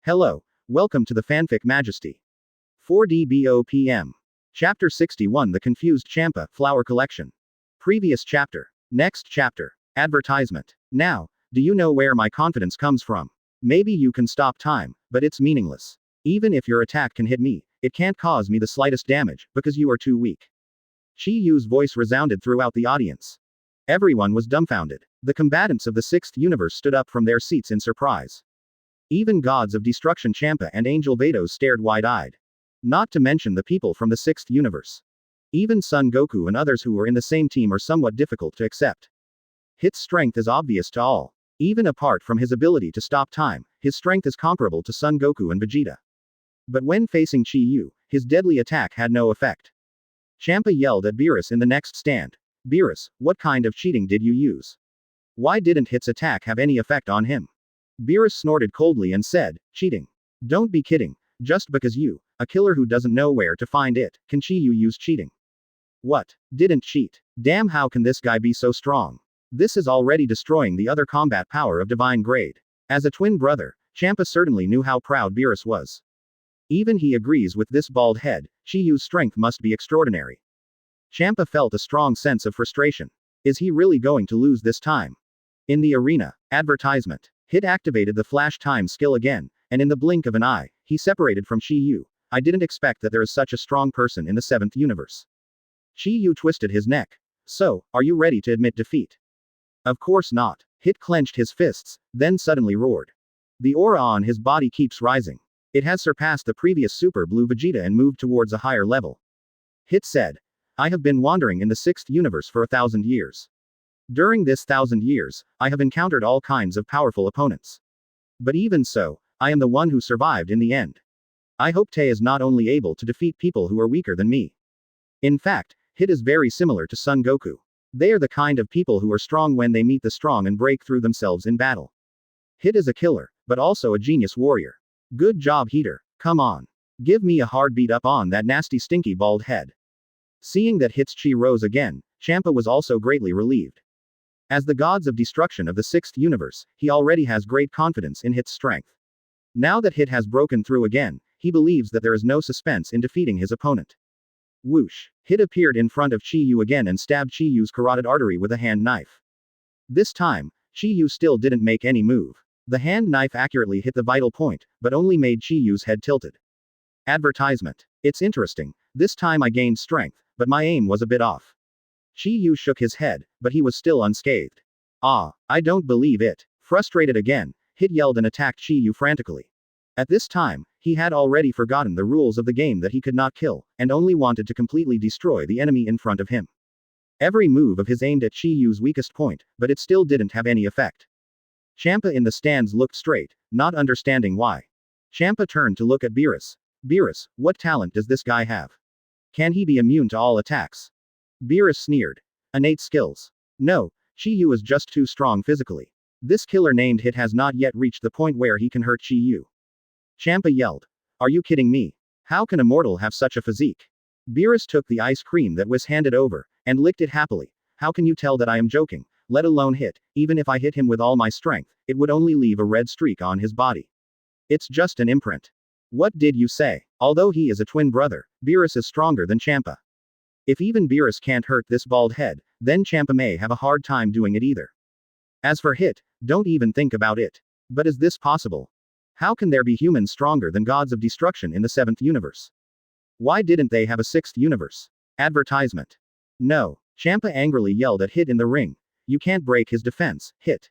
Hello, welcome to the Fanfic Majesty. 4DBOPM. Chapter 61 The Confused Champa, Flower Collection. Previous chapter. Next chapter. Advertisement. Now, do you know where my confidence comes from? Maybe you can stop time, but it's meaningless. Even if your attack can hit me, it can't cause me the slightest damage, because you are too weak. Chi Yu's voice resounded throughout the audience. Everyone was dumbfounded. The combatants of the sixth universe stood up from their seats in surprise. Even gods of destruction Champa and Angel Vados stared wide-eyed. Not to mention the people from the sixth universe. Even Son Goku and others who were in the same team are somewhat difficult to accept. Hit's strength is obvious to all. Even apart from his ability to stop time, his strength is comparable to Son Goku and Vegeta. But when facing Chi Yu, his deadly attack had no effect. Champa yelled at Beerus in the next stand. Beerus, what kind of cheating did you use? Why didn't Hit's attack have any effect on him? Beerus snorted coldly and said, cheating. Don't be kidding, just because you, a killer who doesn't know where to find it, can Chi Yu use cheating? What? Didn't cheat? Damn, how can this guy be so strong? This is already destroying the other combat power of divine grade. As a twin brother, Champa certainly knew how proud Beerus was. Even he agrees with this bald head, Chi Yu's strength must be extraordinary. Champa felt a strong sense of frustration. Is he really going to lose this time? In the arena. Advertisement. Hit activated the flash time skill again, and in the blink of an eye, he separated from Chi Yu. I didn't expect that there is such a strong person in the seventh universe. Chi Yu twisted his neck. So, are you ready to admit defeat? Of course not. Hit clenched his fists, then suddenly roared. The aura on his body keeps rising. It has surpassed the previous Super Blue Vegeta and moved towards a higher level. Hit said. I have been wandering in the sixth universe for 1,000 years. During this 1,000 years, I have encountered all kinds of powerful opponents. But even so, I am the one who survived in the end. I hope Te is not only able to defeat people who are weaker than me. In fact, Hit is very similar to Son Goku. They are the kind of people who are strong when they meet the strong and break through themselves in battle. Hit is a killer, but also a genius warrior. Good job, Heater. Come on. Give me a hard beat up on that nasty stinky bald head. Seeing that Hit's chi rose again, Champa was also greatly relieved. As the gods of destruction of the sixth universe, he already has great confidence in Hit's strength. Now that Hit has broken through again, he believes that there is no suspense in defeating his opponent. Whoosh! Hit appeared in front of Chi Yu again and stabbed Chi Yu's carotid artery with a hand knife. This time, Chi Yu still didn't make any move. The hand knife accurately hit the vital point, but only made Chi Yu's head tilted. Advertisement. It's interesting, this time I gained strength, but my aim was a bit off. Chi Yu shook his head, but he was still unscathed. Ah, I don't believe it. Frustrated again, Hit yelled and attacked Chi Yu frantically. At this time, he had already forgotten the rules of the game that he could not kill, and only wanted to completely destroy the enemy in front of him. Every move of his aimed at Chi Yu's weakest point, but it still didn't have any effect. Champa in the stands looked straight, not understanding why. Champa turned to look at Beerus. Beerus, what talent does this guy have? Can he be immune to all attacks? Beerus sneered. Innate skills. No, Chi Yu is just too strong physically. This killer named Hit has not yet reached the point where he can hurt Chi Yu. Champa yelled. Are you kidding me? How can a mortal have such a physique? Beerus took the ice cream that was handed over, and licked it happily. How can you tell that I am joking? Let alone Hit, even if I hit him with all my strength, it would only leave a red streak on his body. It's just an imprint. What did you say? Although he is a twin brother, Beerus is stronger than Champa. If even Beerus can't hurt this bald head, then Champa may have a hard time doing it either. As for Hit, don't even think about it. But is this possible? How can there be humans stronger than gods of destruction in the seventh universe? Why didn't they have a sixth universe? Advertisement. No. Champa angrily yelled at Hit in the ring. You can't break his defense, Hit.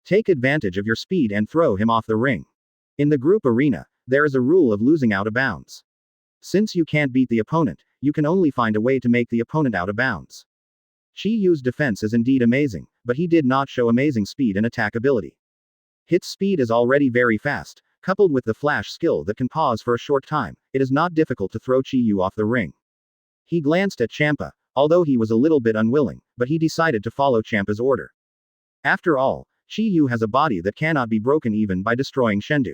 Take advantage of your speed and throw him off the ring. In the group arena, there is a rule of losing out of bounds. Since you can't beat the opponent, you can only find a way to make the opponent out of bounds. Chi Yu's defense is indeed amazing, but he did not show amazing speed and attack ability. Hit's speed is already very fast, coupled with the flash skill that can pause for a short time, it is not difficult to throw Chi Yu off the ring. He glanced at Champa, although he was a little bit unwilling, but he decided to follow Champa's order. After all, Chi Yu has a body that cannot be broken even by destroying Shendu.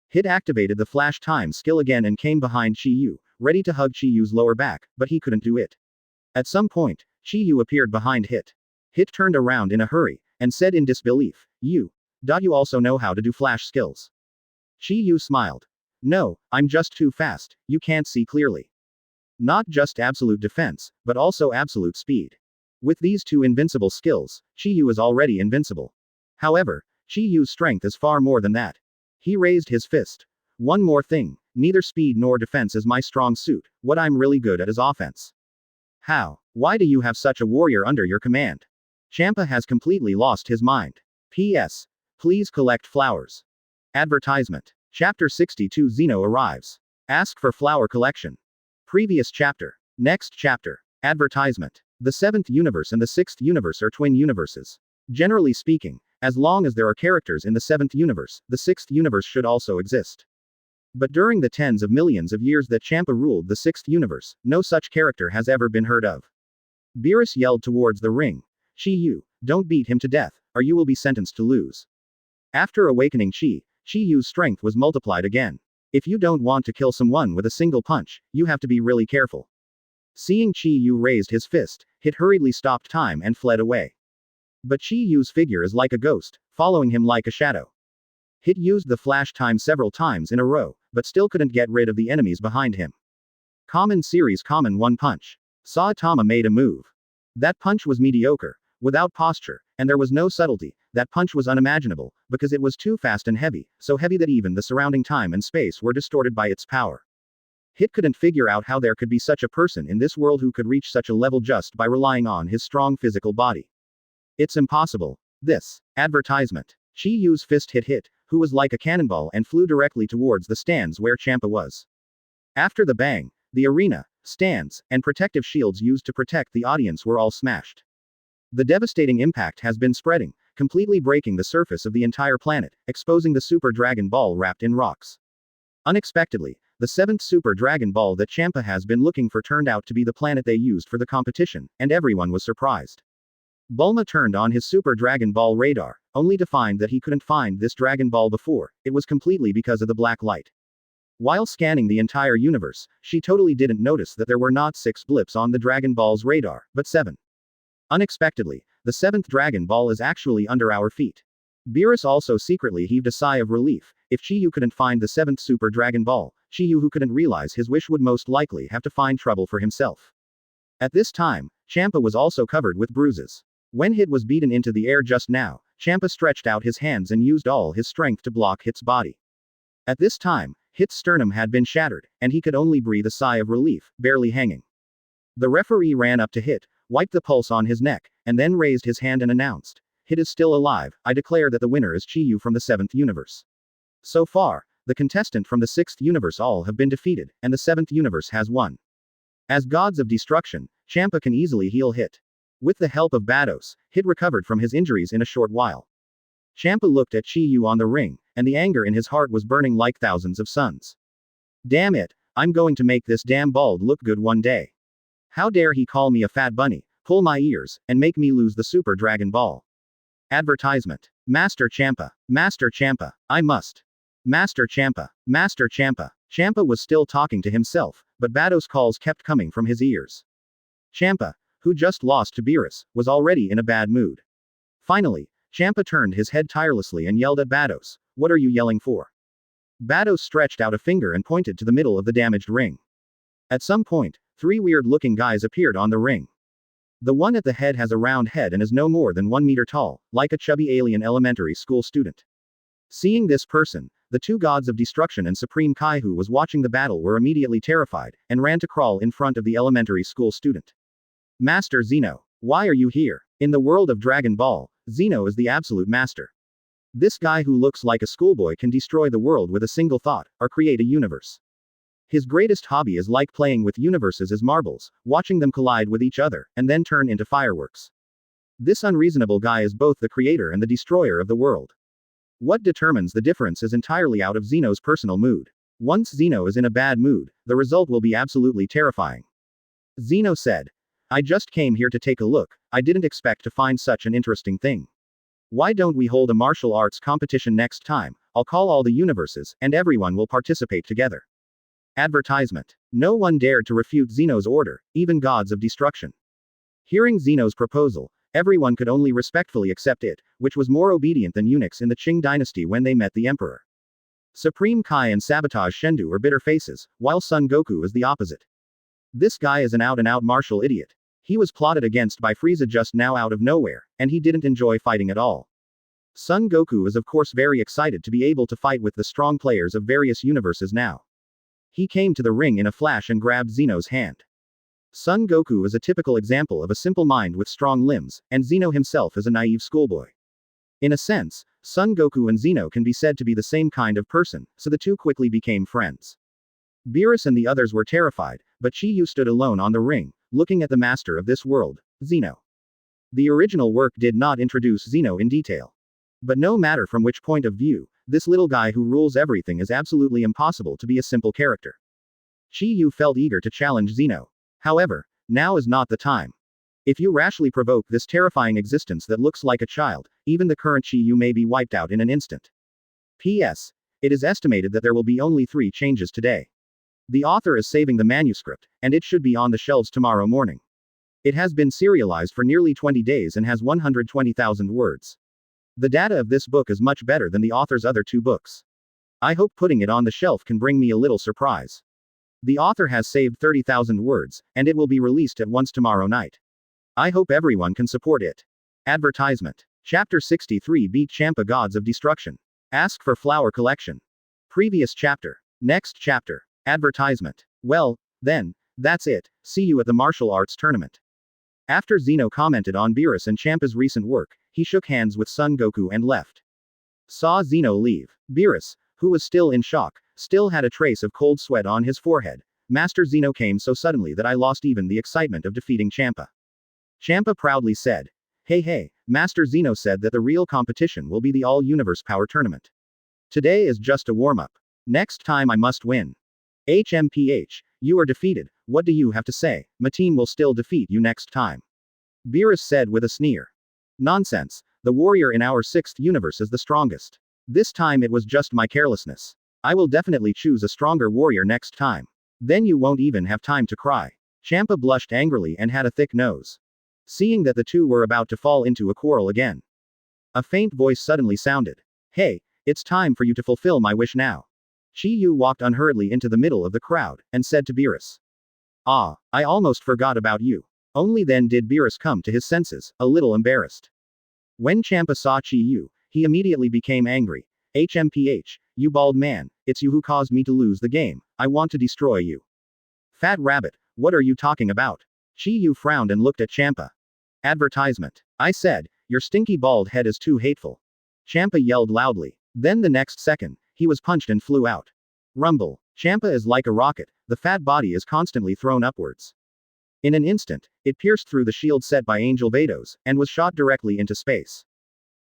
Hit activated the flash time skill again and came behind Chi Yu, ready to hug Chi Yu's lower back, but he couldn't do it. At some point, Chi Yu appeared behind Hit. Hit turned around in a hurry, and said in disbelief, You also know how to do flash skills. Shi Yu smiled. No, I'm just too fast, you can't see clearly. Not just absolute defense, but also absolute speed. With these two invincible skills, Shi Yu is already invincible. However, Shi Yu's strength is far more than that. He raised his fist. One more thing, neither speed nor defense is my strong suit, what I'm really good at is offense. How? Why do you have such a warrior under your command? Champa has completely lost his mind. P.S. Please collect flowers. Advertisement. Chapter 62 Zeno arrives. Ask for flower collection. Previous chapter. Next chapter. Advertisement. The 7th universe and the 6th universe are twin universes. Generally speaking, as long as there are characters in the 7th universe, the 6th universe should also exist. But during the tens of millions of years that Champa ruled the 6th universe, no such character has ever been heard of. Beerus yelled towards the ring. Shi Yu, don't beat him to death, or you will be sentenced to lose. After awakening Shi Yu's strength was multiplied again. If you don't want to kill someone with a single punch, you have to be really careful. Seeing Shi Yu raised his fist, Hit hurriedly stopped time and fled away. But Shi Yu's figure is like a ghost, following him like a shadow. Hit used the flash time several times in a row, but still couldn't get rid of the enemies behind him. Common series common one punch. Saitama made a move. That punch was mediocre, without posture, and there was no subtlety. That punch was unimaginable, because it was too fast and heavy, so heavy that even the surrounding time and space were distorted by its power. Hit couldn't figure out how there could be such a person in this world who could reach such a level just by relying on his strong physical body. It's impossible. This advertisement. Shi Yu's fist hit Hit, who was like a cannonball and flew directly towards the stands where Champa was. After the bang, the arena, stands, and protective shields used to protect the audience were all smashed. The devastating impact has been spreading, completely breaking the surface of the entire planet, exposing the Super Dragon Ball wrapped in rocks. Unexpectedly, the 7th Super Dragon Ball that Champa has been looking for turned out to be the planet they used for the competition, and everyone was surprised. Bulma turned on his Super Dragon Ball radar, only to find that he couldn't find this Dragon Ball before. It was completely because of the black light. While scanning the entire universe, she totally didn't notice that there were not 6 blips on the Dragon Ball's radar, but 7. Unexpectedly, the 7th Dragon Ball is actually under our feet. Beerus also secretly heaved a sigh of relief. If Shi Yu couldn't find the 7th Super Dragon Ball, Shi Yu who couldn't realize his wish would most likely have to find trouble for himself. At this time, Champa was also covered with bruises. When Hit was beaten into the air just now, Champa stretched out his hands and used all his strength to block Hit's body. At this time, Hit's sternum had been shattered, and he could only breathe a sigh of relief, barely hanging. The referee ran up to Hit, wiped the pulse on his neck, and then raised his hand and announced, Hit is still alive, I declare that the winner is Chi Yu from the 7th universe. So far, the contestant from the 6th universe all have been defeated, and the 7th universe has won. As gods of destruction, Champa can easily heal Hit. With the help of Bados, Hit recovered from his injuries in a short while. Champa looked at Chi Yu on the ring, and the anger in his heart was burning like thousands of suns. Damn it, I'm going to make this damn bald look good one day. How dare he call me a fat bunny, pull my ears, and make me lose the Super Dragon Ball. Advertisement. Master Champa, I must. Master Champa, Master Champa. Champa was still talking to himself, but Bados' calls kept coming from his ears. Champa, who just lost to Beerus, was already in a bad mood. Finally, Champa turned his head tirelessly and yelled at Bados, what are you yelling for? Bados stretched out a finger and pointed to the middle of the damaged ring. At some point, 3 weird-looking guys appeared on the ring. The one at the head has a round head and is no more than 1 meter tall, like a chubby alien elementary school student. Seeing this person, the 2 gods of destruction and Supreme Kai who was watching the battle were immediately terrified, and ran to crawl in front of the elementary school student. Master Zeno, why are you here? In the world of Dragon Ball, Zeno is the absolute master. This guy who looks like a schoolboy can destroy the world with a single thought, or create a universe. His greatest hobby is like playing with universes as marbles, watching them collide with each other, and then turn into fireworks. This unreasonable guy is both the creator and the destroyer of the world. What determines the difference is entirely out of Zeno's personal mood. Once Zeno is in a bad mood, the result will be absolutely terrifying. Zeno said, I just came here to take a look, I didn't expect to find such an interesting thing. Why don't we hold a martial arts competition next time? I'll call all the universes, and everyone will participate together. Advertisement. No one dared to refute Zeno's order, even gods of destruction. Hearing Zeno's proposal, everyone could only respectfully accept it, which was more obedient than eunuchs in the Qing dynasty when they met the emperor. Supreme Kai and Sabotage Shendu are bitter faces, while Son Goku is the opposite. This guy is an out-and-out martial idiot. He was plotted against by Frieza just now out of nowhere, and he didn't enjoy fighting at all. Son Goku is of course very excited to be able to fight with the strong players of various universes now. He came to the ring in a flash and grabbed Zeno's hand. Son Goku is a typical example of a simple mind with strong limbs, and Zeno himself is a naive schoolboy. In a sense, Son Goku and Zeno can be said to be the same kind of person, so the two quickly became friends. Beerus and the others were terrified, but Chi Yu stood alone on the ring, looking at the master of this world, Zeno. The original work did not introduce Zeno in detail. But no matter from which point of view, this little guy who rules everything is absolutely impossible to be a simple character. Chi Yu felt eager to challenge Zeno. However, now is not the time. If you rashly provoke this terrifying existence that looks like a child, even the current Chi Yu may be wiped out in an instant. P.S. It is estimated that there will be only 3 changes today. The author is saving the manuscript, and it should be on the shelves tomorrow morning. It has been serialized for nearly 20 days and has 120,000 words. The data of this book is much better than the author's other 2 books. I hope putting it on the shelf can bring me a little surprise. The author has saved 30,000 words, and it will be released at once tomorrow night. I hope everyone can support it. Advertisement. Chapter 63 Beat Champa Gods of Destruction. Ask for Flower Collection. Previous chapter. Next chapter. Advertisement. Well, then, that's it. See you at the martial arts tournament. After Zeno commented on Beerus and Champa's recent work, he shook hands with Son Goku and left. Saw Zeno leave. Beerus, who was still in shock, still had a trace of cold sweat on his forehead. Master Zeno came so suddenly that I lost even the excitement of defeating Champa. Champa proudly said, Hey, Master Zeno said that the real competition will be the All-Universe Power Tournament. Today is just a warm-up. Next time I must win. HMPH, you are defeated, what do you have to say? My team will still defeat you next time. Beerus said with a sneer. Nonsense, the warrior in our 6th universe is the strongest. This time it was just my carelessness. I will definitely choose a stronger warrior next time. Then you won't even have time to cry. Champa blushed angrily and had a thick nose. Seeing that the two were about to fall into a quarrel again. A faint voice suddenly sounded. Hey, it's time for you to fulfill my wish now. Chi Yu walked unhurriedly into the middle of the crowd, and said to Beerus. Ah, I almost forgot about you. Only then did Beerus come to his senses, a little embarrassed. When Champa saw Chi Yu, he immediately became angry. HMPH, you bald man, it's you who caused me to lose the game, I want to destroy you. Fat rabbit, what are you talking about? Chi Yu frowned and looked at Champa. Advertisement. I said, your stinky bald head is too hateful. Champa yelled loudly. Then the next second, he was punched and flew out. Rumble. Champa is like a rocket, the fat body is constantly thrown upwards. In an instant, it pierced through the shield set by Angel Vados, and was shot directly into space.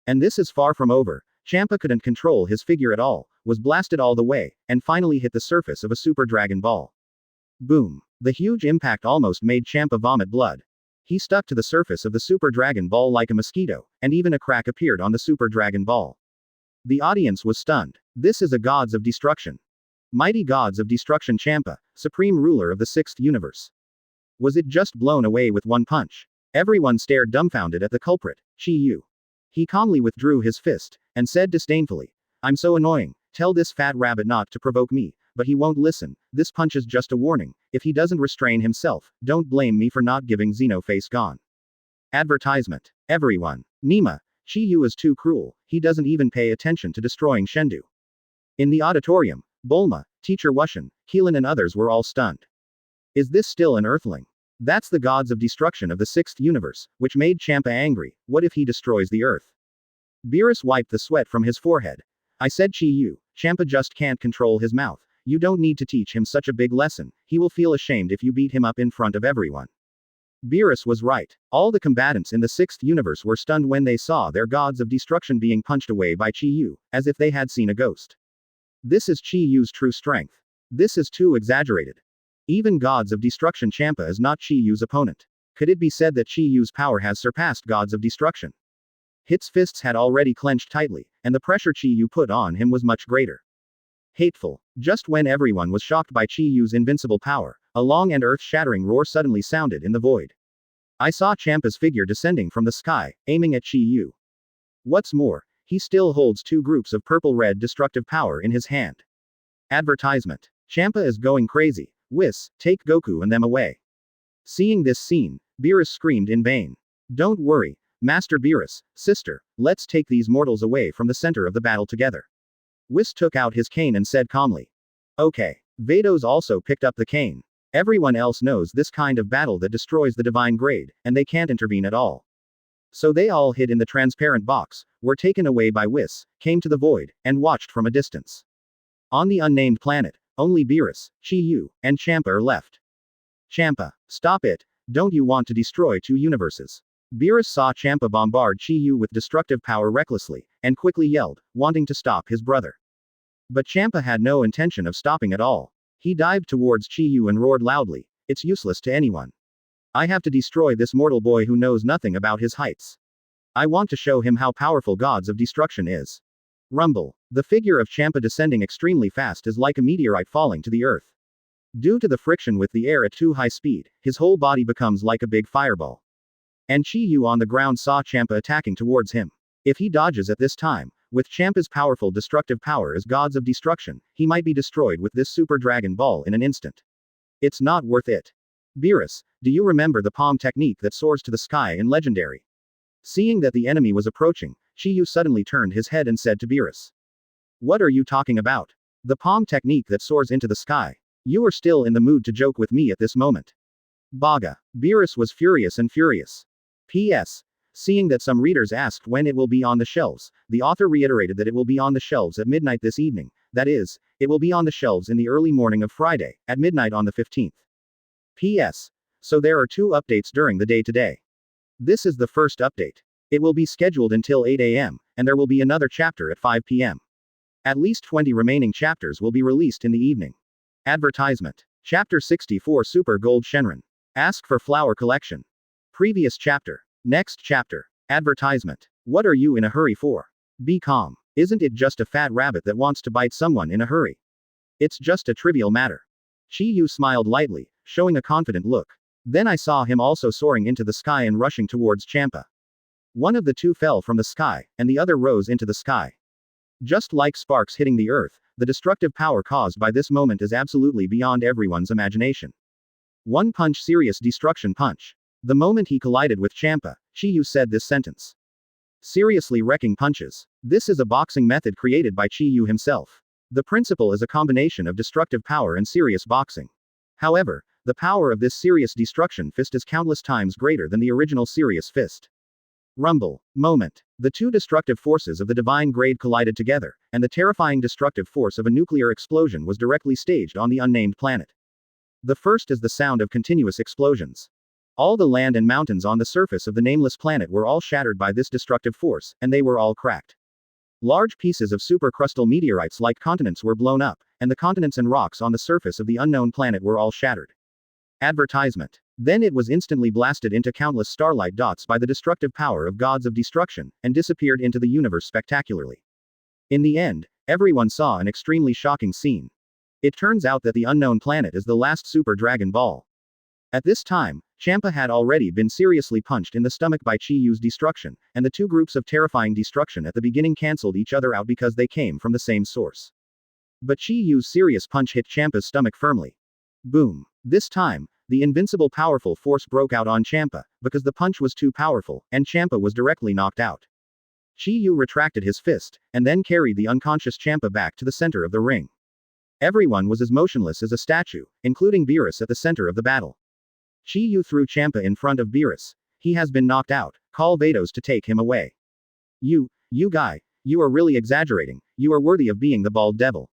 And this is far from over. Champa couldn't control his figure at all, was blasted all the way, and finally hit the surface of a Super Dragon Ball. Boom. The huge impact almost made Champa vomit blood. He stuck to the surface of the Super Dragon Ball like a mosquito, and even a crack appeared on the Super Dragon Ball. The audience was stunned. This is a Gods of Destruction. Mighty Gods of Destruction Champa, supreme ruler of the 6th universe. Was it just blown away with one punch? Everyone stared dumbfounded at the culprit, Chi Yu. He calmly withdrew his fist, and said disdainfully, I'm so annoying, tell this fat rabbit not to provoke me, but he won't listen, this punch is just a warning, if he doesn't restrain himself, don't blame me for not giving Zeno face gone. Advertisement. Everyone. Nima, Chi Yu is too cruel, he doesn't even pay attention to destroying Shendu. In the auditorium, Bulma, Teacher Wushan, Keelan and others were all stunned. Is this still an Earthling? That's the Gods of Destruction of the 6th universe, which made Champa angry, what if he destroys the Earth? Beerus wiped the sweat from his forehead. I said Chi Yu, Champa just can't control his mouth, you don't need to teach him such a big lesson, he will feel ashamed if you beat him up in front of everyone. Beerus was right. All the combatants in the 6th universe were stunned when they saw their Gods of Destruction being punched away by Chi Yu, as if they had seen a ghost. This is Chi Yu's true strength. This is too exaggerated. Even Gods of Destruction Champa is not Chi Yu's opponent. Could it be said that Chi Yu's power has surpassed Gods of Destruction? Hit's fists had already clenched tightly, and the pressure Chi Yu put on him was much greater. Hateful. Just when everyone was shocked by Chi Yu's invincible power, a long and earth-shattering roar suddenly sounded in the void. I saw Champa's figure descending from the sky, aiming at Chi Yu. What's more, he still holds 2 groups of purple-red destructive power in his hand. Advertisement. Champa is going crazy. Whis, take Goku and them away. Seeing this scene, Beerus screamed in vain. Don't worry, Master Beerus, sister, let's take these mortals away from the center of the battle together. Whis took out his cane and said calmly. Okay. Vados also picked up the cane. Everyone else knows this kind of battle that destroys the divine grade, and they can't intervene at all. So they all hid in the transparent box, were taken away by Whis, came to the void, and watched from a distance. On the unnamed planet, only Beerus, Chi-Yu, and Champa are left. Champa, stop it, don't you want to destroy 2 universes? Beerus saw Champa bombard Chi-Yu with destructive power recklessly, and quickly yelled, wanting to stop his brother. But Champa had no intention of stopping at all. He dived towards Chi-Yu and roared loudly, it's useless to anyone. I have to destroy this mortal boy who knows nothing about his heights. I want to show him how powerful gods of destruction is. Rumble. The figure of Champa descending extremely fast is like a meteorite falling to the earth. Due to the friction with the air at too high speed, his whole body becomes like a big fireball. And Chi-Yu on the ground saw Champa attacking towards him. If he dodges at this time, with Champa's powerful destructive power as gods of destruction, he might be destroyed with this super dragon ball in an instant. It's not worth it. Beerus, do you remember the palm technique that soars to the sky in Legendary? Seeing that the enemy was approaching, Chi-Yu suddenly turned his head and said to Beerus. What are you talking about? The palm technique that soars into the sky. You are still in the mood to joke with me at this moment. Baga. Beerus was furious and furious. P.S. Seeing that some readers asked when it will be on the shelves, the author reiterated that it will be on the shelves at midnight this evening, that is, it will be on the shelves in the early morning of Friday, at midnight on the 15th. P.S. So there are 2 updates during the day today. This is the first update. It will be scheduled until 8 a.m., and there will be another chapter at 5 p.m. At least 20 remaining chapters will be released in the evening. Advertisement. Chapter 64 Super Gold Shenron. Ask for Flower Collection. Previous chapter. Next chapter. Advertisement. What are you in a hurry for? Be calm. Isn't it just a fat rabbit that wants to bite someone in a hurry? It's just a trivial matter. Chi-Yu smiled lightly, showing a confident look. Then I saw him also soaring into the sky and rushing towards Champa. One of the 2 fell from the sky, and the other rose into the sky. Just like sparks hitting the earth, the destructive power caused by this moment is absolutely beyond everyone's imagination. One punch, serious destruction punch. The moment he collided with Champa, Chi-Yu said this sentence. Seriously wrecking punches. This is a boxing method created by Chi-Yu himself. The principle is a combination of destructive power and serious boxing. However, the power of this serious destruction fist is countless times greater than the original serious fist. Rumble. Moment. The 2 destructive forces of the divine grade collided together, and the terrifying destructive force of a nuclear explosion was directly staged on the unnamed planet. The first is the sound of continuous explosions. All the land and mountains on the surface of the nameless planet were all shattered by this destructive force, and they were all cracked. Large pieces of supercrustal meteorites like continents were blown up, and the continents and rocks on the surface of the unknown planet were all shattered. Advertisement. Then it was instantly blasted into countless starlight dots by the destructive power of gods of destruction, and disappeared into the universe spectacularly. In the end, everyone saw an extremely shocking scene. It turns out that the unknown planet is the last Super Dragon Ball. At this time, Champa had already been seriously punched in the stomach by Chi-Yu's destruction, and the 2 groups of terrifying destruction at the beginning cancelled each other out because they came from the same source. But Chi-Yu's serious punch hit Champa's stomach firmly. Boom. This time, the invincible powerful force broke out on Champa, because the punch was too powerful, and Champa was directly knocked out. Chi-Yu retracted his fist, and then carried the unconscious Champa back to the center of the ring. Everyone was as motionless as a statue, including Beerus at the center of the battle. Chi-Yu threw Champa in front of Beerus. He has been knocked out, call Vados to take him away. You guy, you are really exaggerating, you are worthy of being the bald devil.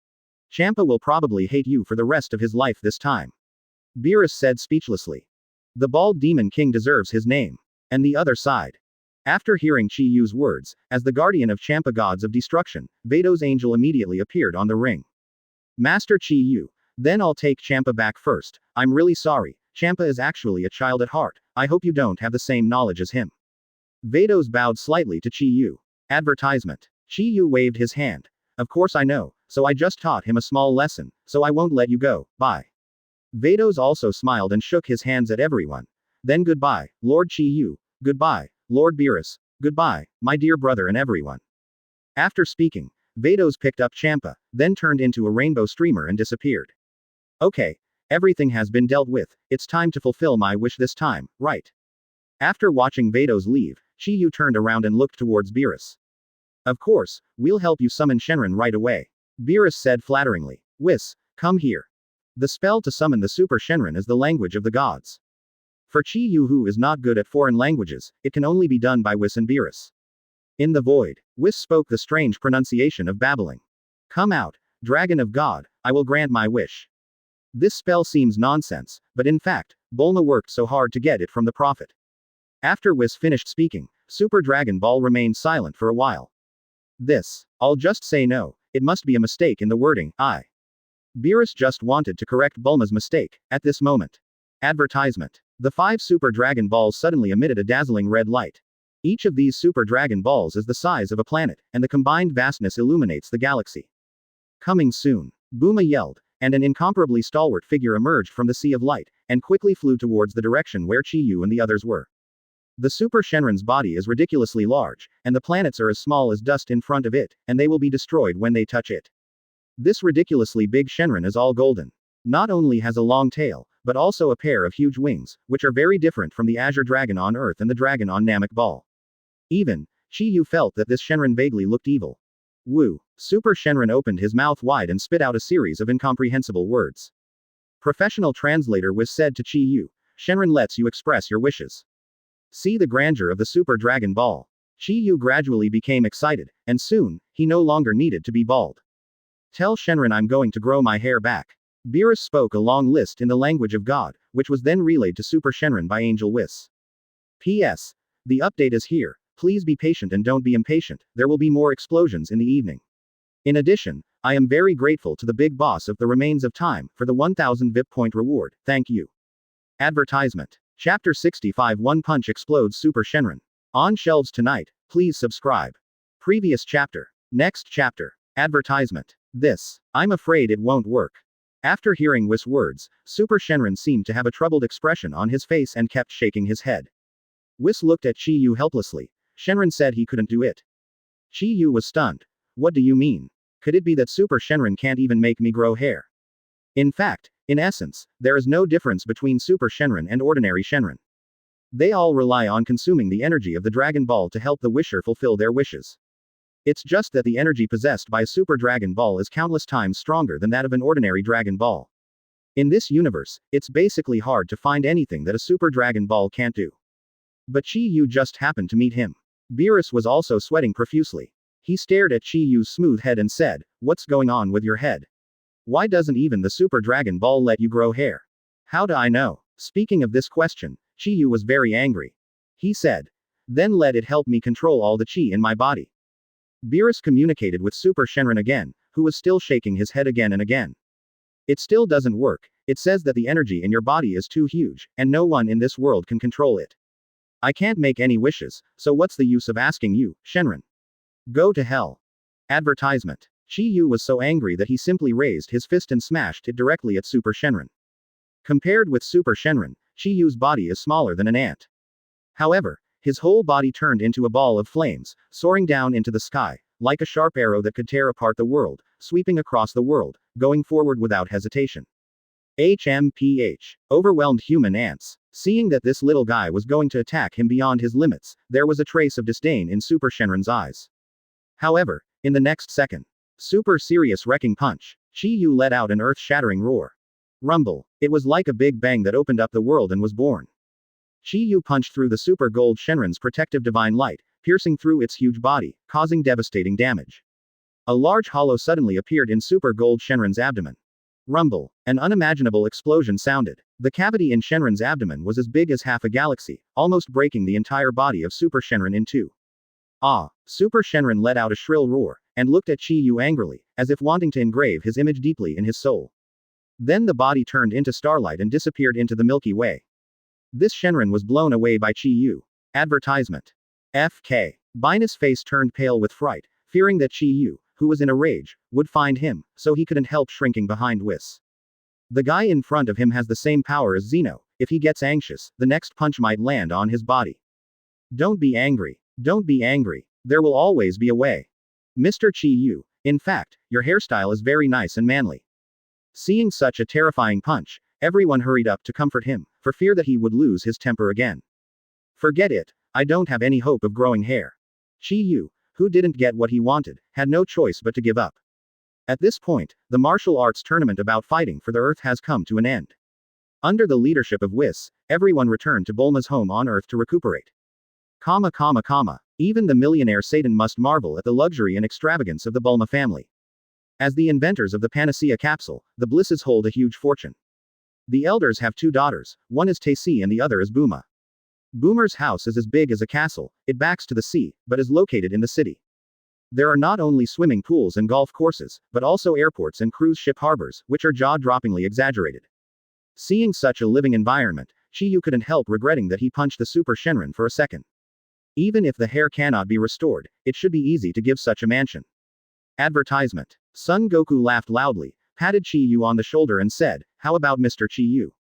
Champa will probably hate you for the rest of his life this time. Beerus said speechlessly. The bald demon king deserves his name. And the other side. After hearing Chi-Yu's words, as the guardian of Champa gods of destruction, Vados' angel immediately appeared on the ring. Master Chi-Yu, then I'll take Champa back first, I'm really sorry, Champa is actually a child at heart, I hope you don't have the same knowledge as him. Vados bowed slightly to Chi-Yu. Advertisement. Chi-Yu waved his hand. Of course I know, so I just taught him a small lesson, so I won't let you go, bye. Vados also smiled and shook his hands at everyone. Then goodbye, Lord Chi-Yu, goodbye, Lord Beerus, goodbye, my dear brother and everyone. After speaking, Vados picked up Champa, then turned into a rainbow streamer and disappeared. Okay. Everything has been dealt with, it's time to fulfill my wish this time, right? After watching Vados leave, Chi-Yu turned around and looked towards Beerus. Of course, we'll help you summon Shenron right away. Beerus said flatteringly. Whis, come here. The spell to summon the Super Shenron is the language of the gods. For Chi-Yu, who is not good at foreign languages, it can only be done by Whis and Beerus. In the void, Whis spoke the strange pronunciation of babbling. Come out, dragon of God, I will grant my wish. This spell seems nonsense, but in fact, Bulma worked so hard to get it from the prophet. After Whis finished speaking, Super Dragon Ball remained silent for a while. I'll just say no, it must be a mistake in the wording, Beerus just wanted to correct Bulma's mistake, at this moment. Advertisement. The 5 Super Dragon Balls suddenly emitted a dazzling red light. Each of these Super Dragon Balls is the size of a planet, and the combined vastness illuminates the galaxy. Coming soon. Bulma yelled, and an incomparably stalwart figure emerged from the sea of light, and quickly flew towards the direction where Chi-Yu and the others were. The Super Shenron's body is ridiculously large, and the planets are as small as dust in front of it, and they will be destroyed when they touch it. This ridiculously big Shenron is all golden. Not only has a long tail, but also a pair of huge wings, which are very different from the Azure Dragon on Earth and the Dragon on Namek Ball. Even, Chi-Yu felt that this Shenron vaguely looked evil. Woo! Super Shenron opened his mouth wide and spit out a series of incomprehensible words. Professional translator Whis said to Chi-Yu, Shenron lets you express your wishes. See the grandeur of the Super Dragon Ball. Chi-Yu gradually became excited, and soon, he no longer needed to be bald. Tell Shenron I'm going to grow my hair back. Beerus spoke a long list in the language of God, which was then relayed to Super Shenron by Angel Whis. P.S. The update is here. Please be patient and don't be impatient, there will be more explosions in the evening. In addition, I am very grateful to the big boss of the Remains of Time for the 1000 VIP point reward, thank you. Advertisement. Chapter 65 One Punch Explodes Super Shenron. On shelves tonight, please subscribe. Previous chapter. Next chapter. Advertisement. I'm afraid it won't work. After hearing Whis' words, Super Shenron seemed to have a troubled expression on his face and kept shaking his head. Whis looked at Chi-Yu helplessly. Shenron said he couldn't do it. Chi-Yu was stunned. What do you mean? Could it be that Super Shenron can't even make me grow hair? In fact, in essence, there is no difference between Super Shenron and ordinary Shenron. They all rely on consuming the energy of the Dragon Ball to help the wisher fulfill their wishes. It's just that the energy possessed by a Super Dragon Ball is countless times stronger than that of an ordinary Dragon Ball. In this universe, it's basically hard to find anything that a Super Dragon Ball can't do. But Chi-Yu just happened to meet him. Beerus was also sweating profusely. He stared at Chi-Yu's smooth head and said, What's going on with your head? Why doesn't even the Super Dragon Ball let you grow hair? How do I know? Speaking of this question, Chi-Yu was very angry. He said, Then let it help me control all the chi in my body. Beerus communicated with Super Shenron again, who was still shaking his head again and again. It still doesn't work, it says that the energy in your body is too huge, and no one in this world can control it. I can't make any wishes, so what's the use of asking you, Shenron? Go to hell. Advertisement. Chi-Yu was so angry that he simply raised his fist and smashed it directly at Super Shenron. Compared with Super Shenron, Chi-Yu's body is smaller than an ant. However, his whole body turned into a ball of flames, soaring down into the sky, like a sharp arrow that could tear apart the world, sweeping across the world, going forward without hesitation. HMPH. Overwhelmed human ants. Seeing that this little guy was going to attack him beyond his limits, there was a trace of disdain in Super Shenron's eyes. However, in the next second, super serious wrecking punch, Chi-Yu let out an earth-shattering roar. Rumble. It was like a big bang that opened up the world and was born. Chi-Yu punched through the Super Gold Shenron's protective divine light, piercing through its huge body, causing devastating damage. A large hollow suddenly appeared in Super Gold Shenron's abdomen. Rumble. An unimaginable explosion sounded. The cavity in Shenron's abdomen was as big as half a galaxy, almost breaking the entire body of Super Shenron in two. Super Shenron let out a shrill roar, and looked at Chi-Yu angrily, as if wanting to engrave his image deeply in his soul. Then the body turned into starlight and disappeared into the Milky Way. This Shenron was blown away by Chi-Yu. Advertisement. FK. Binus' face turned pale with fright, fearing that Chi-Yu, who was in a rage, would find him, so he couldn't help shrinking behind Whis. The guy in front of him has the same power as Zeno. If he gets anxious, the next punch might land on his body. Don't be angry. Don't be angry. There will always be a way. Mr. Chi Yu, in fact, your hairstyle is very nice and manly. Seeing such a terrifying punch, everyone hurried up to comfort him, for fear that he would lose his temper again. Forget it, I don't have any hope of growing hair. Chi Yu, who didn't get what he wanted, had no choice but to give up. At this point, the martial arts tournament about fighting for the Earth has come to an end. Under the leadership of Whis, everyone returned to Bulma's home on Earth to recuperate. Even the millionaire Satan must marvel at the luxury and extravagance of the Bulma family. As the inventors of the Panacea capsule, the Blisses hold a huge fortune. The elders have 2 daughters, one is Taisi and the other is Buma. Boomer's house is as big as a castle, it backs to the sea, but is located in the city. There are not only swimming pools and golf courses, but also airports and cruise ship harbors, which are jaw-droppingly exaggerated. Seeing such a living environment, Chi Yu couldn't help regretting that he punched the Super Shenron for a second. Even if the hair cannot be restored, it should be easy to give such a mansion. Advertisement. Son Goku laughed loudly, patted Chi Yu on the shoulder and said, "How about Mr. Chi Yu?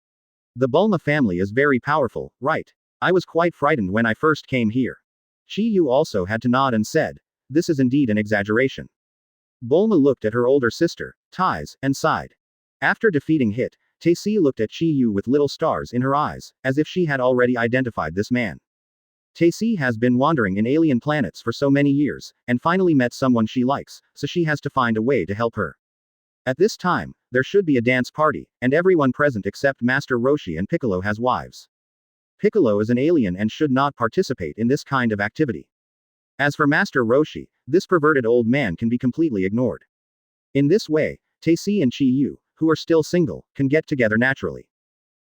The Bulma family is very powerful, right? I was quite frightened when I first came here." Chi Yu also had to nod and said, "This is indeed an exaggeration." Bulma looked at her older sister, Tais, and sighed. After defeating Hit, Taisi looked at Chi Yu with little stars in her eyes, as if she had already identified this man. Taisi has been wandering in alien planets for so many years, and finally met someone she likes, so she has to find a way to help her. At this time, there should be a dance party, and everyone present except Master Roshi and Piccolo has wives. Piccolo is an alien and should not participate in this kind of activity. As for Master Roshi, this perverted old man can be completely ignored. In this way, Taisi and Chi Yu, who are still single, can get together naturally.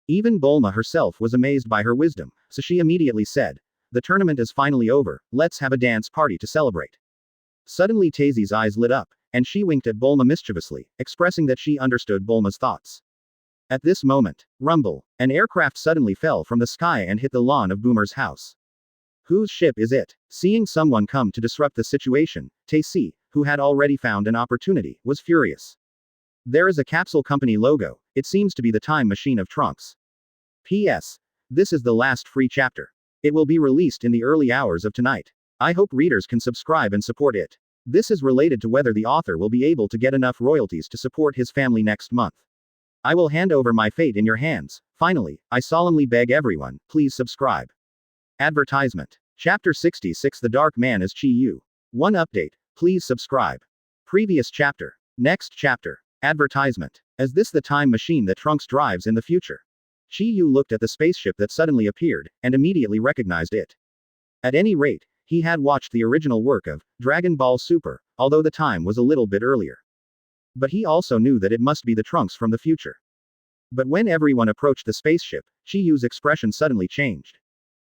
Even Bulma herself was amazed by her wisdom, so she immediately said, "The tournament is finally over, let's have a dance party to celebrate." Suddenly Taisi's eyes lit up, and she winked at Bulma mischievously, expressing that she understood Bulma's thoughts. At this moment, rumble, an aircraft suddenly fell from the sky and hit the lawn of Boomer's house. Whose ship is it? Seeing someone come to disrupt the situation, Taisi, who had already found an opportunity, was furious. There is a capsule company logo, it seems to be the time machine of Trunks. P.S. This is the last free chapter. It will be released in the early hours of tonight. I hope readers can subscribe and support it. This is related to whether the author will be able to get enough royalties to support his family next month. I will hand over my fate in your hands. Finally, I solemnly beg everyone, please subscribe. Advertisement. Chapter 66 The Dark Man is Chi Yu. One update, please subscribe. Previous chapter. Next chapter. Advertisement. Is this the time machine that Trunks drives in the future? Chi Yu looked at the spaceship that suddenly appeared, and immediately recognized it. At any rate, he had watched the original work of Dragon Ball Super, although the time was a little bit earlier. But he also knew that it must be the Trunks from the future. But when everyone approached the spaceship, Chi Yu's expression suddenly changed.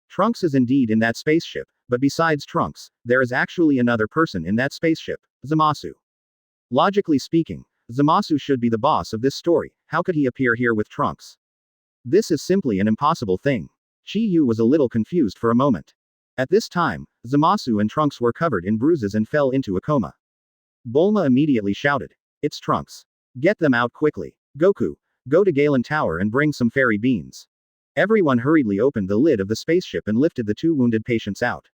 Trunks is indeed in that spaceship, but besides Trunks, there is actually another person in that spaceship, Zamasu. Logically speaking, Zamasu should be the boss of this story, how could he appear here with Trunks? This is simply an impossible thing. Chi Yu was a little confused for a moment. At this time, Zamasu and Trunks were covered in bruises and fell into a coma. Bulma immediately shouted, "It's Trunks. Get them out quickly. Goku, go to Galen Tower and bring some fairy beans." Everyone hurriedly opened the lid of the spaceship and lifted the 2 wounded patients out.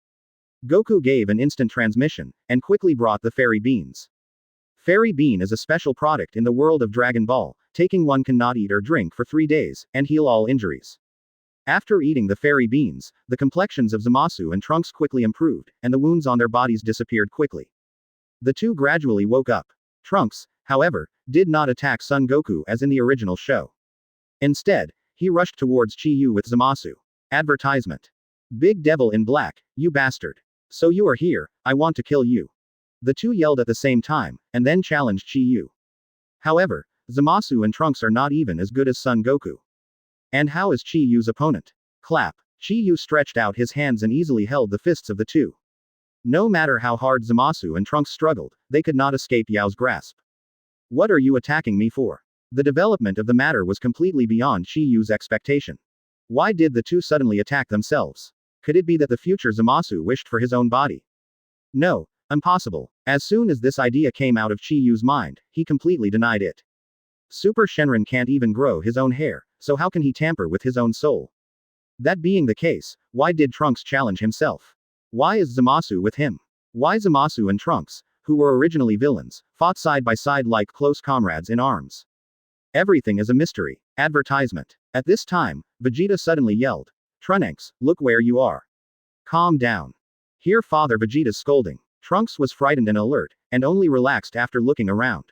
Goku gave an instant transmission, and quickly brought the fairy beans. Fairy bean is a special product in the world of Dragon Ball, taking one cannot eat or drink for 3 days, and heal all injuries. After eating the fairy beans, the complexions of Zamasu and Trunks quickly improved, and the wounds on their bodies disappeared quickly. The 2 gradually woke up. Trunks, however, did not attack Son Goku as in the original show. Instead, he rushed towards Chi Yu with Zamasu. Advertisement. Big Devil in Black, you bastard. So you are here, I want to kill you. The 2 yelled at the same time, and then challenged Chi Yu. However, Zamasu and Trunks are not even as good as Son Goku. And how is Chi Yu's opponent? Clap. Chi Yu stretched out his hands and easily held the fists of the 2. No matter how hard Zamasu and Trunks struggled, they could not escape Yao's grasp. What are you attacking me for? The development of the matter was completely beyond Chi Yu's expectation. Why did the 2 suddenly attack themselves? Could it be that the future Zamasu wished for his own body? No, impossible. As soon as this idea came out of Chi Yu's mind, he completely denied it. Super Shenron can't even grow his own hair, so how can he tamper with his own soul? That being the case, why did Trunks challenge himself? Why is Zamasu with him? Why Zamasu and Trunks, who were originally villains, fought side by side like close comrades in arms. Everything is a mystery. Advertisement. At this time, Vegeta suddenly yelled, Trunks, look where you are. Calm down. Hear Father Vegeta's scolding. Trunks was frightened and alert, and only relaxed after looking around.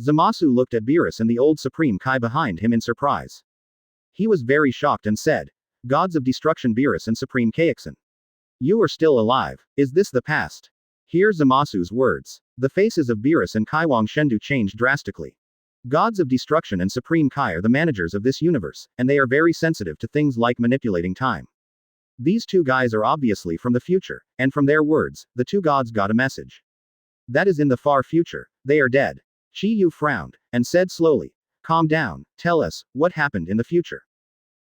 Zamasu looked at Beerus and the old Supreme Kai behind him in surprise. He was very shocked and said, Gods of Destruction Beerus and Supreme Kaixin. You are still alive. Is this the past? Hear Zamasu's words. The faces of Beerus and Kaiwang Shendu changed drastically. Gods of Destruction and Supreme Kai are the managers of this universe, and they are very sensitive to things like manipulating time. These two guys are obviously from the future, and from their words, the two gods got a message. That is in the far future. They are dead. Chi Yu frowned, and said slowly, Calm down, tell us, what happened in the future.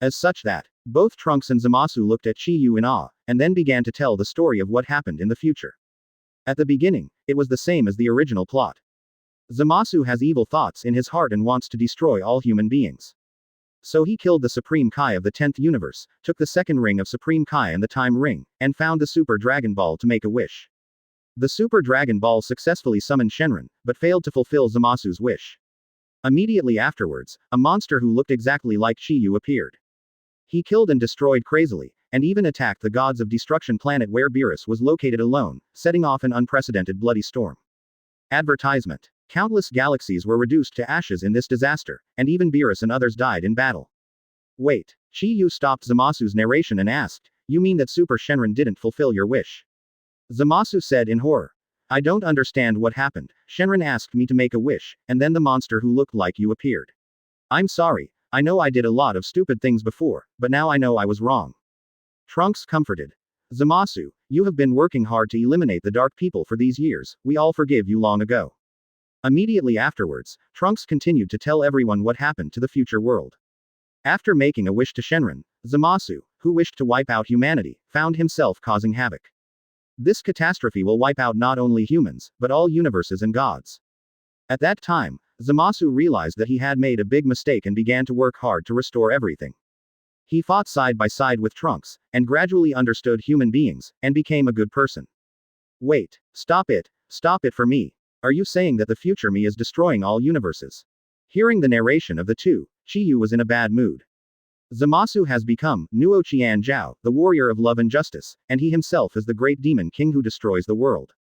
As such that, both Trunks and Zamasu looked at Chi Yu in awe, and then began to tell the story of what happened in the future. At the beginning, it was the same as the original plot. Zamasu has evil thoughts in his heart and wants to destroy all human beings. So he killed the Supreme Kai of the 10th universe, took the second ring of Supreme Kai and the Time Ring, and found the Super Dragon Ball to make a wish. The Super Dragon Ball successfully summoned Shenron, but failed to fulfill Zamasu's wish. Immediately afterwards, a monster who looked exactly like Chi Yu appeared. He killed and destroyed crazily, and even attacked the Gods of Destruction planet where Beerus was located alone, setting off an unprecedented bloody storm. Advertisement. Countless galaxies were reduced to ashes in this disaster, and even Beerus and others died in battle. Wait. Chi Yu stopped Zamasu's narration and asked, You mean that Super Shenron didn't fulfill your wish? Zamasu said in horror. I don't understand what happened. Shenron asked me to make a wish, and then the monster who looked like you appeared. I'm sorry. I know I did a lot of stupid things before, but now I know I was wrong. Trunks comforted. Zamasu, you have been working hard to eliminate the dark people for these years, we all forgive you long ago. Immediately afterwards, Trunks continued to tell everyone what happened to the future world. After making a wish to Shenron, Zamasu, who wished to wipe out humanity, found himself causing havoc. This catastrophe will wipe out not only humans, but all universes and gods. At that time, Zamasu realized that he had made a big mistake and began to work hard to restore everything. He fought side by side with Trunks, and gradually understood human beings, and became a good person. Wait, stop it for me. Are you saying that the future me is destroying all universes? Hearing the narration of the two, Chi Yu was in a bad mood. Zamasu has become Nuo Qian Zhao, the warrior of love and justice, and he himself is the great demon king who destroys the world.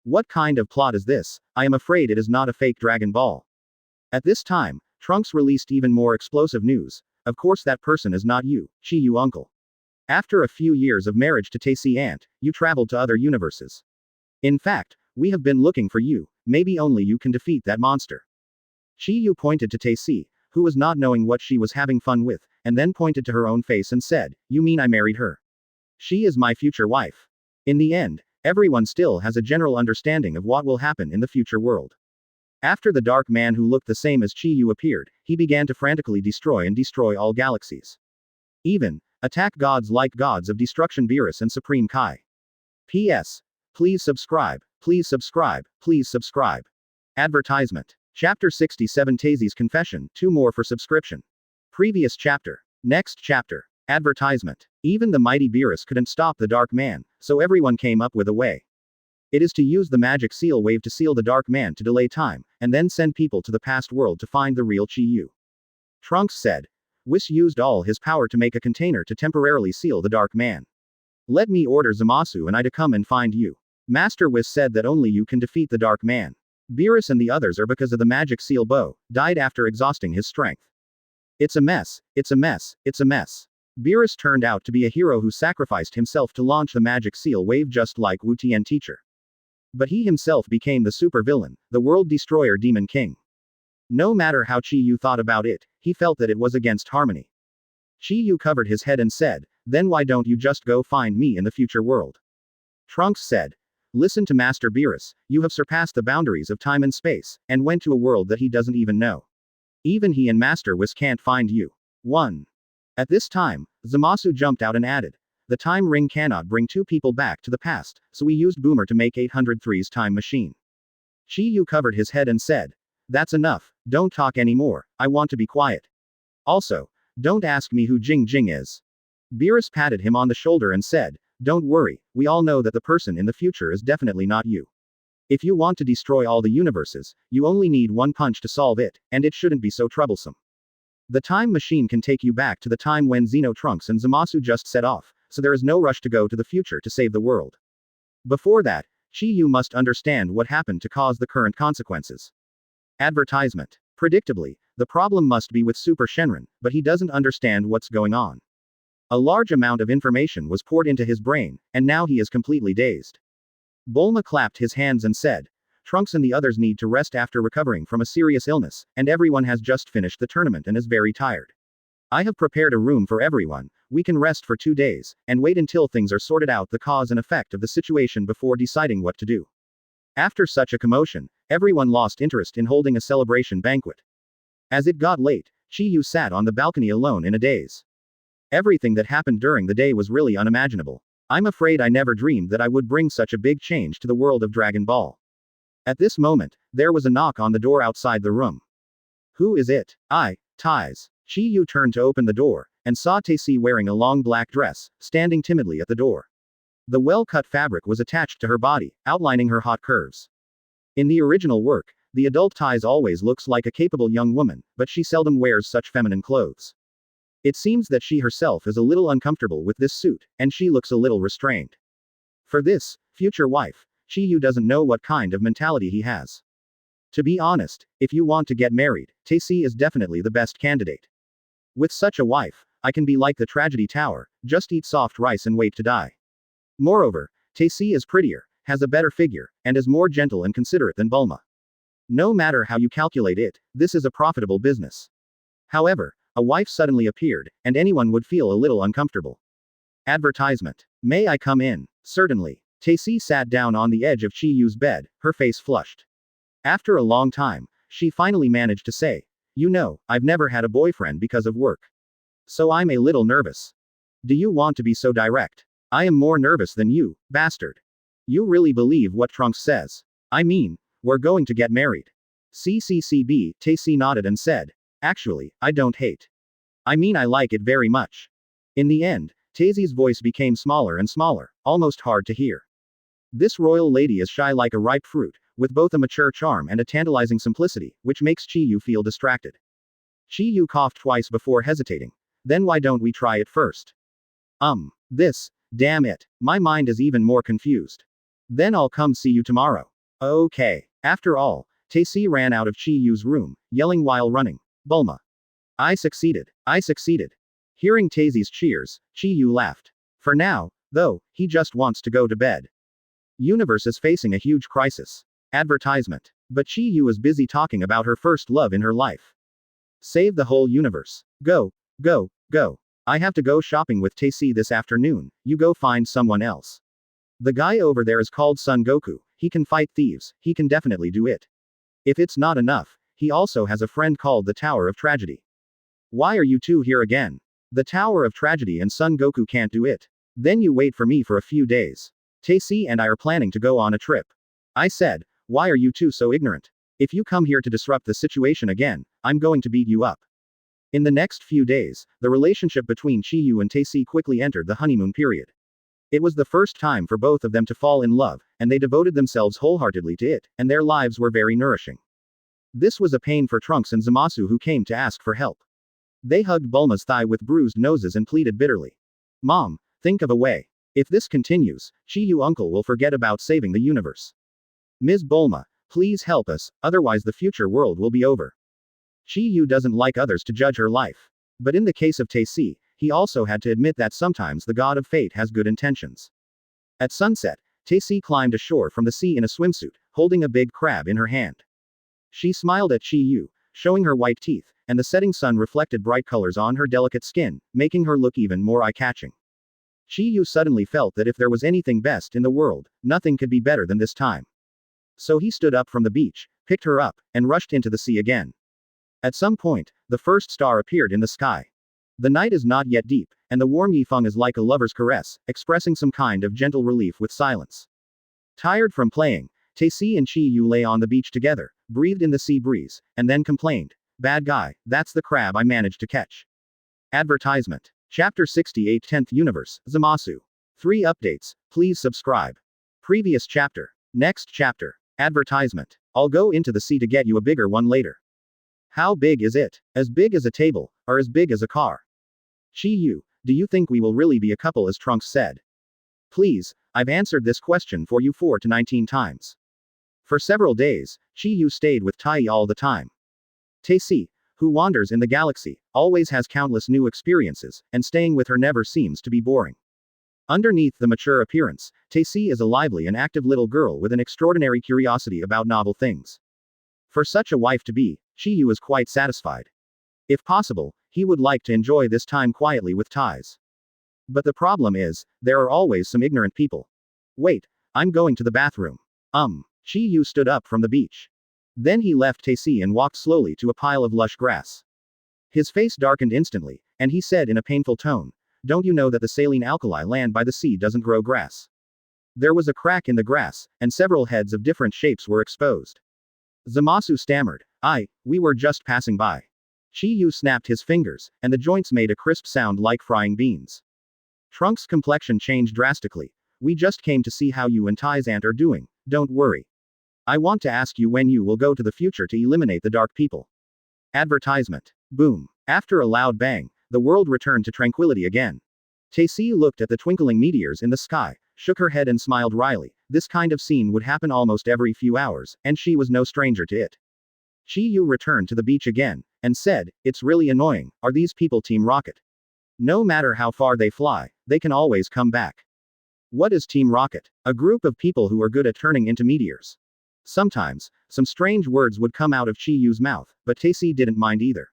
What kind of plot is this? I am afraid it is not a fake Dragon Ball. At this time, Trunks released even more explosive news. Of course that person is not you, Chi Yu uncle. After a few years of marriage to Taisi aunt, you traveled to other universes. In fact, we have been looking for you, maybe only you can defeat that monster. Chi Yu pointed to Taisi, who was not knowing what she was having fun with, and then pointed to her own face and said, You mean I married her? She is my future wife. In the end, everyone still has a general understanding of what will happen in the future world. After the dark man who looked the same as Chi Yu appeared, he began to frantically destroy all galaxies. Even, attack gods like Gods of Destruction Beerus and Supreme Kai. P.S. Please subscribe, please subscribe, please subscribe. Advertisement. Chapter 67 Taisi's Confession, 2 more for subscription. Previous chapter. Next chapter. Advertisement. Even the mighty Beerus couldn't stop the dark man, so everyone came up with a way. It is to use the magic seal wave to seal the dark man to delay time, and then send people to the past world to find the real Chi Yu. Trunks said. Whis used all his power to make a container to temporarily seal the dark man. Let me order Zamasu and I to come and find you. Master Whis said that only you can defeat the dark man. Beerus and the others are because of the magic seal bow, died after exhausting his strength. It's a mess, it's a mess, it's a mess. Beerus turned out to be a hero who sacrificed himself to launch the magic seal wave just like Wu Tian teacher. But he himself became the super villain, the world destroyer demon king. No matter how Chi Yu thought about it, he felt that it was against harmony. Chi Yu covered his head and said, Then why don't you just go find me in the future world? Trunks said. Listen to Master Beerus, you have surpassed the boundaries of time and space, and went to a world that he doesn't even know. Even he and Master Whis can't find you. 1. At this time, Zamasu jumped out and added, The time ring cannot bring two people back to the past, so we used Boomer to make 803's time machine. Chi Yu covered his head and said, That's enough, don't talk anymore, I want to be quiet. Also, don't ask me who Jing Jing is. Beerus patted him on the shoulder and said, Don't worry, we all know that the person in the future is definitely not you. If you want to destroy all the universes, you only need one punch to solve it, and it shouldn't be so troublesome. The time machine can take you back to the time when Xeno Trunks and Zamasu just set off, so there is no rush to go to the future to save the world. Before that, Chi-Yu must understand what happened to cause the current consequences. Advertisement. Predictably, the problem must be with Super Shenron, but he doesn't understand what's going on. A large amount of information was poured into his brain, and now he is completely dazed. Bulma clapped his hands and said, Trunks and the others need to rest after recovering from a serious illness, and everyone has just finished the tournament and is very tired. I have prepared a room for everyone, we can rest for 2 days, and wait until things are sorted out the cause and effect of the situation before deciding what to do. After such a commotion, everyone lost interest in holding a celebration banquet. As it got late, Chi-Yu sat on the balcony alone in a daze. Everything that happened during the day was really unimaginable. I'm afraid I never dreamed that I would bring such a big change to the world of Dragon Ball. At this moment, there was a knock on the door outside the room. Who is it? Ties. Chi-Yu turned to open the door, and saw Taisi wearing a long black dress, standing timidly at the door. The well-cut fabric was attached to her body, outlining her hot curves. In the original work, the adult Ties always looks like a capable young woman, but she seldom wears such feminine clothes. It seems that she herself is a little uncomfortable with this suit, and she looks a little restrained. For this, future wife, Chi-Yu doesn't know what kind of mentality he has. To be honest, if you want to get married, Taisi is definitely the best candidate. With such a wife, I can be like the tragedy tower, just eat soft rice and wait to die. Moreover, Taisi is prettier, has a better figure, and is more gentle and considerate than Bulma. No matter how you calculate it, this is a profitable business. However, a wife suddenly appeared, and anyone would feel a little uncomfortable. Advertisement. May I come in? Certainly. Taisi sat down on the edge of Chi-Yu's bed, her face flushed. After a long time, she finally managed to say, You know, I've never had a boyfriend because of work. So I'm a little nervous. Do you want to be so direct? I am more nervous than you, bastard. You really believe what Trunks says? I mean, we're going to get married. CCCB, Taisi nodded and said, Actually, I don't hate. I mean I like it very much. In the end, Taisi's voice became smaller and smaller, almost hard to hear. This royal lady is shy like a ripe fruit, with both a mature charm and a tantalizing simplicity, which makes Chi-Yu feel distracted. Chi-Yu coughed twice before hesitating. Then why don't we try it first? Damn it, my mind is even more confused. Then I'll come see you tomorrow. Okay. After all, Taisi ran out of Chi-Yu's room, yelling while running, Bulma. I succeeded. Hearing Taisi's cheers, Chi-Yu laughed. For now, though, he just wants to go to bed. Universe is facing a huge crisis. Advertisement. But Chi-Yu is busy talking about her first love in her life. Save the whole universe. Go. I have to go shopping with Taisi this afternoon, you go find someone else. The guy over there is called Son Goku, he can fight thieves, he can definitely do it. If it's not enough, he also has a friend called the Tower of Tragedy. Why are you two here again? The Tower of Tragedy and Son Goku can't do it. Then you wait for me for a few days. Taisi and I are planning to go on a trip. I said, why are you two so ignorant? If you come here to disrupt the situation again, I'm going to beat you up. In the next few days, the relationship between Chi-Yu and Taisi quickly entered the honeymoon period. It was the first time for both of them to fall in love, and they devoted themselves wholeheartedly to it, and their lives were very nourishing. This was a pain for Trunks and Zamasu, who came to ask for help. They hugged Bulma's thigh with bruised noses and pleaded bitterly. Mom, think of a way. If this continues, Chi-Yu uncle will forget about saving the universe. Ms. Bulma, please help us, otherwise the future world will be over. Chi-Yu doesn't like others to judge her life. But in the case of Taisi, he also had to admit that sometimes the god of fate has good intentions. At sunset, Taisi climbed ashore from the sea in a swimsuit, holding a big crab in her hand. She smiled at Chi-Yu, showing her white teeth, and the setting sun reflected bright colors on her delicate skin, making her look even more eye-catching. Chi-Yu suddenly felt that if there was anything best in the world, nothing could be better than this time. So he stood up from the beach, picked her up, and rushed into the sea again. At some point, the first star appeared in the sky. The night is not yet deep, and the warm Yifeng is like a lover's caress, expressing some kind of gentle relief with silence. Tired from playing, Taisi and Chi-Yu lay on the beach together, breathed in the sea breeze, and then complained, Bad guy, that's the crab I managed to catch. Advertisement. Chapter 68 10th Universe, Zamasu. 3 updates, please subscribe. Previous chapter. Next chapter. Advertisement. I'll go into the sea to get you a bigger one later. How big is it? As big as a table, or as big as a car? Chi-Yu, do you think we will really be a couple, as Trunks said? Please, I've answered this question for you 4 to 19 times. For several days, Chi-Yu stayed with Tai all the time. Tae-si, who wanders in the galaxy, always has countless new experiences, and staying with her never seems to be boring. Underneath the mature appearance, Tae-si is a lively and active little girl with an extraordinary curiosity about novel things. For such a wife to be, Chi-Yu is quite satisfied. If possible, he would like to enjoy this time quietly with Tais. But the problem is, there are always some ignorant people. Wait, I'm going to the bathroom. Chi-Yu stood up from the beach. Then he left Tae-si and walked slowly to a pile of lush grass. His face darkened instantly, and he said in a painful tone, "Don't you know that the saline alkali land by the sea doesn't grow grass?" There was a crack in the grass, and several heads of different shapes were exposed. Zamasu stammered, We were just passing by." Chi-Yu snapped his fingers, and the joints made a crisp sound like frying beans. Trunks' complexion changed drastically. "We just came to see how you and Tai's aunt are doing, don't worry. I want to ask you when you will go to the future to eliminate the dark people." Advertisement. Boom. After a loud bang, the world returned to tranquility again. Tae-si looked at the twinkling meteors in the sky, shook her head and smiled wryly. This kind of scene would happen almost every few hours, and she was no stranger to it. Chi-Yu returned to the beach again, and said, "It's really annoying, are these people Team Rocket? No matter how far they fly, they can always come back." What is Team Rocket? A group of people who are good at turning into meteors. Sometimes, some strange words would come out of Chi-Yu's mouth, but Tae-si didn't mind either.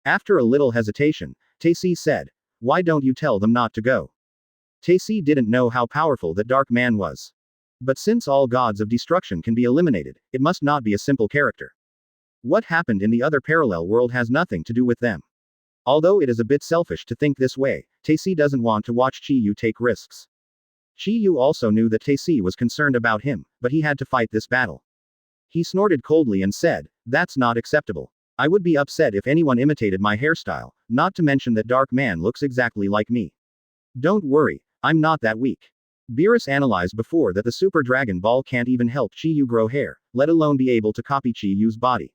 After a little hesitation, Tae-si said, "Why don't you tell them not to go?" Tae-si didn't know how powerful that dark man was. But since all gods of destruction can be eliminated, it must not be a simple character. What happened in the other parallel world has nothing to do with them. Although it is a bit selfish to think this way, Tae-si doesn't want to watch Chi-Yu take risks. Chi-Yu also knew that Tae-si was concerned about him, but he had to fight this battle. He snorted coldly and said, "That's not acceptable. I would be upset if anyone imitated my hairstyle, not to mention that dark man looks exactly like me. Don't worry, I'm not that weak." Beerus analyzed before that the Super Dragon Ball can't even help Chi-Yu grow hair, let alone be able to copy Chi-Yu's body.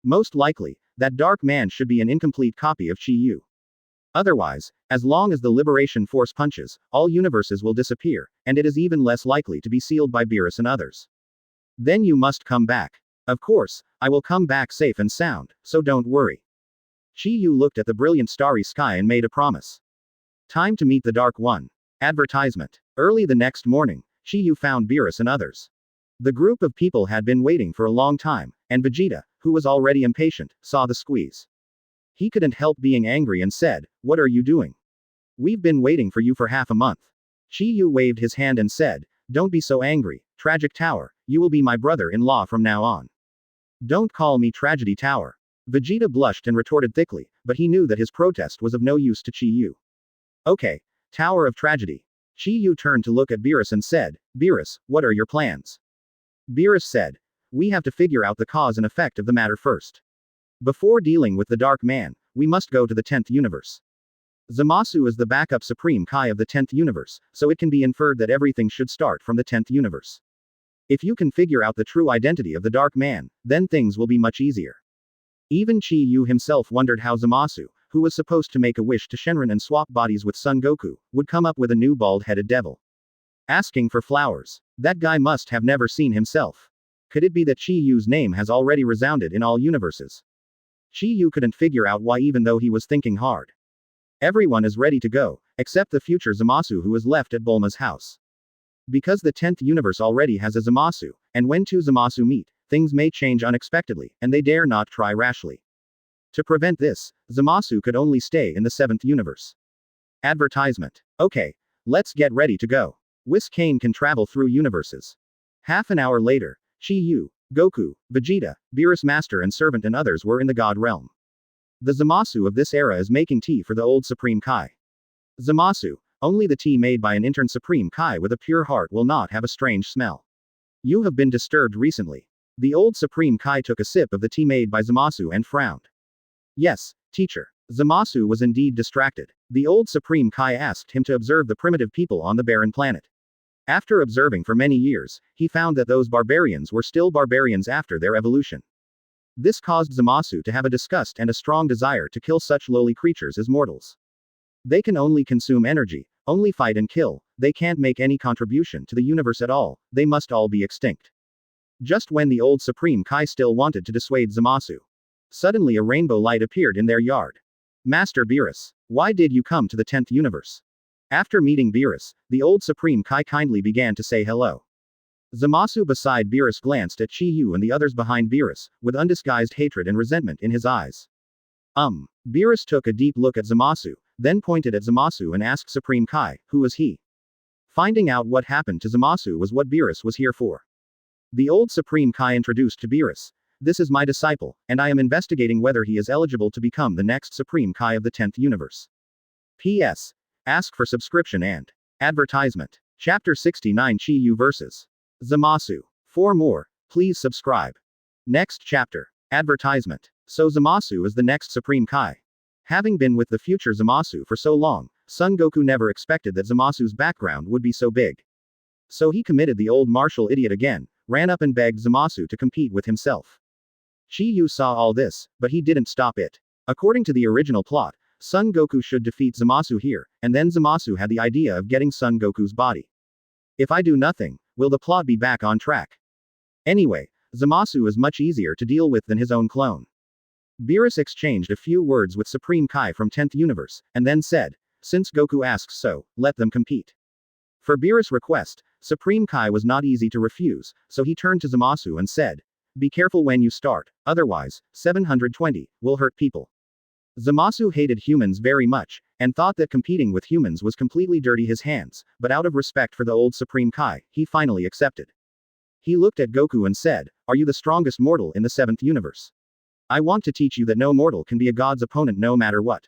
Most likely, that dark man should be an incomplete copy of Chi-Yu. Otherwise, as long as the Liberation Force punches, all universes will disappear, and it is even less likely to be sealed by Beerus and others. Then you must come back. Of course, I will come back safe and sound, so don't worry. Chi-Yu looked at the brilliant starry sky and made a promise. Time to meet the Dark One. Advertisement. Early the next morning, Chi-Yu found Beerus and others. The group of people had been waiting for a long time, and Vegeta, who was already impatient, saw the squeeze. He couldn't help being angry and said, "What are you doing? We've been waiting for you for half a month." Chi-Yu waved his hand and said, "Don't be so angry, Tragic Tower, you will be my brother-in-law from now on. Don't call me Tragedy Tower." Vegeta blushed and retorted thickly, but he knew that his protest was of no use to Chi-Yu. "Okay, Tower of Tragedy." Chi-Yu turned to look at Beerus and said, "Beerus, what are your plans?" Beerus said, "We have to figure out the cause and effect of the matter first. Before dealing with the Dark Man, we must go to the 10th universe. Zamasu is the backup Supreme Kai of the 10th universe, so it can be inferred that everything should start from the 10th universe. If you can figure out the true identity of the Dark Man, then things will be much easier." Even Chi-Yu himself wondered how Zamasu, who was supposed to make a wish to Shenron and swap bodies with Son Goku, would come up with a new bald-headed devil. Asking for flowers. That guy must have never seen himself. Could it be that Chi-Yu's name has already resounded in all universes? Chi-Yu couldn't figure out why even though he was thinking hard. Everyone is ready to go, except the future Zamasu who is left at Bulma's house. Because the 10th universe already has a Zamasu, and when two Zamasu meet, things may change unexpectedly, and they dare not try rashly. To prevent this, Zamasu could only stay in the 7th universe. Advertisement. Okay, let's get ready to go. Whis Kane can travel through universes. Half an hour later, Chi-Yu, Goku, Vegeta, Beerus Master and Servant and others were in the God Realm. The Zamasu of this era is making tea for the old Supreme Kai. Zamasu, only the tea made by an intern Supreme Kai with a pure heart will not have a strange smell. You have been disturbed recently. The old Supreme Kai took a sip of the tea made by Zamasu and frowned. Yes, teacher. Zamasu was indeed distracted. The old Supreme Kai asked him to observe the primitive people on the barren planet. After observing for many years, he found that those barbarians were still barbarians after their evolution. This caused Zamasu to have a disgust and a strong desire to kill such lowly creatures as mortals. They can only consume energy, only fight and kill, they can't make any contribution to the universe at all, they must all be extinct. Just when the old Supreme Kai still wanted to dissuade Zamasu, suddenly a rainbow light appeared in their yard. Master Beerus, why did you come to the 10th universe? After meeting Beerus, the old Supreme Kai kindly began to say hello. Zamasu beside Beerus glanced at Chi Yu and the others behind Beerus, with undisguised hatred and resentment in his eyes. Beerus took a deep look at Zamasu, then pointed at Zamasu and asked Supreme Kai, who was he? Finding out what happened to Zamasu was what Beerus was here for. The old Supreme Kai introduced to Beerus, this is my disciple, and I am investigating whether he is eligible to become the next Supreme Kai of the 10th universe. P.S. Ask for subscription and advertisement. Chapter 69 Chi Yu vs. Zamasu. For more, please subscribe. Next chapter. Advertisement. So Zamasu is the next Supreme Kai. Having been with the future Zamasu for so long, Son Goku never expected that Zamasu's background would be so big. So he committed the old martial idiot again, ran up and begged Zamasu to compete with himself. Chi Yu saw all this, but he didn't stop it. According to the original plot, Son Goku should defeat Zamasu here, and then Zamasu had the idea of getting Son Goku's body. If I do nothing, will the plot be back on track? Anyway, Zamasu is much easier to deal with than his own clone. Beerus exchanged a few words with Supreme Kai from 10th universe, and then said, since Goku asks so, let them compete. For Beerus' request, Supreme Kai was not easy to refuse, so he turned to Zamasu and said, be careful when you start, otherwise, 720 will hurt people. Zamasu hated humans very much, and thought that competing with humans was completely dirty his hands, but out of respect for the old Supreme Kai, he finally accepted. He looked at Goku and said, are you the strongest mortal in the 7th universe? I want to teach you that no mortal can be a god's opponent no matter what.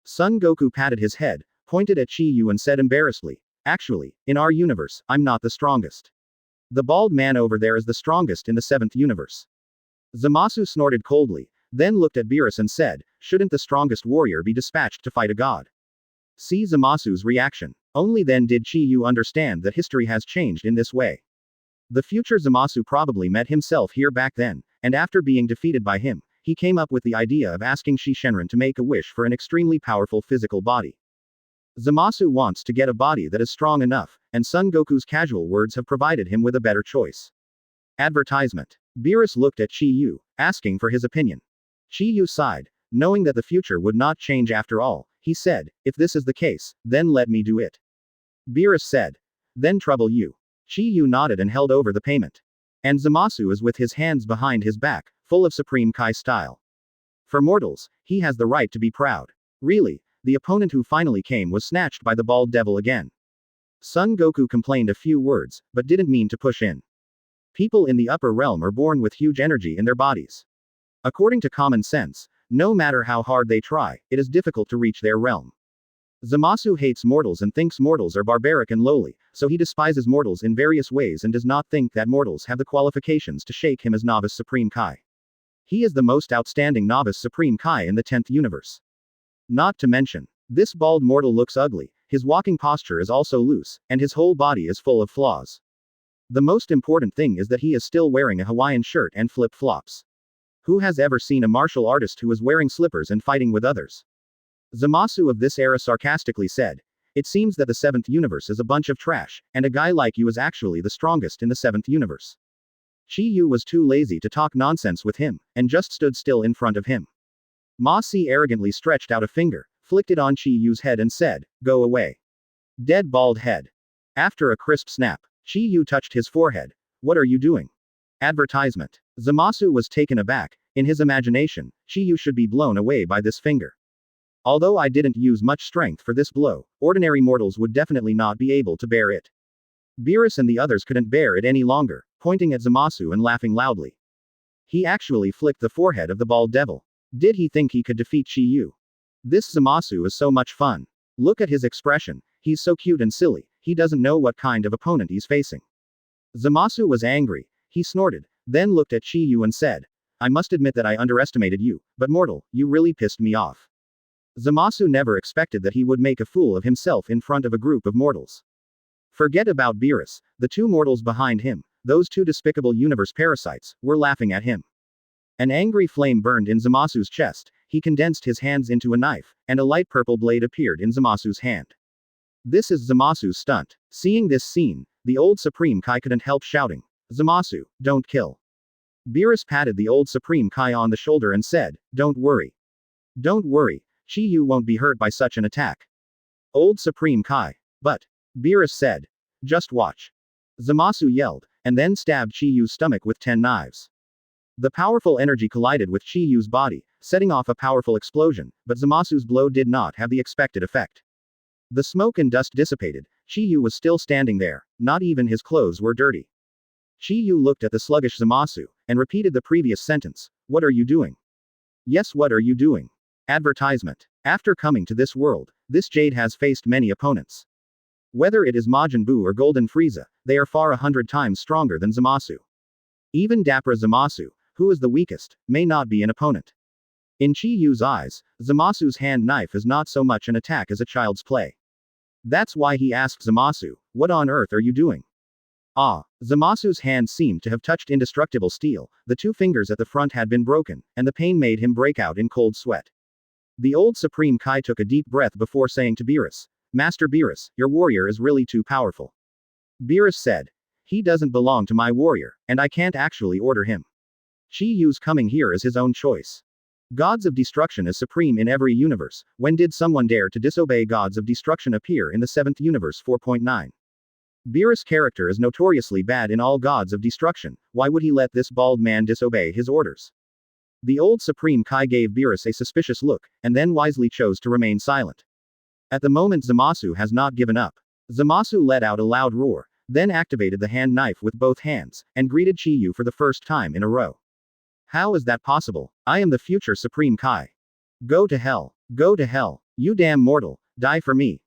Son Goku patted his head, pointed at Chi Yu and said embarrassedly, actually, in our universe, I'm not the strongest. The bald man over there is the strongest in the 7th universe. Zamasu snorted coldly, then looked at Beerus and said, shouldn't the strongest warrior be dispatched to fight a god? See Zamasu's reaction. Only then did Chi Yu understand that history has changed in this way. The future Zamasu probably met himself here back then, and after being defeated by him, he came up with the idea of asking Shi Shenron to make a wish for an extremely powerful physical body. Zamasu wants to get a body that is strong enough, and Son Goku's casual words have provided him with a better choice. Advertisement. Beerus looked at Chi Yu, asking for his opinion. Chi Yu sighed, knowing that the future would not change after all. He said, if this is the case, then let me do it. Beerus said, then trouble you. Chi Yu nodded and held over the payment. And Zamasu is with his hands behind his back, full of Supreme Kai style. For mortals, he has the right to be proud. Really, the opponent who finally came was snatched by the bald devil again. Son Goku complained a few words, but didn't mean to push in. People in the upper realm are born with huge energy in their bodies. According to common sense, no matter how hard they try, it is difficult to reach their realm. Zamasu hates mortals and thinks mortals are barbaric and lowly, so he despises mortals in various ways and does not think that mortals have the qualifications to shake him as novice Supreme Kai. He is the most outstanding novice Supreme Kai in the 10th universe. Not to mention, this bald mortal looks ugly, his walking posture is also loose, and his whole body is full of flaws. The most important thing is that he is still wearing a Hawaiian shirt and flip-flops. Who has ever seen a martial artist who is wearing slippers and fighting with others? Zamasu of this era sarcastically said, it seems that the 7th universe is a bunch of trash, and a guy like you is actually the strongest in the 7th universe. Chi Yu was too lazy to talk nonsense with him, and just stood still in front of him. Ma Si arrogantly stretched out a finger, flicked it on Chi Yu's head and said, go away. Dead bald head. After a crisp snap, Chi Yu touched his forehead. What are you doing? Advertisement. Zamasu was taken aback. In his imagination, Chi Yu should be blown away by this finger. Although I didn't use much strength for this blow, ordinary mortals would definitely not be able to bear it. Beerus and the others couldn't bear it any longer, pointing at Zamasu and laughing loudly. He actually flicked the forehead of the bald devil. Did he think he could defeat Chi Yu? This Zamasu is so much fun. Look at his expression, he's so cute and silly, he doesn't know what kind of opponent he's facing. Zamasu was angry, he snorted, then looked at Chi Yu and said, I must admit that I underestimated you, but mortal, you really pissed me off. Zamasu never expected that he would make a fool of himself in front of a group of mortals. Forget about Beerus, the two mortals behind him, those two despicable universe parasites, were laughing at him. An angry flame burned in Zamasu's chest, he condensed his hands into a knife, and a light purple blade appeared in Zamasu's hand. This is Zamasu's stunt. Seeing this scene, the old Supreme Kai couldn't help shouting, Zamasu, don't kill. Beerus patted the old Supreme Kai on the shoulder and said, don't worry. Don't worry, Chi-Yu won't be hurt by such an attack. Old Supreme Kai. But, Beerus said, just watch. Zamasu yelled, and then stabbed Chi-Yu's stomach with 10 knives. The powerful energy collided with Chi-Yu's body, setting off a powerful explosion, but Zamasu's blow did not have the expected effect. The smoke and dust dissipated, Chi-Yu was still standing there, not even his clothes were dirty. Chi-Yu looked at the sluggish Zamasu, and repeated the previous sentence, what are you doing? Yes, what are you doing? Advertisement. After coming to this world, this Jade has faced many opponents. Whether it is Majin Buu or Golden Frieza, they are far 100 times stronger than Zamasu. Even Dapper Zamasu, who is the weakest, may not be an opponent. In Chi-Yu's eyes, Zamasu's hand knife is not so much an attack as a child's play. That's why he asked Zamasu, what on earth are you doing? Ah, Zamasu's hand seemed to have touched indestructible steel, the two fingers at the front had been broken, and the pain made him break out in cold sweat. The old Supreme Kai took a deep breath before saying to Beerus, Master Beerus, your warrior is really too powerful. Beerus said, he doesn't belong to my warrior, and I can't actually order him. Chi-Yu's coming here is his own choice. Gods of Destruction is supreme in every universe. When did someone dare to disobey Gods of Destruction appear in the 7th universe 4.9? Beerus' character is notoriously bad in all Gods of Destruction, why would he let this bald man disobey his orders? The old Supreme Kai gave Beerus a suspicious look, and then wisely chose to remain silent. At the moment Zamasu has not given up. Zamasu let out a loud roar, then activated the hand knife with both hands, and greeted Chi-Yu for the first time in a row. How is that possible? I am the future Supreme Kai. Go to hell. Go to hell. You damn mortal, die for me.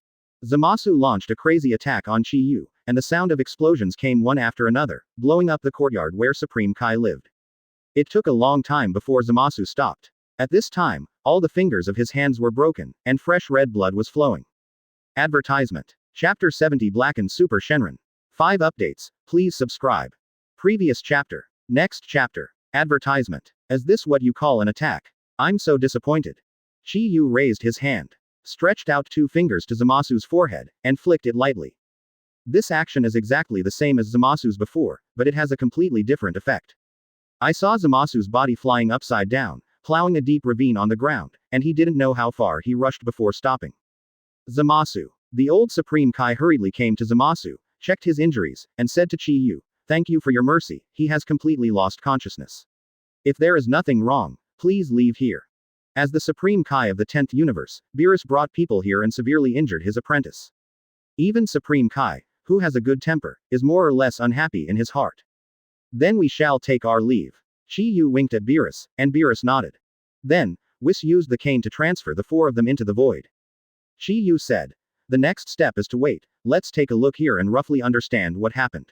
Zamasu launched a crazy attack on Chi-Yu, and the sound of explosions came one after another, blowing up the courtyard where Supreme Kai lived. It took a long time before Zamasu stopped. At this time, all the fingers of his hands were broken, and fresh red blood was flowing. Advertisement. Chapter 70 Blackened Super Shenron. 5 updates, please subscribe. Previous chapter. Next chapter. Advertisement. Is this what you call an attack? I'm so disappointed. Chi-Yu raised his hand, stretched out 2 fingers to Zamasu's forehead, and flicked it lightly. This action is exactly the same as Zamasu's before, but it has a completely different effect. I saw Zamasu's body flying upside down, plowing a deep ravine on the ground, and he didn't know how far he rushed before stopping. Zamasu. The old Supreme Kai hurriedly came to Zamasu, checked his injuries, and said to Chi-Yu, thank you for your mercy, he has completely lost consciousness. If there is nothing wrong, please leave here. As the Supreme Kai of the 10th universe, Beerus brought people here and severely injured his apprentice. Even Supreme Kai, who has a good temper, is more or less unhappy in his heart. Then we shall take our leave. Chi-Yu winked at Beerus, and Beerus nodded. Then, Whis used the cane to transfer the 4 of them into the void. Chi-Yu said, the next step is to wait, let's take a look here and roughly understand what happened.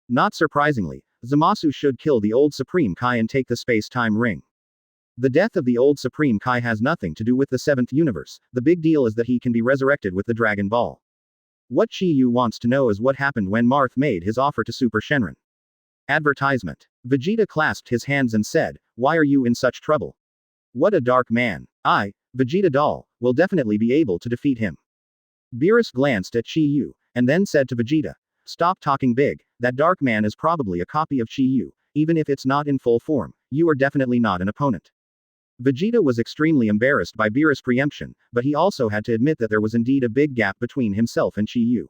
Not surprisingly, Zamasu should kill the old Supreme Kai and take the space-time ring. The death of the old Supreme Kai has nothing to do with the 7th universe, the big deal is that he can be resurrected with the Dragon Ball. What Chi-Yu wants to know is what happened when Marth made his offer to Super Shenron. Advertisement. Vegeta clasped his hands and said, why are you in such trouble? What a dark man. I, Vegeta doll, will definitely be able to defeat him. Beerus glanced at Chi-Yu, and then said to Vegeta, stop talking big, that dark man is probably a copy of Chi-Yu, even if it's not in full form, you are definitely not an opponent. Vegeta was extremely embarrassed by Beerus' preemption, but he also had to admit that there was indeed a big gap between himself and Chi-Yu.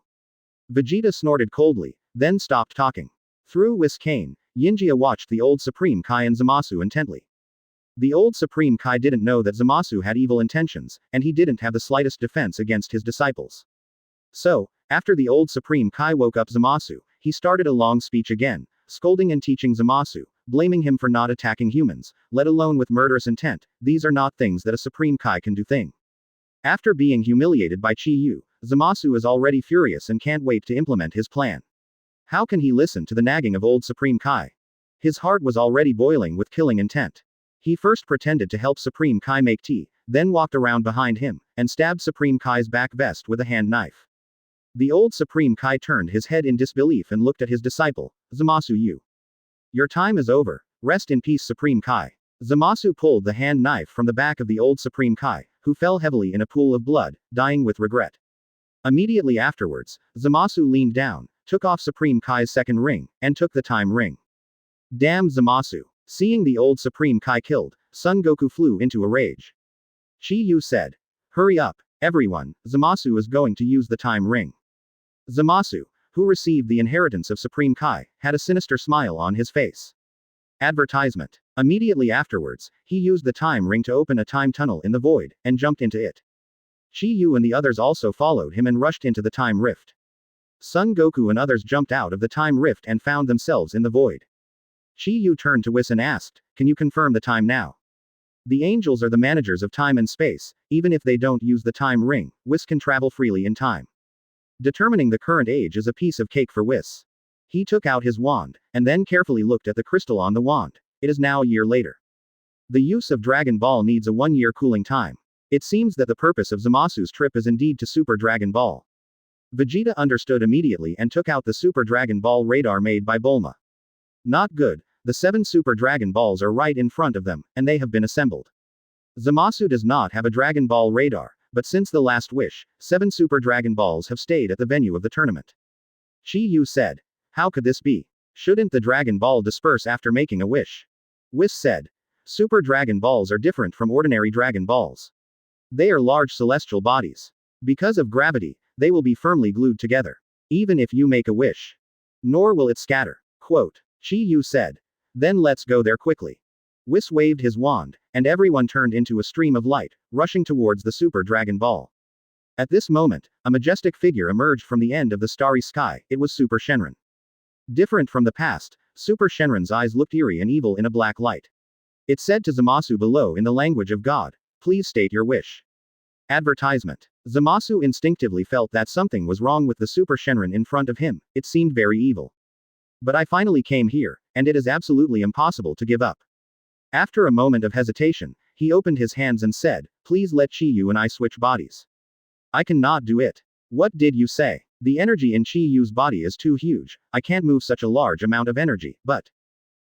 Vegeta snorted coldly, then stopped talking. Through Whis cane, Yinjia watched the old Supreme Kai and Zamasu intently. The old Supreme Kai didn't know that Zamasu had evil intentions, and he didn't have the slightest defense against his disciples. So, after the old Supreme Kai woke up Zamasu, he started a long speech again, scolding and teaching Zamasu, blaming him for not attacking humans, let alone with murderous intent. These are not things that a Supreme Kai can do. After being humiliated by Chi-Yu, Zamasu is already furious and can't wait to implement his plan. How can he listen to the nagging of old Supreme Kai? His heart was already boiling with killing intent. He first pretended to help Supreme Kai make tea, then walked around behind him, and stabbed Supreme Kai's back vest with a hand knife. The old Supreme Kai turned his head in disbelief and looked at his disciple, Zamasu Yu. Your time is over. Rest in peace, Supreme Kai. Zamasu pulled the hand knife from the back of the old Supreme Kai, who fell heavily in a pool of blood, dying with regret. Immediately afterwards, Zamasu leaned down, took off Supreme Kai's second ring, and took the time ring. Damn Zamasu. Seeing the old Supreme Kai killed, Son Goku flew into a rage. Chi Yu said. Hurry up, everyone, Zamasu is going to use the time ring. Zamasu, who received the inheritance of Supreme Kai, had a sinister smile on his face. Advertisement. Immediately afterwards, he used the time ring to open a time tunnel in the void, and jumped into it. Chi Yu and the others also followed him and rushed into the time rift. Son Goku and others jumped out of the time rift and found themselves in the void. Chi Yu turned to Whis and asked, can you confirm the time now? The angels are the managers of time and space. Even if they don't use the time ring, Whis can travel freely in time. Determining the current age is a piece of cake for Whis. He took out his wand, and then carefully looked at the crystal on the wand. It is now a year later. The use of Dragon Ball needs a 1-year cooling time. It seems that the purpose of Zamasu's trip is indeed to Super Dragon Ball. Vegeta understood immediately and took out the Super Dragon Ball radar made by Bulma. Not good, the 7 Super Dragon Balls are right in front of them, and they have been assembled. Zamasu does not have a Dragon Ball radar, but since the last wish, 7 Super Dragon Balls have stayed at the venue of the tournament. Chi Yu said. How could this be? Shouldn't the Dragon Ball disperse after making a wish? Whis said. Super Dragon Balls are different from ordinary Dragon Balls. They are large celestial bodies. Because of gravity, they will be firmly glued together. Even if you make a wish. Nor will it scatter. Quote. Chi Yu said. Then let's go there quickly. Whis waved his wand, and everyone turned into a stream of light, rushing towards the Super Dragon Ball. At this moment, a majestic figure emerged from the end of the starry sky. It was Super Shenron. Different from the past, Super Shenron's eyes looked eerie and evil in a black light. It said to Zamasu below in the language of God, please state your wish. Advertisement. Zamasu instinctively felt that something was wrong with the Super Shenron in front of him. It seemed very evil. But I finally came here, and it is absolutely impossible to give up. After a moment of hesitation, he opened his hands and said, please let Chi Yu and I switch bodies. I cannot do it. What did you say? The energy in Chi Yu's body is too huge. I can't move such a large amount of energy, but.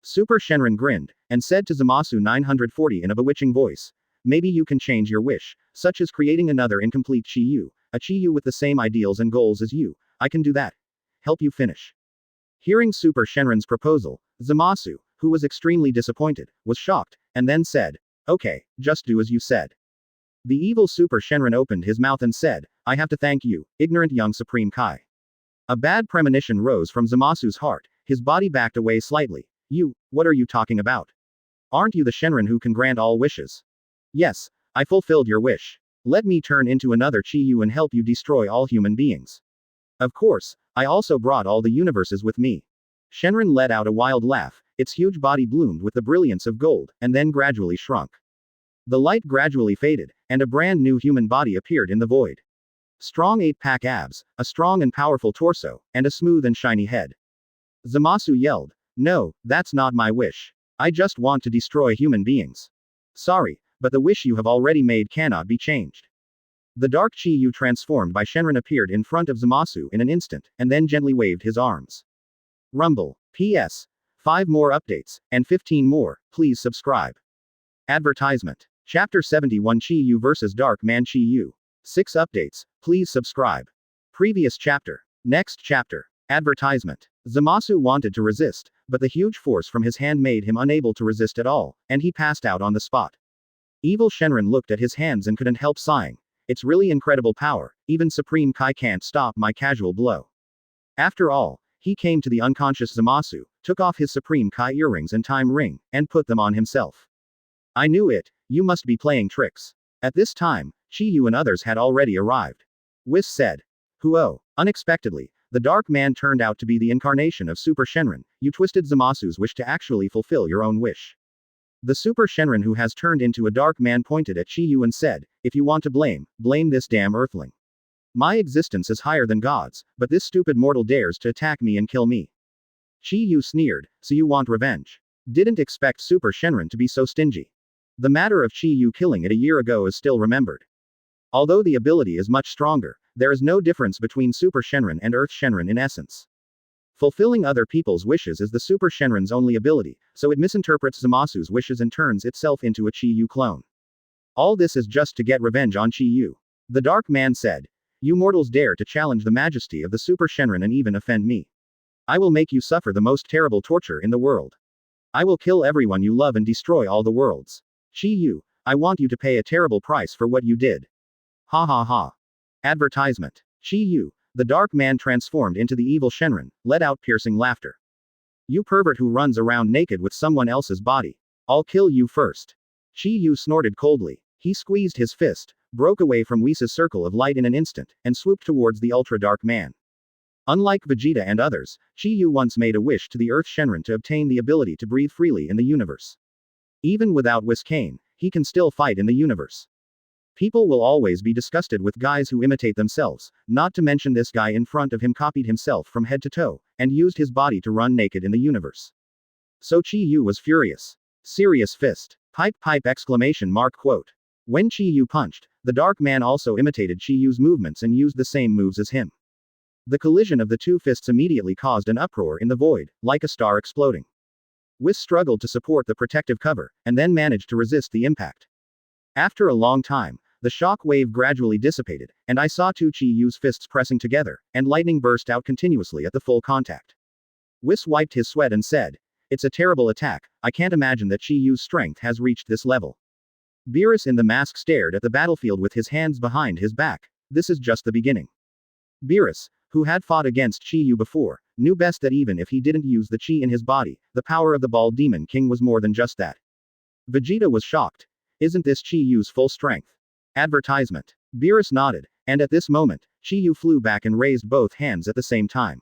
Super Shenron grinned, and said to Zamasu 940 in a bewitching voice, maybe you can change your wish, such as creating another incomplete Chi Yu, a Chi Yu with the same ideals and goals as you. I can do that. Help you finish. Hearing Super Shenron's proposal, Zamasu, who was extremely disappointed, was shocked, and then said, okay, just do as you said. The evil Super Shenron opened his mouth and said, I have to thank you, ignorant young Supreme Kai. A bad premonition rose from Zamasu's heart, his body backed away slightly. You, what are you talking about? Aren't you the Shenron who can grant all wishes? Yes, I fulfilled your wish. Let me turn into another Chi Yu and help you destroy all human beings. Of course, I also brought all the universes with me. Shenron let out a wild laugh, its huge body bloomed with the brilliance of gold, and then gradually shrunk. The light gradually faded, and a brand new human body appeared in the void. Strong 8-pack abs, a strong and powerful torso, and a smooth and shiny head. Zamasu yelled, no, that's not my wish. I just want to destroy human beings. Sorry, but the wish you have already made cannot be changed. The dark Chi Yu transformed by Shenron appeared in front of Zamasu in an instant, and then gently waved his arms. Rumble. P.S. 5 more updates, and 15 more, please subscribe. Advertisement. Chapter 71 Chi Yu vs Dark Man Chi Yu. 6 updates, please subscribe. Previous chapter. Next chapter. Advertisement. Zamasu wanted to resist, but the huge force from his hand made him unable to resist at all, and he passed out on the spot. Evil Shenron looked at his hands and couldn't help sighing. It's really incredible power, even Supreme Kai can't stop my casual blow. After all, he came to the unconscious Zamasu, took off his Supreme Kai earrings and time ring, and put them on himself. I knew it, you must be playing tricks. At this time, Chi Yu and others had already arrived. Whis said. Huo. Unexpectedly, the dark man turned out to be the incarnation of Super Shenron. You twisted Zamasu's wish to actually fulfill your own wish. The Super Shenron who has turned into a dark man pointed at Chi Yu and said, if you want to blame this damn earthling. My existence is higher than God's, but this stupid mortal dares to attack me and kill me. Chi Yu sneered, so you want revenge. Didn't expect Super Shenron to be so stingy. The matter of Chi Yu killing it a year ago is still remembered. Although the ability is much stronger, There is no difference between Super Shenron and Earth Shenron in essence. Fulfilling other people's wishes is the Super Shenron's only ability, so it misinterprets Zamasu's wishes and turns itself into a Chi-Yu clone. All this is just to get revenge on Chi-Yu. The Dark Man said. You mortals dare to challenge the majesty of the Super Shenron and even offend me. I will make you suffer the most terrible torture in the world. I will kill everyone you love and destroy all the worlds. Chi-Yu, I want you to pay a terrible price for what you did. Ha ha ha. Advertisement. Chi-Yu, the Dark Man transformed into the evil Shenron, let out piercing laughter. You pervert who runs around naked with someone else's body. I'll kill you first. Chi-Yu snorted coldly. He squeezed his fist, broke away from Whis' circle of light in an instant, and swooped towards the Ultra Dark Man. Unlike Vegeta and others, Chi-Yu once made a wish to the Earth Shenron to obtain the ability to breathe freely in the universe. Even without Whis Kane, he can still fight in the universe. People will always be disgusted with guys who imitate themselves, not to mention this guy in front of him copied himself from head to toe, and used his body to run naked in the universe. So Chi-Yu was furious. Serious fist. Pipe pipe exclamation mark quote. When Chi-Yu punched, the Dark Man also imitated Chi-Yu's movements and used the same moves as him. The collision of the two fists immediately caused an uproar in the void, like a star exploding. Whis struggled to support the protective cover, and then managed to resist the impact. After a long time, the shock wave gradually dissipated, and I saw two Chi-Yu's fists pressing together, and lightning burst out continuously at the full contact. Whis wiped his sweat and said, "It's a terrible attack, I can't imagine that Chi-Yu's strength has reached this level." Beerus in the mask stared at the battlefield with his hands behind his back. This is just the beginning. Beerus, who had fought against Chi-Yu before, knew best that even if he didn't use the Chi in his body, the power of the Bald Demon King was more than just that. Vegeta was shocked. Isn't this Chi-Yu's full strength? Advertisement. Beerus nodded, and at this moment, Chi-Yu flew back and raised both hands at the same time.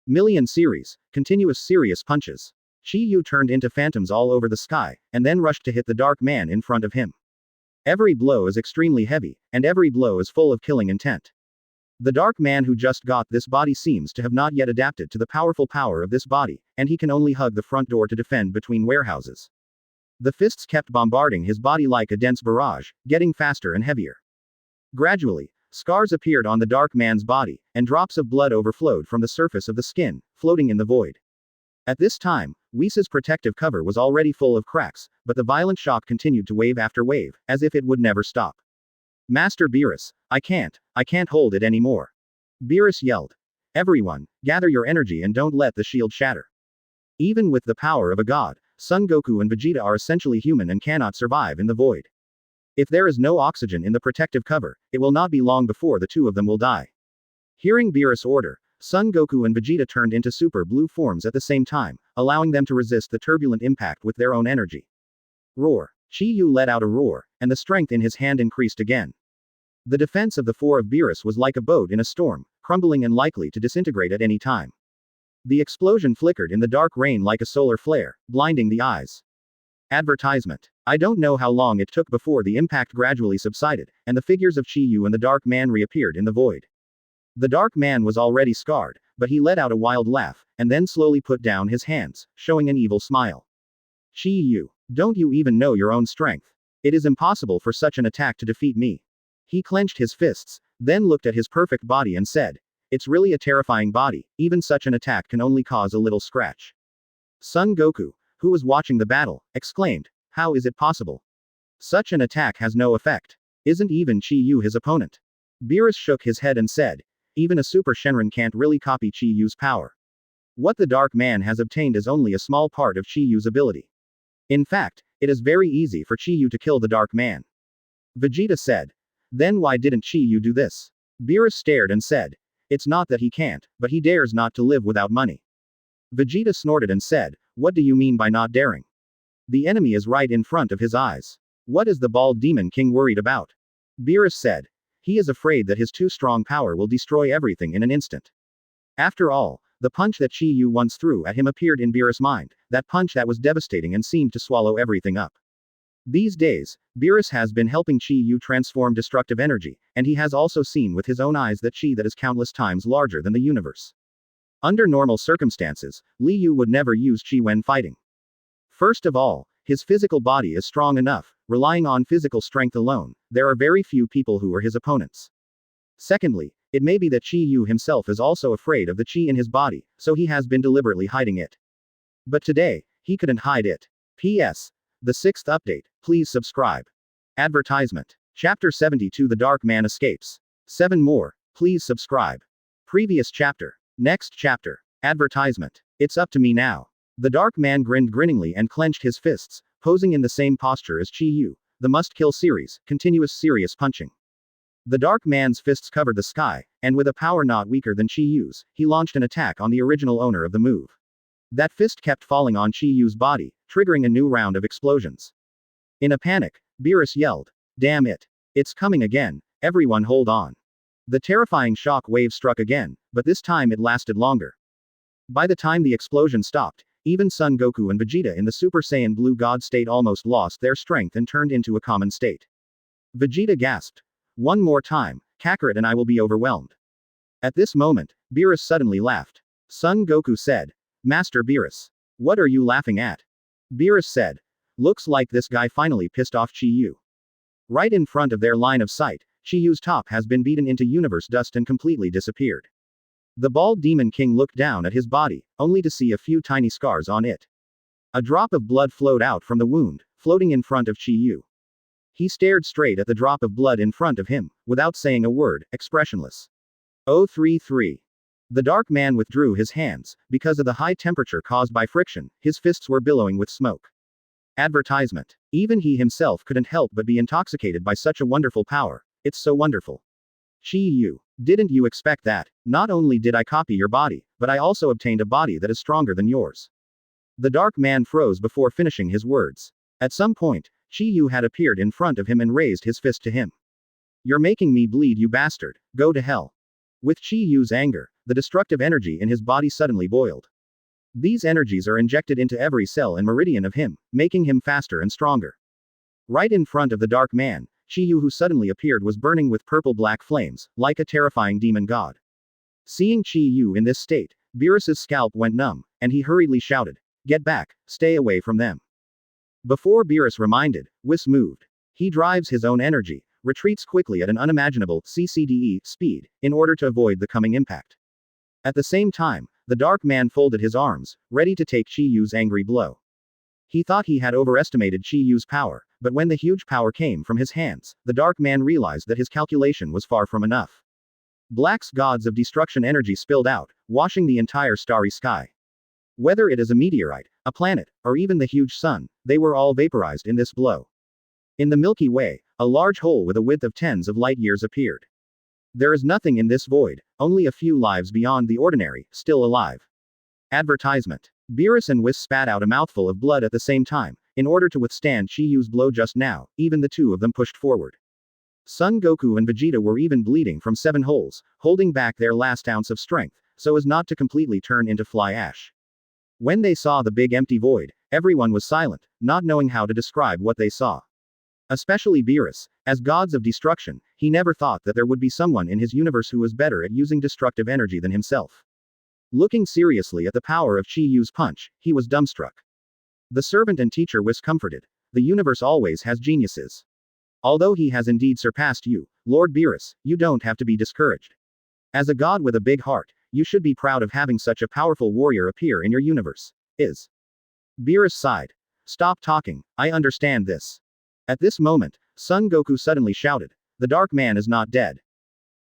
Million series, continuous serious punches. Chi-Yu turned into phantoms all over the sky, and then rushed to hit the Dark Man in front of him. Every blow is extremely heavy, and every blow is full of killing intent. The Dark Man who just got this body seems to have not yet adapted to the powerful power of this body, and he can only hug the front door to defend between warehouses. The fists kept bombarding his body like a dense barrage, getting faster and heavier. Gradually, scars appeared on the Dark Man's body, and drops of blood overflowed from the surface of the skin, floating in the void. At this time, Whis' protective cover was already full of cracks, but the violent shock continued to wave after wave, as if it would never stop. Master Beerus, I can't hold it anymore. Beerus yelled. Everyone, gather your energy and don't let the shield shatter. Even with the power of a god, Son Goku and Vegeta are essentially human and cannot survive in the void. If there is no oxygen in the protective cover, it will not be long before the two of them will die. Hearing Beerus' order, Son Goku and Vegeta turned into super blue forms at the same time, allowing them to resist the turbulent impact with their own energy. Roar. Chi-Yu let out a roar, and the strength in his hand increased again. The defense of the four of Beerus was like a boat in a storm, crumbling and likely to disintegrate at any time. The explosion flickered in the dark rain like a solar flare, blinding the eyes. Advertisement. I don't know how long it took before the impact gradually subsided, and the figures of Chi-Yu and the Dark Man reappeared in the void. The Dark Man was already scarred, but he let out a wild laugh, and then slowly put down his hands, showing an evil smile. Chi-Yu, don't you even know your own strength? It is impossible for such an attack to defeat me. He clenched his fists, then looked at his perfect body and said, "It's really a terrifying body, even such an attack can only cause a little scratch." Son Goku, who was watching the battle, exclaimed, "How is it possible? Such an attack has no effect. Isn't even Chi-Yu his opponent?" Beerus shook his head and said, "Even a Super Shenron can't really copy Chi-Yu's power. What the Dark Man has obtained is only a small part of Chi-Yu's ability. In fact, it is very easy for Chi-Yu to kill the Dark Man." Vegeta said. "Then why didn't Chi-Yu do this?" Beerus stared and said, "It's not that he can't, but he dares not to live without money." Vegeta snorted and said, "What do you mean by not daring? The enemy is right in front of his eyes. What is the Bald Demon King worried about?" Beerus said, "He is afraid that his too strong power will destroy everything in an instant." After all, the punch that Chi-Yu once threw at him appeared in Beerus' mind, that punch that was devastating and seemed to swallow everything up. These days, Beerus has been helping Chi-Yu transform destructive energy, and he has also seen with his own eyes that Chi that is countless times larger than the universe. Under normal circumstances, Liu would never use Chi when fighting. First of all, his physical body is strong enough, relying on physical strength alone, there are very few people who are his opponents. Secondly, It may be that Chi Yu himself is also afraid of the chi in his body, so he has been deliberately hiding it. But today, he couldn't hide it. P.S. The 6th update, please subscribe. Advertisement. Chapter 72 The Dark Man Escapes. 7 more, please subscribe. Previous chapter. Next chapter. Advertisement. It's up to me now. The Dark Man grinned grinningly and clenched his fists, posing in the same posture as Chi Yu. The must-kill series, continuous serious punching. The Dark Man's fists covered the sky, and with a power not weaker than Chi Yu's, he launched an attack on the original owner of the move. That fist kept falling on Chi Yu's body, triggering a new round of explosions. In a panic, Beerus yelled, "Damn it! It's coming again, everyone hold on." The terrifying shock wave struck again, but this time it lasted longer. By the time the explosion stopped, even Son Goku and Vegeta in the Super Saiyan Blue God state almost lost their strength and turned into a common state. Vegeta gasped. "One more time, Kakarot and I will be overwhelmed." At this moment, Beerus suddenly laughed. Son Goku said, "Master Beerus. What are you laughing at?" Beerus said, "Looks like this guy finally pissed off Chi Yu." Right in front of their line of sight, Chi Yu's top has been beaten into universe dust and completely disappeared. The bald Demon King looked down at his body, only to see a few tiny scars on it. A drop of blood flowed out from the wound, floating in front of Chi Yu. He stared straight at the drop of blood in front of him, without saying a word, expressionless. 033. The Dark Man withdrew his hands, because of the high temperature caused by friction, his fists were billowing with smoke. Advertisement. Even he himself couldn't help but be intoxicated by such a wonderful power. It's so wonderful. Chi Yu. Didn't you expect that? Not only did I copy your body, but I also obtained a body that is stronger than yours. The Dark Man froze before finishing his words. At some point, Chi Yu had appeared in front of him and raised his fist to him. "You're making me bleed, you bastard. Go to hell." With Chi Yu's anger, the destructive energy in his body suddenly boiled. These energies are injected into every cell and meridian of him, making him faster and stronger. Right in front of the Dark Man, Chi Yu who suddenly appeared was burning with purple-black flames, like a terrifying demon god. Seeing Chi Yu in this state, Beerus's scalp went numb, and he hurriedly shouted, "Get back, stay away from them." Before Beerus reminded, Whis moved. He drives his own energy, retreats quickly at an unimaginable CCDE speed, in order to avoid the coming impact. At the same time, the Dark Man folded his arms, ready to take Chi Yu's angry blow. He thought he had overestimated Chi Yu's power, but when the huge power came from his hands, the Dark Man realized that his calculation was far from enough. Black's gods of destruction energy spilled out, washing the entire starry sky. Whether it is a meteorite, a planet, or even the huge sun, they were all vaporized in this blow. In the Milky Way, a large hole with a width of tens of light years appeared. There is nothing in this void, only a few lives beyond the ordinary, still alive. Advertisement. Beerus and Whis spat out a mouthful of blood at the same time, in order to withstand Chi Yu's blow just now, even the two of them pushed forward. Son Goku and Vegeta were even bleeding from 7 holes, holding back their last ounce of strength, so as not to completely turn into fly ash. When they saw the big empty void, everyone was silent, not knowing how to describe what they saw. Especially Beerus, as gods of destruction, he never thought that there would be someone in his universe who was better at using destructive energy than himself. Looking seriously at the power of Chi Yu's punch, he was dumbstruck. The servant and teacher Whis comforted. The universe always has geniuses. Although he has indeed surpassed you, Lord Beerus, you don't have to be discouraged. As a god with a big heart, you should be proud of having such a powerful warrior appear in your universe. Beerus sighed. "Stop talking, I understand this." At this moment, Son Goku suddenly shouted, "The Dark Man is not dead."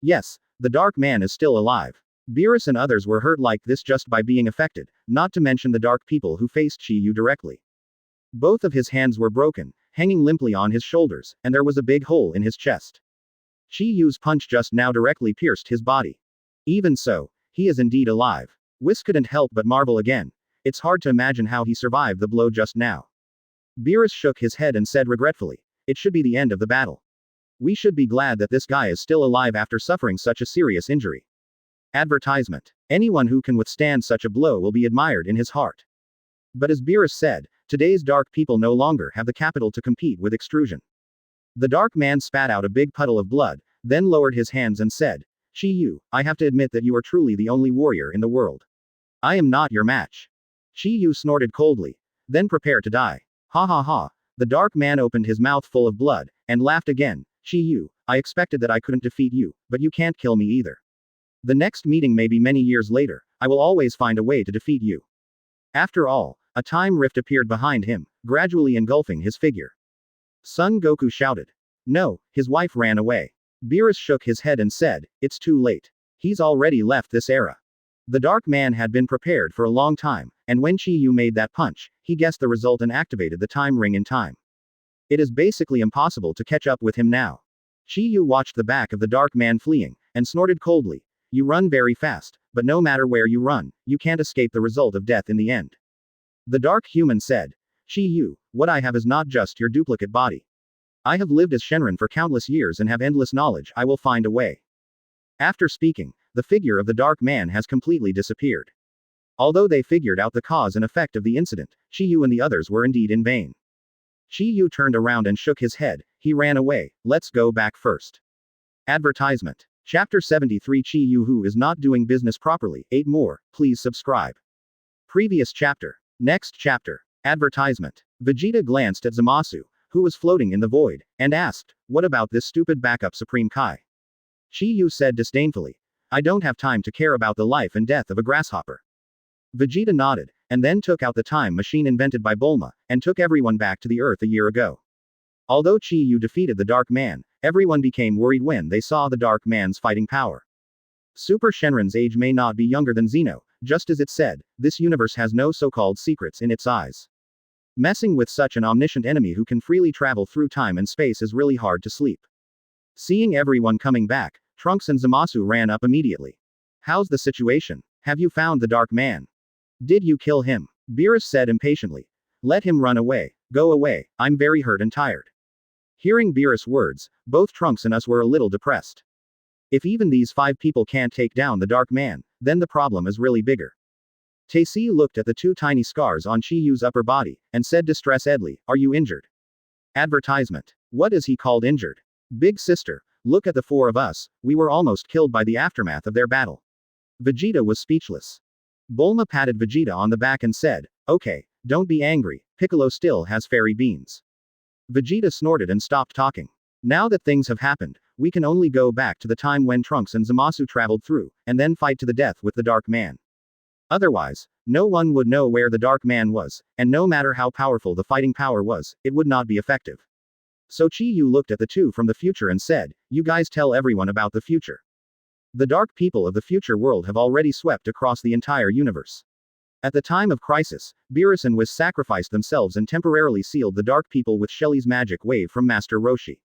Yes, the Dark Man is still alive. Beerus and others were hurt like this just by being affected, not to mention the dark people who faced Chi Yu directly. Both of his hands were broken, hanging limply on his shoulders, and there was a big hole in his chest. Chi Yu's punch just now directly pierced his body. Even so, he is indeed alive. Whis couldn't help but marvel again. It's hard to imagine how he survived the blow just now. Beerus shook his head and said regretfully, "It should be the end of the battle. We should be glad that this guy is still alive after suffering such a serious injury." Advertisement. Anyone who can withstand such a blow will be admired in his heart. But as Beerus said, today's dark people no longer have the capital to compete with extrusion. The Dark Man spat out a big puddle of blood, then lowered his hands and said, "Chi Yu, I have to admit that you are truly the only warrior in the world. I am not your match." Chi Yu snorted coldly. "Then prepare to die." Ha ha ha. The Dark Man opened his mouth full of blood, and laughed again. "Chi Yu, I expected that I couldn't defeat you, but you can't kill me either. The next meeting may be many years later, I will always find a way to defeat you. After all, a time rift appeared behind him, gradually engulfing his figure. Son Goku shouted. No, his wife ran away. Beerus shook his head and said, it's too late. He's already left this era. The Dark Man had been prepared for a long time, and when Chi Yu made that punch, he guessed the result and activated the time ring in time. It is basically impossible to catch up with him now. Chi Yu watched the back of the Dark Man fleeing, and snorted coldly. You run very fast, but no matter where you run, you can't escape the result of death in the end. The Dark Human said. Chi Yu, what I have is not just your duplicate body. I have lived as Shenron for countless years and have endless knowledge. I will find a way. After speaking, the figure of the Dark Man has completely disappeared. Although they figured out the cause and effect of the incident, Chi Yu and the others were indeed in vain. Chi Yu turned around and shook his head. He ran away. Let's go back first. Advertisement. Chapter 73 Chi Yu who is not doing business properly. 8 more, please subscribe. Previous chapter. Next chapter. Advertisement. Vegeta glanced at Zamasu, who was floating in the void, and asked, what about this stupid backup Supreme Kai? Chi Yu said disdainfully. I don't have time to care about the life and death of a grasshopper. Vegeta nodded, and then took out the time machine invented by Bulma, and took everyone back to the Earth a year ago. Although Chi Yu defeated the Dark Man, everyone became worried when they saw the Dark Man's fighting power. Super Shenron's age may not be younger than Zeno, just as it said, this universe has no so-called secrets in its eyes. Messing with such an omniscient enemy who can freely travel through time and space is really hard to sleep. Seeing everyone coming back, Trunks and Zamasu ran up immediately. How's the situation? Have you found the Dark Man? Did you kill him? Beerus said impatiently. Let him run away. Go away, I'm very hurt and tired. Hearing Beerus' words, both Trunks and us were a little depressed. If even these 5 people can't take down the Dark Man, then the problem is really bigger. Taisi looked at the 2 tiny scars on Chi Yu's upper body, and said distressedly, are you injured? Advertisement. What is he called injured? Big sister, look at the 4 of us, we were almost killed by the aftermath of their battle. Vegeta was speechless. Bulma patted Vegeta on the back and said, okay, don't be angry, Piccolo still has fairy beans. Vegeta snorted and stopped talking. Now that things have happened, we can only go back to the time when Trunks and Zamasu traveled through, and then fight to the death with the Dark Man. Otherwise, no one would know where the Dark Man was, and no matter how powerful the fighting power was, it would not be effective. So Chi Yu looked at the 2 from the future and said, you guys tell everyone about the future. The dark people of the future world have already swept across the entire universe. At the time of crisis, Beerus and Whis sacrificed themselves and temporarily sealed the dark people with Shelly's magic wave from Master Roshi.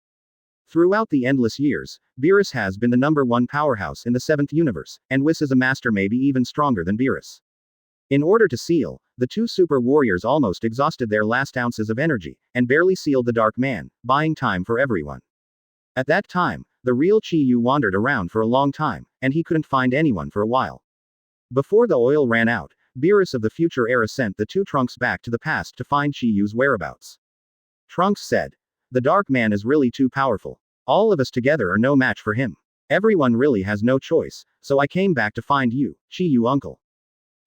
Throughout the endless years, Beerus has been the #1 powerhouse in the 7th universe, and Whis as a master may be even stronger than Beerus. In order to seal, the 2 super warriors almost exhausted their last ounces of energy, and barely sealed the Dark Man, buying time for everyone. At that time, the real Chi Yu wandered around for a long time, and he couldn't find anyone for a while. Before the oil ran out, Beerus of the future era sent the 2 Trunks back to the past to find Chi Yu's whereabouts. Trunks said, the Dark Man is really too powerful. All of us together are no match for him. Everyone really has no choice, so I came back to find you, Chi Yu uncle.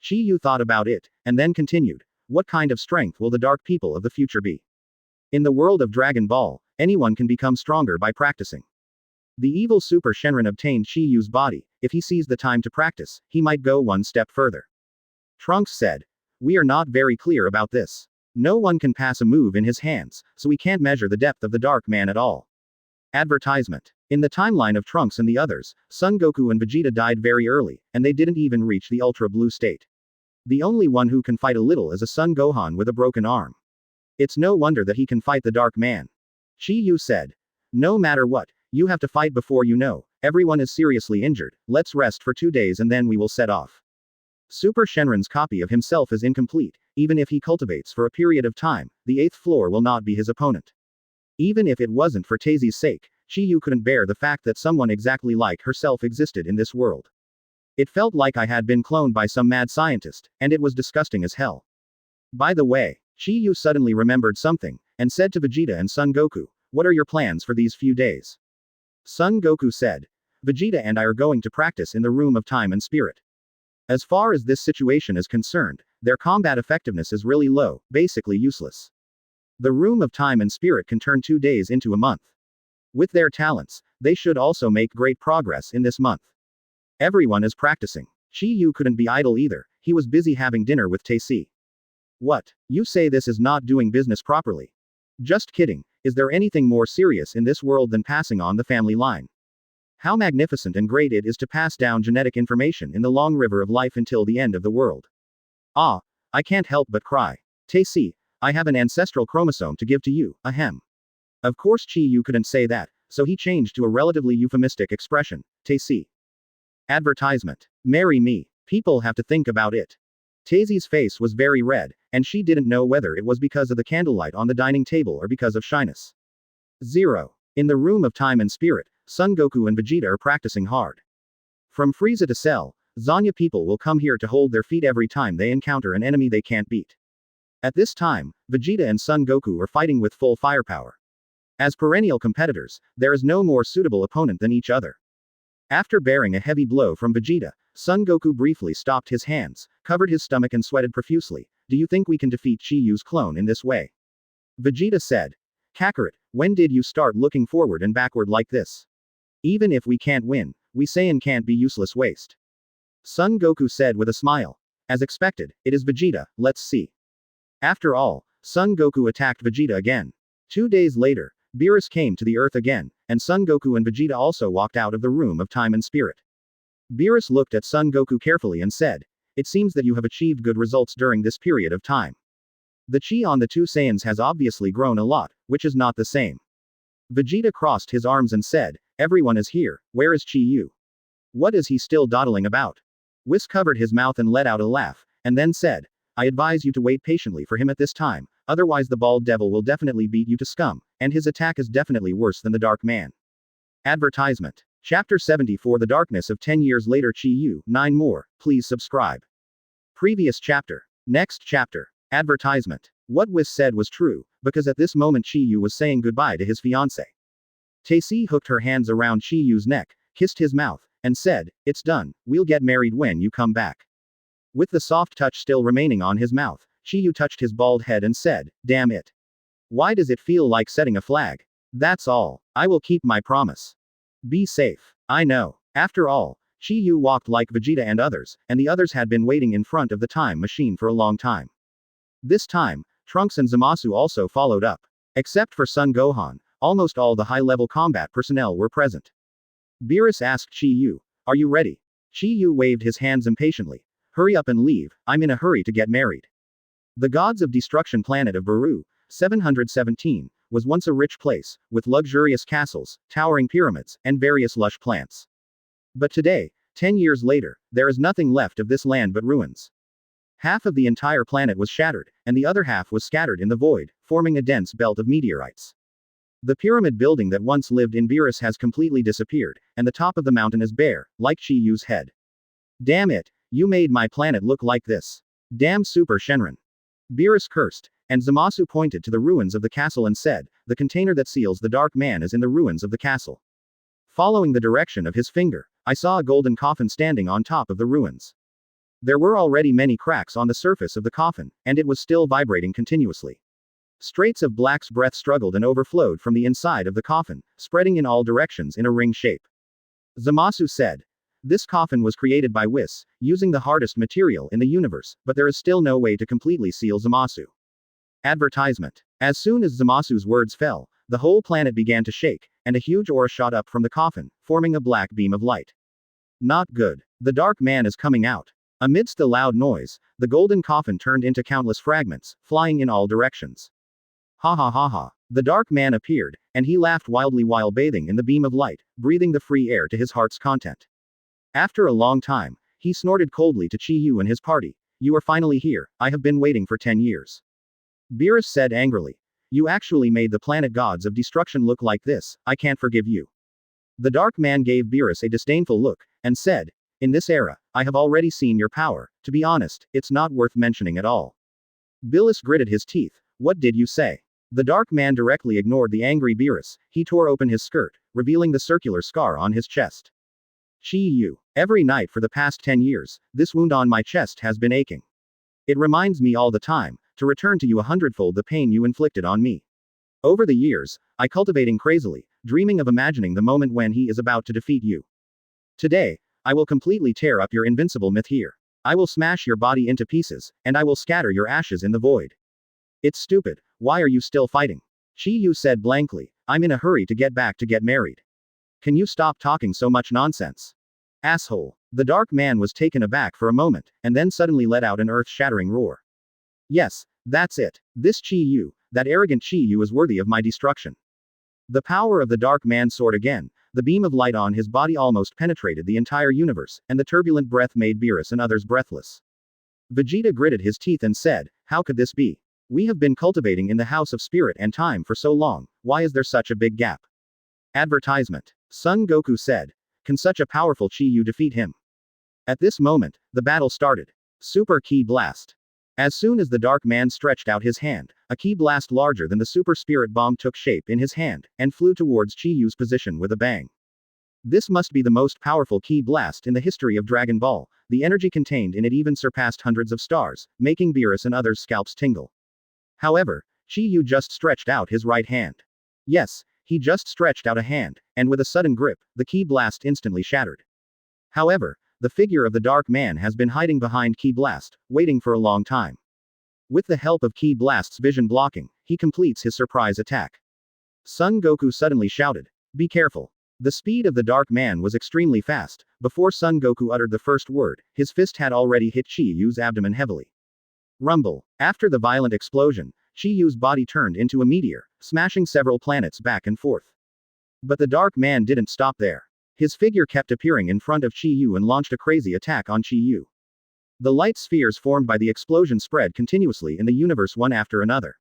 Chi Yu thought about it, and then continued, what kind of strength will the dark people of the future be? In the world of Dragon Ball, anyone can become stronger by practicing. The evil Super Shenron obtained Chi Yu's body. If he sees the time to practice, he might go one step further. Trunks said, we are not very clear about this. No one can pass a move in his hands, so we can't measure the depth of the Dark Man at all. Advertisement. In the timeline of Trunks and the others, Son Goku and Vegeta died very early, and they didn't even reach the Ultra Blue state. The only one who can fight a little is a Son Gohan with a broken arm. It's no wonder that he can fight the Dark Man. Chi Yu said. No matter what, you have to fight before you know, everyone is seriously injured, let's rest for 2 days and then we will set off. Super Shenron's copy of himself is incomplete, even if he cultivates for a period of time, the 8th floor will not be his opponent. Even if it wasn't for Taizi's sake, Chi Yu couldn't bear the fact that someone exactly like herself existed in this world. It felt like I had been cloned by some mad scientist, and it was disgusting as hell. By the way, Chi Yu suddenly remembered something, and said to Vegeta and Son Goku, what are your plans for these few days? Son Goku said, Vegeta and I are going to practice in the room of time and spirit. As far as this situation is concerned, their combat effectiveness is really low, basically useless. The room of time and spirit can turn 2 days into a month. With their talents, they should also make great progress in this month. Everyone is practicing. Chi Yu couldn't be idle either, he was busy having dinner with Taisi. What? You say this is not doing business properly? Just kidding, is there anything more serious in this world than passing on the family line? How magnificent and great it is to pass down genetic information in the long river of life until the end of the world. Ah, I can't help but cry. Taisi, I have an ancestral chromosome to give to you, ahem. Of course Chi Yu couldn't say that, so he changed to a relatively euphemistic expression, Taisi. Advertisement. Marry me. People have to think about it. Taisi's face was very red, and she didn't know whether it was because of the candlelight on the dining table or because of shyness. 0. In the room of time and spirit, Son Goku and Vegeta are practicing hard. From Frieza to Cell, Zanya people will come here to hold their feet every time they encounter an enemy they can't beat. At this time, Vegeta and Son Goku are fighting with full firepower. As perennial competitors, there is no more suitable opponent than each other. After bearing a heavy blow from Vegeta, Son Goku briefly stopped his hands, covered his stomach and sweated profusely. Do you think we can defeat Chi Yu's clone in this way? Vegeta said. Kakarot, when did you start looking forward and backward like this? Even if we can't win, we Saiyan can't be useless waste. Son Goku said with a smile. As expected, it is Vegeta, let's see. After all, Son Goku attacked Vegeta again. 2 days later, Beerus came to the earth again, and Son Goku and Vegeta also walked out of the room of time and spirit. Beerus looked at Son Goku carefully and said, it seems that you have achieved good results during this period of time. The chi on the two Saiyans has obviously grown a lot, which is not the same. Vegeta crossed his arms and said, everyone is here, where is Chi Yu? What is he still dawdling about? Whis covered his mouth and let out a laugh, and then said, I advise you to wait patiently for him at this time, otherwise the bald devil will definitely beat you to scum, and his attack is definitely worse than the Dark Man. Advertisement. Chapter 74 The Darkness of 10 Years Later Chi Yu, 9 more, please subscribe. Previous chapter. Next chapter. Advertisement. What Whis said was true, because at this moment Chi Yu was saying goodbye to his fiancée. Taisi hooked her hands around Chi Yu's neck, kissed his mouth, and said, it's done, we'll get married when you come back. With the soft touch still remaining on his mouth, Chi Yu touched his bald head and said, damn it. Why does it feel like setting a flag? That's all, I will keep my promise. Be safe. I know. After all, Chi Yu walked like Vegeta and the others had been waiting in front of the time machine for a long time. This time, Trunks and Zamasu also followed up. Except for Son Gohan, almost all the high-level combat personnel were present. Beerus asked Chi Yu, are you ready? Chi Yu waved his hands impatiently. Hurry up and leave, I'm in a hurry to get married. The Gods of Destruction planet of Baru, 717, was once a rich place, with luxurious castles, towering pyramids, and various lush plants. But today, 10 years later, there is nothing left of this land but ruins. Half of the entire planet was shattered, and the other half was scattered in the void, forming a dense belt of meteorites. The pyramid building that once lived in Beerus has completely disappeared, and the top of the mountain is bare, like Chi Yu's head. Damn it, you made my planet look like this. Damn Super Shenron. Beerus cursed, and Zamasu pointed to the ruins of the castle and said, the container that seals the Dark Man is in the ruins of the castle. Following the direction of his finger, I saw a golden coffin standing on top of the ruins. There were already many cracks on the surface of the coffin, and it was still vibrating continuously. Straits of black's breath struggled and overflowed from the inside of the coffin, spreading in all directions in a ring shape. Zamasu said, this coffin was created by Whis, using the hardest material in the universe, but there is still no way to completely seal Zamasu. Advertisement. As soon as Zamasu's words fell, the whole planet began to shake, and a huge aura shot up from the coffin, forming a black beam of light. Not good. The Dark Man is coming out. Amidst the loud noise, the golden coffin turned into countless fragments, flying in all directions. Ha ha ha ha. The Dark Man appeared, and he laughed wildly while bathing in the beam of light, breathing the free air to his heart's content. After a long time, he snorted coldly to Chi Yu and his party. You are finally here, I have been waiting for 10 years. Beerus said angrily. You actually made the planet Gods of Destruction look like this, I can't forgive you. The Dark Man gave Beerus a disdainful look, and said, in this era, I have already seen your power, to be honest, it's not worth mentioning at all. Beerus gritted his teeth, what did you say? The Dark Man directly ignored the angry Beerus, he tore open his skirt, revealing the circular scar on his chest. Chi Yu. Every night for the past 10 years, this wound on my chest has been aching. It reminds me all the time, to return to you 100-fold the pain you inflicted on me. Over the years, I cultivating crazily, dreaming of imagining the moment when he is about to defeat you. Today, I will completely tear up your invincible myth here. I will smash your body into pieces, and I will scatter your ashes in the void. It's stupid, why are you still fighting? Chi Yu said blankly, I'm in a hurry to get back to get married. Can you stop talking so much nonsense? Asshole. The dark man was taken aback for a moment, and then suddenly let out an earth-shattering roar. Yes, that's it. This Chi Yu, that arrogant Chi Yu is worthy of my destruction. The power of the dark man soared again, the beam of light on his body almost penetrated the entire universe, and the turbulent breath made Beerus and others breathless. Vegeta gritted his teeth and said, how could this be? We have been cultivating in the House of Spirit and Time for so long, why is there such a big gap? Advertisement. Son Goku said. Can such a powerful Chi Yu defeat him? At this moment, the battle started. Super Ki Blast. As soon as the dark man stretched out his hand, a ki blast larger than the super spirit bomb took shape in his hand, and flew towards Chi Yu's position with a bang. This must be the most powerful ki blast in the history of Dragon Ball, the energy contained in it even surpassed hundreds of stars, making Beerus and others' scalps tingle. However, Chi Yu just stretched out his right hand. Yes, he just stretched out a hand, and with a sudden grip, the ki blast instantly shattered. However, the figure of the dark man has been hiding behind Ki Blast, waiting for a long time. With the help of Ki Blast's vision blocking, he completes his surprise attack. Son Goku suddenly shouted, be careful. The speed of the dark man was extremely fast. Before Son Goku uttered the first word, his fist had already hit Chi Yu's abdomen heavily. Rumble. After the violent explosion, Chi Yu's body turned into a meteor, smashing several planets back and forth. But the dark man didn't stop there. His figure kept appearing in front of Chi Yu and launched a crazy attack on Chi Yu. The light spheres formed by the explosion spread continuously in the universe one after another.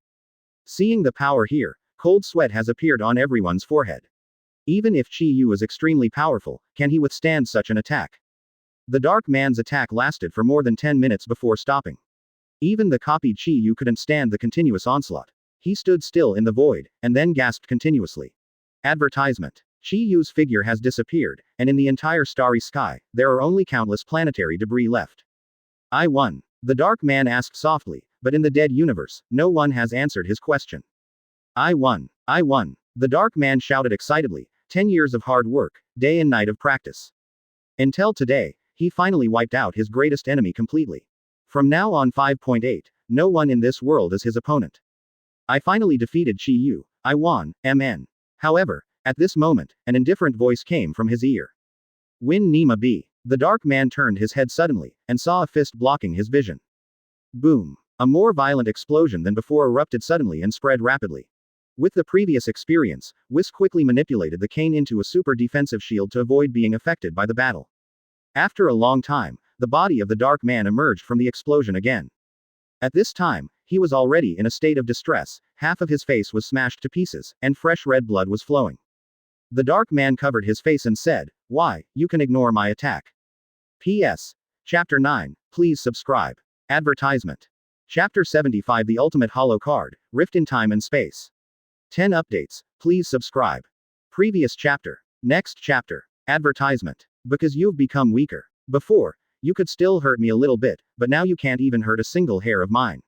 Seeing the power here, cold sweat has appeared on everyone's forehead. Even if Chi Yu is extremely powerful, can he withstand such an attack? The dark man's attack lasted for more than 10 minutes before stopping. Even the copied Chi Yu couldn't stand the continuous onslaught. He stood still in the void, and then gasped continuously. Advertisement. Chi Yu's figure has disappeared, and in the entire starry sky, there are only countless planetary debris left. I won. The dark man asked softly, but in the dead universe, no one has answered his question. I won. I won. The dark man shouted excitedly, 10 years of hard work, day and night of practice. Until today, he finally wiped out his greatest enemy completely. From now on 5.8, no one in this world is his opponent. I finally defeated Chi Yu. I won, MN. However, at this moment, an indifferent voice came from his ear. Win Nima B. The dark man turned his head suddenly, and saw a fist blocking his vision. Boom. A more violent explosion than before erupted suddenly and spread rapidly. With the previous experience, Whis quickly manipulated the cane into a super defensive shield to avoid being affected by the battle. After a long time, the body of the dark man emerged from the explosion again. At this time, he was already in a state of distress, half of his face was smashed to pieces, and fresh red blood was flowing. The dark man covered his face and said, why, you can ignore my attack. P.S. Chapter 9, please subscribe. Advertisement. Chapter 75 The Ultimate Hollow Card, Rift in Time and Space. 10 updates, please subscribe. Previous chapter. Next chapter. Advertisement. Because you've become weaker. Before, you could still hurt me a little bit, but now you can't even hurt a single hair of mine.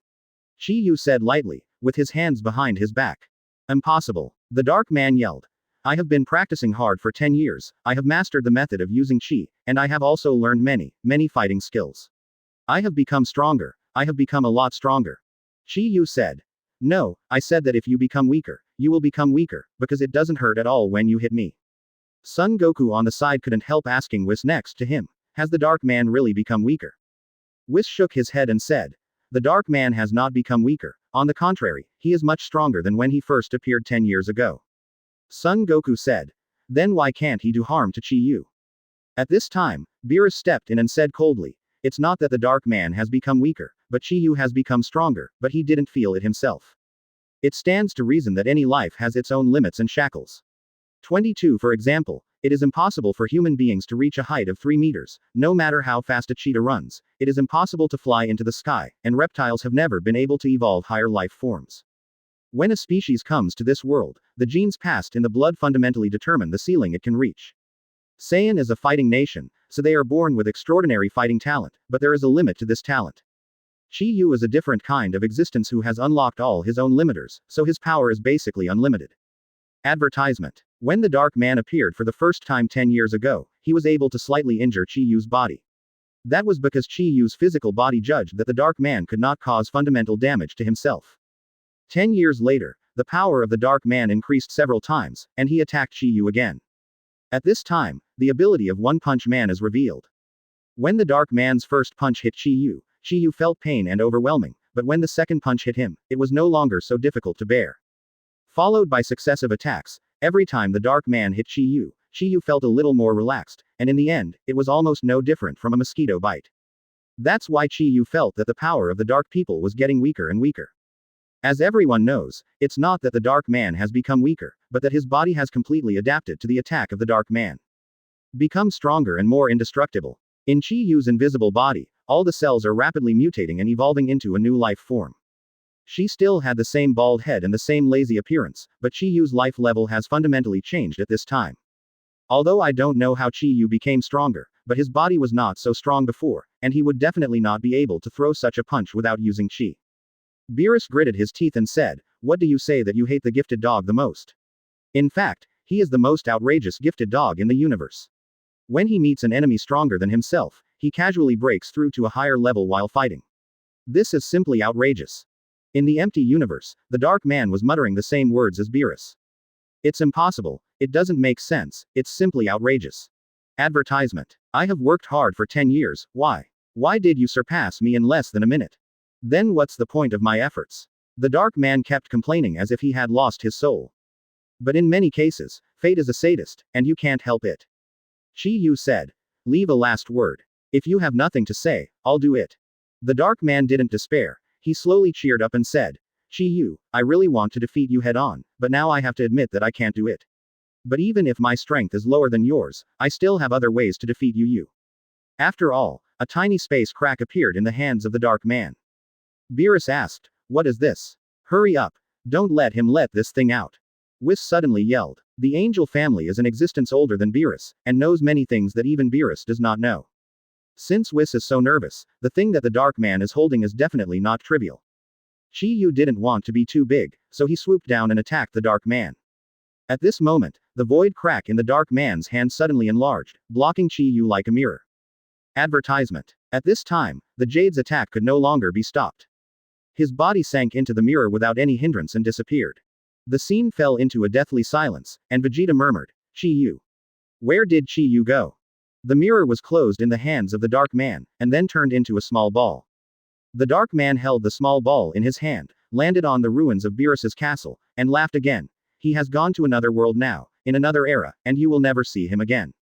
Chi Yu said lightly, with his hands behind his back. Impossible. The dark man yelled. I have been practicing hard for 10 years, I have mastered the method of using Chi, and I have also learned many fighting skills. I have become stronger, I have become a lot stronger. Chi Yu said. No, I said that if you become weaker, you will become weaker, because it doesn't hurt at all when you hit me. Son Goku on the side couldn't help asking Whis next to him, has the dark man really become weaker? Whis shook his head and said. The dark man has not become weaker, on the contrary, he is much stronger than when he first appeared 10 years ago. Son Goku said. Then why can't he do harm to Chi Yu? At this time, Beerus stepped in and said coldly, it's not that the dark man has become weaker, but Chi Yu has become stronger, but he didn't feel it himself. It stands to reason that any life has its own limits and shackles. 22 For example, it is impossible for human beings to reach a height of 3 meters, no matter how fast a cheetah runs, it is impossible to fly into the sky, and reptiles have never been able to evolve higher life forms. When a species comes to this world, the genes passed in the blood fundamentally determine the ceiling it can reach. Saiyan is a fighting nation, so they are born with extraordinary fighting talent, but there is a limit to this talent. Chi Yu is a different kind of existence who has unlocked all his own limiters, so his power is basically unlimited. Advertisement. When the dark man appeared for the first time 10 years ago, he was able to slightly injure Chi Yu's body. That was because Chi Yu's physical body judged that the Dark Man could not cause fundamental damage to himself. 10 years later, the power of the Dark Man increased several times, and he attacked Chi Yu again. At this time, the ability of One Punch Man is revealed. When the Dark Man's first punch hit Chi Yu felt pain and overwhelming, but when the second punch hit him, it was no longer so difficult to bear. Followed by successive attacks, every time the Dark Man hit Chi Yu felt a little more relaxed, and in the end, it was almost no different from a mosquito bite. That's why Chi Yu felt that the power of the Dark People was getting weaker and weaker. As everyone knows, it's not that the Dark Man has become weaker, but that his body has completely adapted to the attack of the Dark Man. Become stronger and more indestructible. In Chi Yu's invisible body, all the cells are rapidly mutating and evolving into a new life form. She still had the same bald head and the same lazy appearance, but Chi Yu's life level has fundamentally changed at this time. Although I don't know how Chi Yu became stronger, but his body was not so strong before, and he would definitely not be able to throw such a punch without using Chi. Beerus gritted his teeth and said, "What do you say that you hate the gifted dog the most? In fact, he is the most outrageous gifted dog in the universe. When he meets an enemy stronger than himself, he casually breaks through to a higher level while fighting. This is simply outrageous." In the empty universe, the Dark Man was muttering the same words as Beerus. "It's impossible, it doesn't make sense, it's simply outrageous." Advertisement. "I have worked hard for 10 years, why? Why did you surpass me in less than a minute? Then what's the point of my efforts?" The Dark Man kept complaining as if he had lost his soul. But in many cases, fate is a sadist, and you can't help it. Chi Yu said, "Leave a last word. If you have nothing to say, I'll do it." The Dark Man didn't despair. He slowly cheered up and said, "Chi Yu, I really want to defeat you head on, but now I have to admit that I can't do it. But even if my strength is lower than yours, I still have other ways to defeat you." After all, a tiny space crack appeared in the hands of the Dark Man. Beerus asked, "What is this? Hurry up. Don't let him let this thing out." Whis suddenly yelled. The angel family is an existence older than Beerus, and knows many things that even Beerus does not know. Since Whis is so nervous, the thing that the Dark Man is holding is definitely not trivial. Chi Yu didn't want to be too big, so he swooped down and attacked the Dark Man. At this moment, the void crack in the Dark Man's hand suddenly enlarged, blocking Chi Yu like a mirror. Advertisement. At this time, the Jade's attack could no longer be stopped. His body sank into the mirror without any hindrance and disappeared. The scene fell into a deathly silence, and Vegeta murmured, "Chi Yu. Where did Chi Yu go?" The mirror was closed in the hands of the Dark Man, and then turned into a small ball. The Dark Man held the small ball in his hand, landed on the ruins of Beerus's castle, and laughed again. "He has gone to another world now, in another era, and you will never see him again."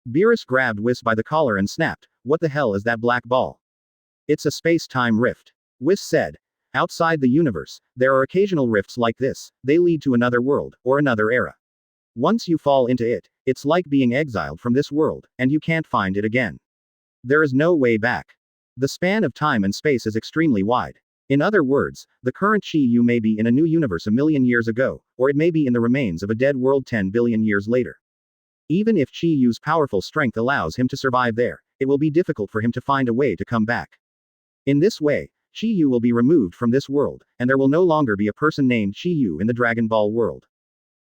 Beerus grabbed Whis by the collar and snapped, "What the hell is that black ball?" "It's a space-time rift," Whis said. "Outside the universe, there are occasional rifts like this, they lead to another world, or another era. Once you fall into it, it's like being exiled from this world, and you can't find it again. There is no way back. The span of time and space is extremely wide. In other words, the current Chi Yu may be in a new universe a million years ago, or it may be in the remains of a dead world 10 billion years later. Even if Chi Yu's powerful strength allows him to survive there, it will be difficult for him to find a way to come back. In this way, Chi Yu will be removed from this world, and there will no longer be a person named Chi Yu in the Dragon Ball world."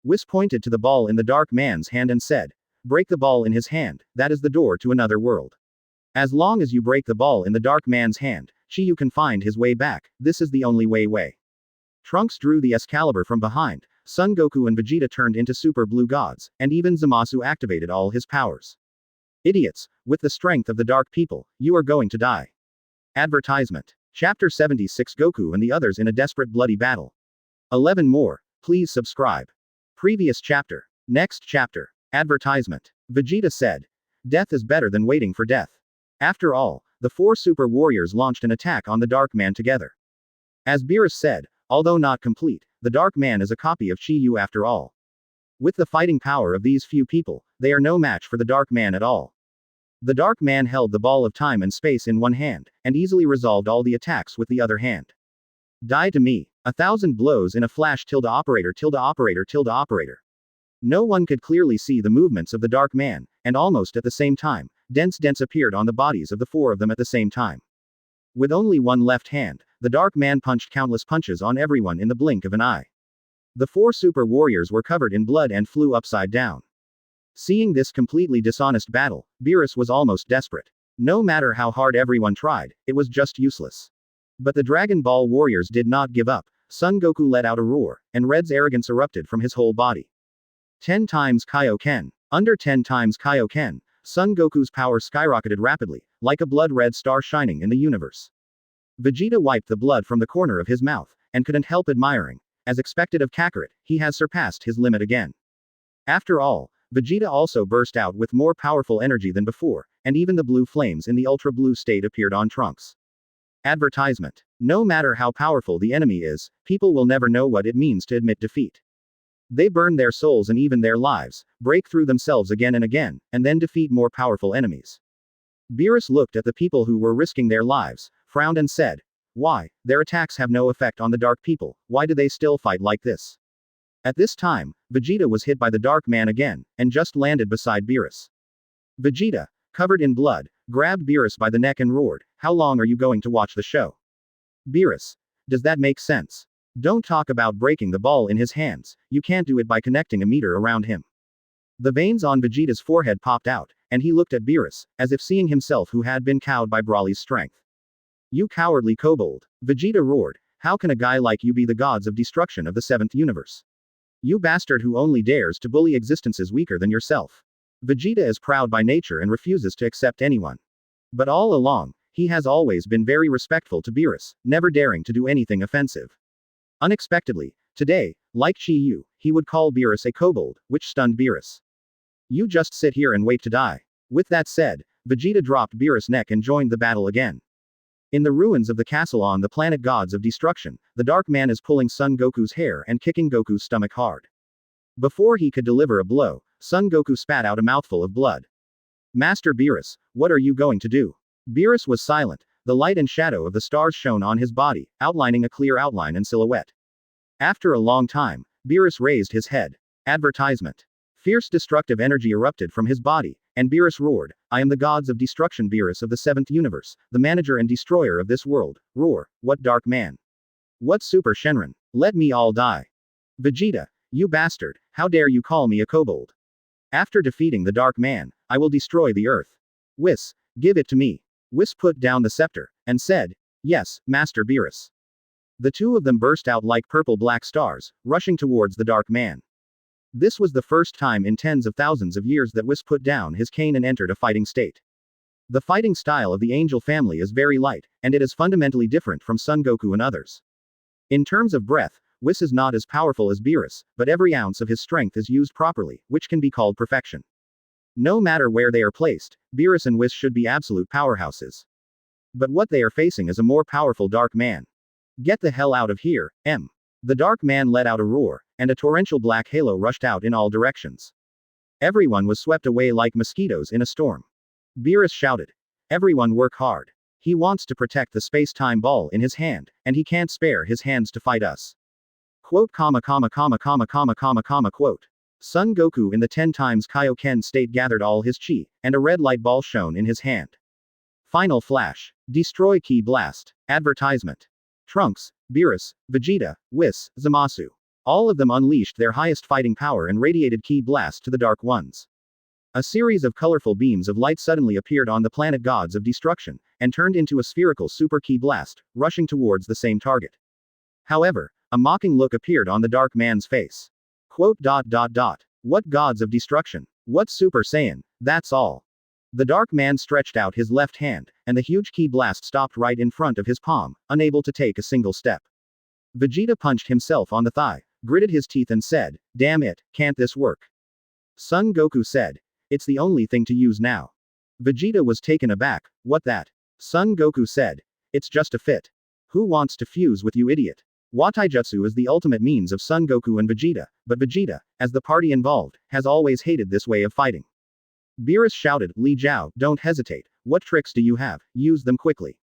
Whis pointed to the ball in the Dark Man's hand and said, "Break the ball in his hand, that is the door to another world. As long as you break the ball in the Dark Man's hand, Chi Yu can find his way back, this is the only way." Trunks drew the Excalibur from behind, Son Goku and Vegeta turned into Super Blue Gods, and even Zamasu activated all his powers. "Idiots, with the strength of the Dark People, you are going to die." Advertisement. Chapter 76 Goku and the others in a desperate bloody battle. 11 more, please subscribe. Previous chapter. Next chapter. Advertisement. Vegeta said, "Death is better than waiting for death." After all, the 4 super warriors launched an attack on the Dark Man together. As Beerus said, although not complete, the Dark Man is a copy of Chi Yu after all. With the fighting power of these few people, they are no match for the Dark Man at all. The Dark Man held the ball of time and space in one hand, and easily resolved all the attacks with the other hand. "Die to me. 1,000 blows in a flash operator. No one could clearly see the movements of the Dark Man, and almost at the same time, dents appeared on the bodies of the 4 of them at the same time. With only one left hand, the Dark Man punched countless punches on everyone in the blink of an eye. The 4 super warriors were covered in blood and flew upside down. Seeing this completely dishonest battle, Beerus was almost desperate. No matter how hard everyone tried, it was just useless. But the Dragon Ball warriors did not give up. Son Goku let out a roar, and Red's arrogance erupted from his whole body. 10 times Kaioken. Under 10 times Kaioken, Son Goku's power skyrocketed rapidly, like a blood-red star shining in the universe. Vegeta wiped the blood from the corner of his mouth, and couldn't help admiring. As expected of Kakarot, he has surpassed his limit again. After all, Vegeta also burst out with more powerful energy than before, and even the blue flames in the ultra-blue state appeared on Trunks. Advertisement. No matter how powerful the enemy is, people will never know what it means to admit defeat. They burn their souls and even their lives, break through themselves again and again, and then defeat more powerful enemies. Beerus looked at the people who were risking their lives, frowned and said, "Why? Their attacks have no effect on the dark people, why do they still fight like this?" At this time, Vegeta was hit by the Dark Man again, and just landed beside Beerus. Vegeta, covered in blood, grabbed Beerus by the neck and roared, "How long are you going to watch the show?" Beerus. Does that make sense? Don't talk about breaking the ball in his hands, you can't do it by connecting a meter around him. The veins on Vegeta's forehead popped out, and he looked at Beerus, as if seeing himself who had been cowed by Broly's strength. "You cowardly kobold!" Vegeta roared, "How can a guy like you be the gods of destruction of the 7th universe? You bastard who only dares to bully existences weaker than yourself." Vegeta is proud by nature and refuses to accept anyone. But all along, he has always been very respectful to Beerus, never daring to do anything offensive. Unexpectedly, today, like Chi Yu, he would call Beerus a kobold, which stunned Beerus. "You just sit here and wait to die." With that said, Vegeta dropped Beerus' neck and joined the battle again. In the ruins of the castle on the planet Gods of Destruction, the Dark Man is pulling Son Goku's hair and kicking Goku's stomach hard. Before he could deliver a blow, Son Goku spat out a mouthful of blood. "Master Beerus, what are you going to do?" Beerus was silent, the light and shadow of the stars shone on his body, outlining a clear outline and silhouette. After a long time, Beerus raised his head. Advertisement. Fierce destructive energy erupted from his body, and Beerus roared, "I am the gods of destruction, Beerus of the 7th universe, the manager and destroyer of this world. Roar, what Dark Man? What Super Shenron? Let me all die. Vegeta, you bastard, how dare you call me a kobold? After defeating the Dark Man, I will destroy the earth. Whis, give it to me." Whis put down the scepter, and said, "Yes, Master Beerus." The two of them burst out like purple-black stars, rushing towards the Dark Man. This was the first time in tens of thousands of years that Whis put down his cane and entered a fighting state. The fighting style of the Angel family is very light, and it is fundamentally different from Son Goku and others. In terms of breath, Whis is not as powerful as Beerus, but every ounce of his strength is used properly, which can be called perfection. No matter where they are placed, Beerus and Whis should be absolute powerhouses. But what they are facing is a more powerful Dark Man. "Get the hell out of here, M." The Dark Man let out a roar, and a torrential black halo rushed out in all directions. Everyone was swept away like mosquitoes in a storm. Beerus shouted, "Everyone work hard. He wants to protect the space-time ball in his hand, and he can't spare his hands to fight us." Quote, comma, comma, comma, comma, comma, comma, comma, quote. Son Goku in the 10 times Kaioken state gathered all his chi, and a red light ball shone in his hand. Final flash. Destroy Ki Blast. Advertisement. Trunks, Beerus, Vegeta, Whis, Zamasu. All of them unleashed their highest fighting power and radiated Ki Blast to the Dark Ones. A series of colorful beams of light suddenly appeared on the planet Gods of Destruction, and turned into a spherical Super Ki Blast, rushing towards the same target. However, a mocking look appeared on the Dark Man's face. Quote, "What gods of destruction? What Super Saiyan? That's all." The Dark Man stretched out his left hand, and the huge Ki Blast stopped right in front of his palm, unable to take a single step. Vegeta punched himself on the thigh, gritted his teeth and said, "Damn it, can't this work?" Son Goku said, "It's the only thing to use now." Vegeta was taken aback, "What that?" Son Goku said, "It's just a fit. Who wants to fuse with you, idiot?" Wataijutsu is the ultimate means of Son Goku and Vegeta, but Vegeta, as the party involved, has always hated this way of fighting. Beerus shouted, "Li Jiao, don't hesitate, what tricks do you have, use them quickly."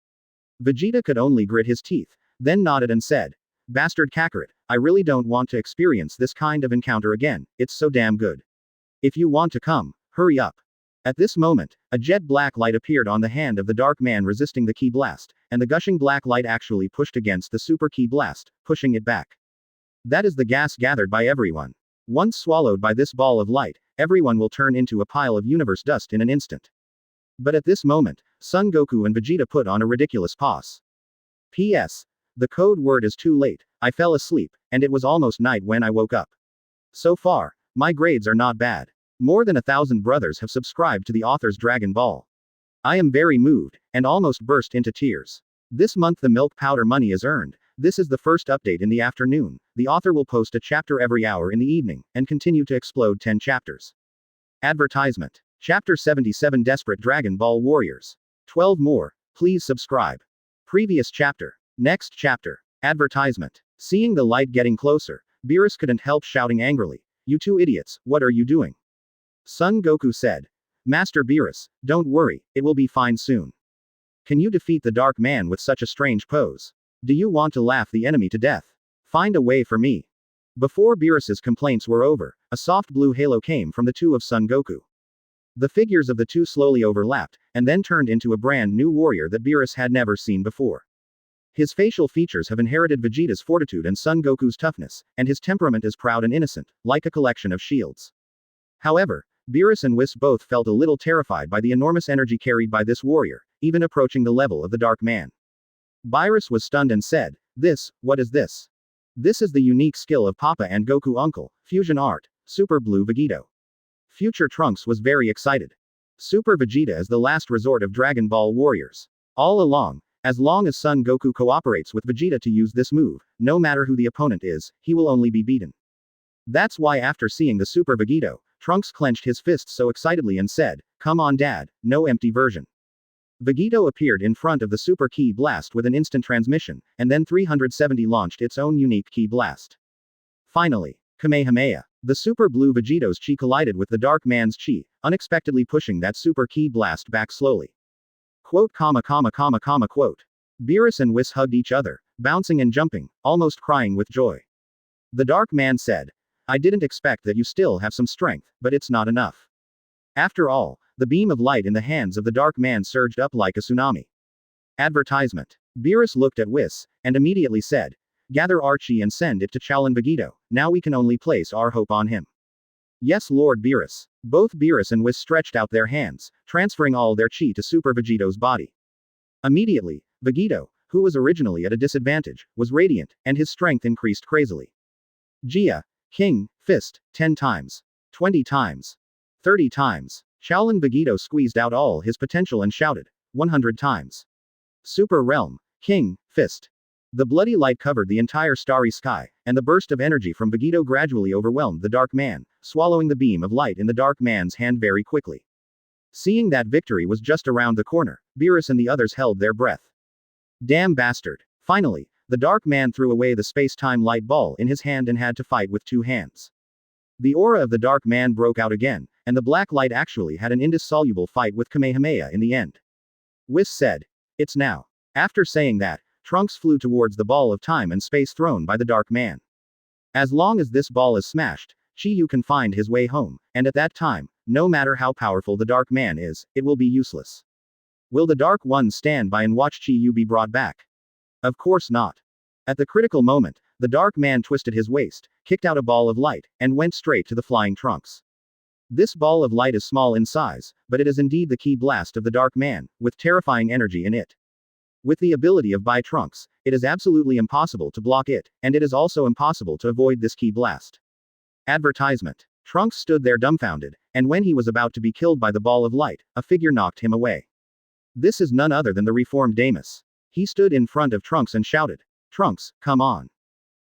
Vegeta could only grit his teeth, then nodded and said, "Bastard Kakarot, I really don't want to experience this kind of encounter again, it's so damn good. If you want to come, hurry up." At this moment, a jet black light appeared on the hand of the Dark Man resisting the Ki Blast, and the gushing black light actually pushed against the Super Ki Blast, pushing it back. That is the gas gathered by everyone. Once swallowed by this ball of light, everyone will turn into a pile of universe dust in an instant. But at this moment, Son Goku and Vegeta put on a ridiculous pause. P.S. The code word is too late, I fell asleep, and it was almost night when I woke up. So far, my grades are not bad. More than 1,000 brothers have subscribed to the author's Dragon Ball. I am very moved, and almost burst into tears. This month the milk powder money is earned. This is the first update in the afternoon. The author will post a chapter every hour in the evening, and continue to explode 10 chapters. Advertisement. Chapter 77 Desperate Dragon Ball Warriors. 12 more, please subscribe. Previous chapter. Next chapter. Advertisement. Seeing the light getting closer, Beerus couldn't help shouting angrily, "You two idiots, what are you doing?" Son Goku said, "Master Beerus, don't worry, it will be fine soon. Can you defeat the Dark Man with such a strange pose? Do you want to laugh the enemy to death? Find a way for me." Before Beerus's complaints were over, a soft blue halo came from the two of Son Goku. The figures of the two slowly overlapped, and then turned into a brand new warrior that Beerus had never seen before. His facial features have inherited Vegeta's fortitude and Son Goku's toughness, and his temperament is proud and innocent, like a collection of shields. However, Beerus and Whis both felt a little terrified by the enormous energy carried by this warrior, even approaching the level of the Dark Man. Beerus was stunned and said, "What is this?" "This is the unique skill of Papa and Goku Uncle, Fusion Art, Super Blue Vegito." Future Trunks was very excited. Super Vegeta is the last resort of Dragon Ball warriors. All along, as long as Son Goku cooperates with Vegeta to use this move, no matter who the opponent is, he will only be beaten. That's why after seeing the Super Vegito, Trunks clenched his fists so excitedly and said, "Come on Dad, no empty version." Vegito appeared in front of the Super Ki Blast with an instant transmission, and then 370 launched its own unique Ki Blast. Finally, Kamehameha. The Super Blue Vegito's Chi collided with the Dark Man's Chi, unexpectedly pushing that Super Ki Blast back slowly. Quote, quote. Beerus and Whis hugged each other, bouncing and jumping, almost crying with joy. The Dark Man said, "I didn't expect that you still have some strength, but it's not enough." After all, the beam of light in the hands of the Dark Man surged up like a tsunami. Advertisement. Beerus looked at Whis, and immediately said, "Gather our chi and send it to Chalan Vegito, now we can only place our hope on him." Yes, Lord Beerus. Both Beerus and Whis stretched out their hands, transferring all their chi to Super Vegito's body. Immediately, Vegito, who was originally at a disadvantage, was radiant, and his strength increased crazily. Jia, King, Fist, 10 times. 20 times. 30 times. Shaolin Vegito squeezed out all his potential and shouted, 100 times. Super Realm, King, Fist. The bloody light covered the entire starry sky, and the burst of energy from Vegito gradually overwhelmed the Dark Man, swallowing the beam of light in the Dark Man's hand very quickly. Seeing that victory was just around the corner, Beerus and the others held their breath. Damn bastard. Finally, the Dark Man threw away the space-time light ball in his hand and had to fight with 2 hands. The aura of the Dark Man broke out again, and the black light actually had an indissoluble fight with Kamehameha in the end. Whis said, "It's now." After saying that, Trunks flew towards the ball of time and space thrown by the Dark Man. As long as this ball is smashed, Chi-Yu can find his way home, and at that time, no matter how powerful the Dark Man is, it will be useless. Will the Dark One stand by and watch Chi-Yu be brought back? Of course not. At the critical moment, the Dark Man twisted his waist, kicked out a ball of light, and went straight to the flying Trunks. This ball of light is small in size, but it is indeed the Ki Blast of the Dark Man, with terrifying energy in it. With the ability of Bi Trunks, it is absolutely impossible to block it, and it is also impossible to avoid this Ki Blast. Advertisement. Trunks stood there dumbfounded, and when he was about to be killed by the ball of light, a figure knocked him away. This is none other than the reformed Damas. He stood in front of Trunks and shouted, "Trunks, come on."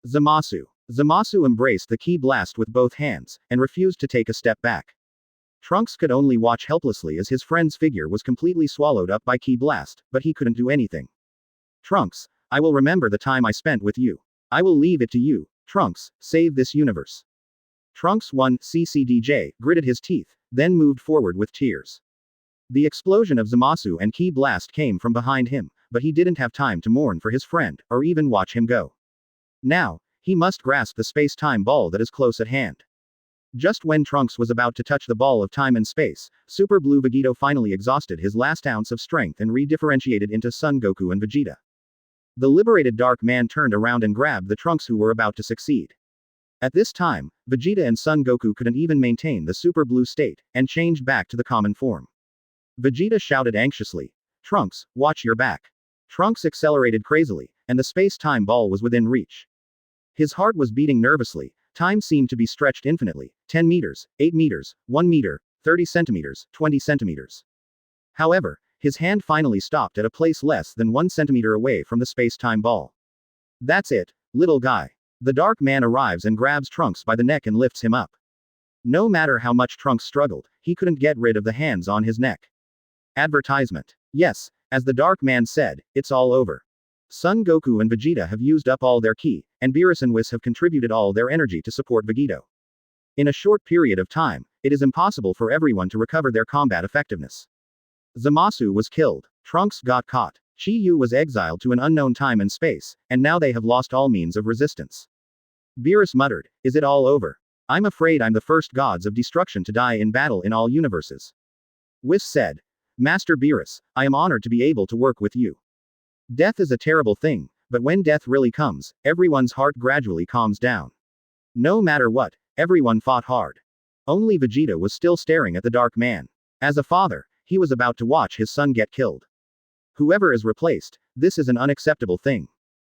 Zamasu. Zamasu embraced the Ki Blast with both hands, and refused to take a step back. Trunks could only watch helplessly as his friend's figure was completely swallowed up by Ki Blast, but he couldn't do anything. "Trunks, I will remember the time I spent with you. I will leave it to you. Trunks, save this universe." Trunks 1 CCDJ gritted his teeth, then moved forward with tears. The explosion of Zamasu and Ki Blast came from behind him, but he didn't have time to mourn for his friend, or even watch him go. Now, he must grasp the space-time ball that is close at hand. Just when Trunks was about to touch the ball of time and space, Super Blue Vegito finally exhausted his last ounce of strength and re-differentiated into Son Goku and Vegeta. The liberated Dark Man turned around and grabbed the Trunks who were about to succeed. At this time, Vegeta and Son Goku couldn't even maintain the super blue state, and changed back to the common form. Vegeta shouted anxiously, "Trunks, watch your back." Trunks accelerated crazily, and the space-time ball was within reach. His heart was beating nervously, time seemed to be stretched infinitely, 10 meters, 8 meters, 1 meter, 30 centimeters, 20 centimeters. However, his hand finally stopped at a place less than 1 centimeter away from the space-time ball. That's it, little guy. The Dark Man arrives and grabs Trunks by the neck and lifts him up. No matter how much Trunks struggled, he couldn't get rid of the hands on his neck. Advertisement. Yes, as the Dark Man said, it's all over. Son Goku and Vegeta have used up all their ki, and Beerus and Whis have contributed all their energy to support Vegito. In a short period of time, it is impossible for everyone to recover their combat effectiveness. Zamasu was killed. Trunks got caught. Chi Yu was exiled to an unknown time and space, and now they have lost all means of resistance. Beerus muttered, "Is it all over? I'm afraid I'm the first gods of destruction to die in battle in all universes." Whis said, "Master Beerus, I am honored to be able to work with you. Death is a terrible thing, but when death really comes, everyone's heart gradually calms down." No matter what, everyone fought hard. Only Vegeta was still staring at the Dark Man. As a father, he was about to watch his son get killed. Whoever is replaced, this is an unacceptable thing.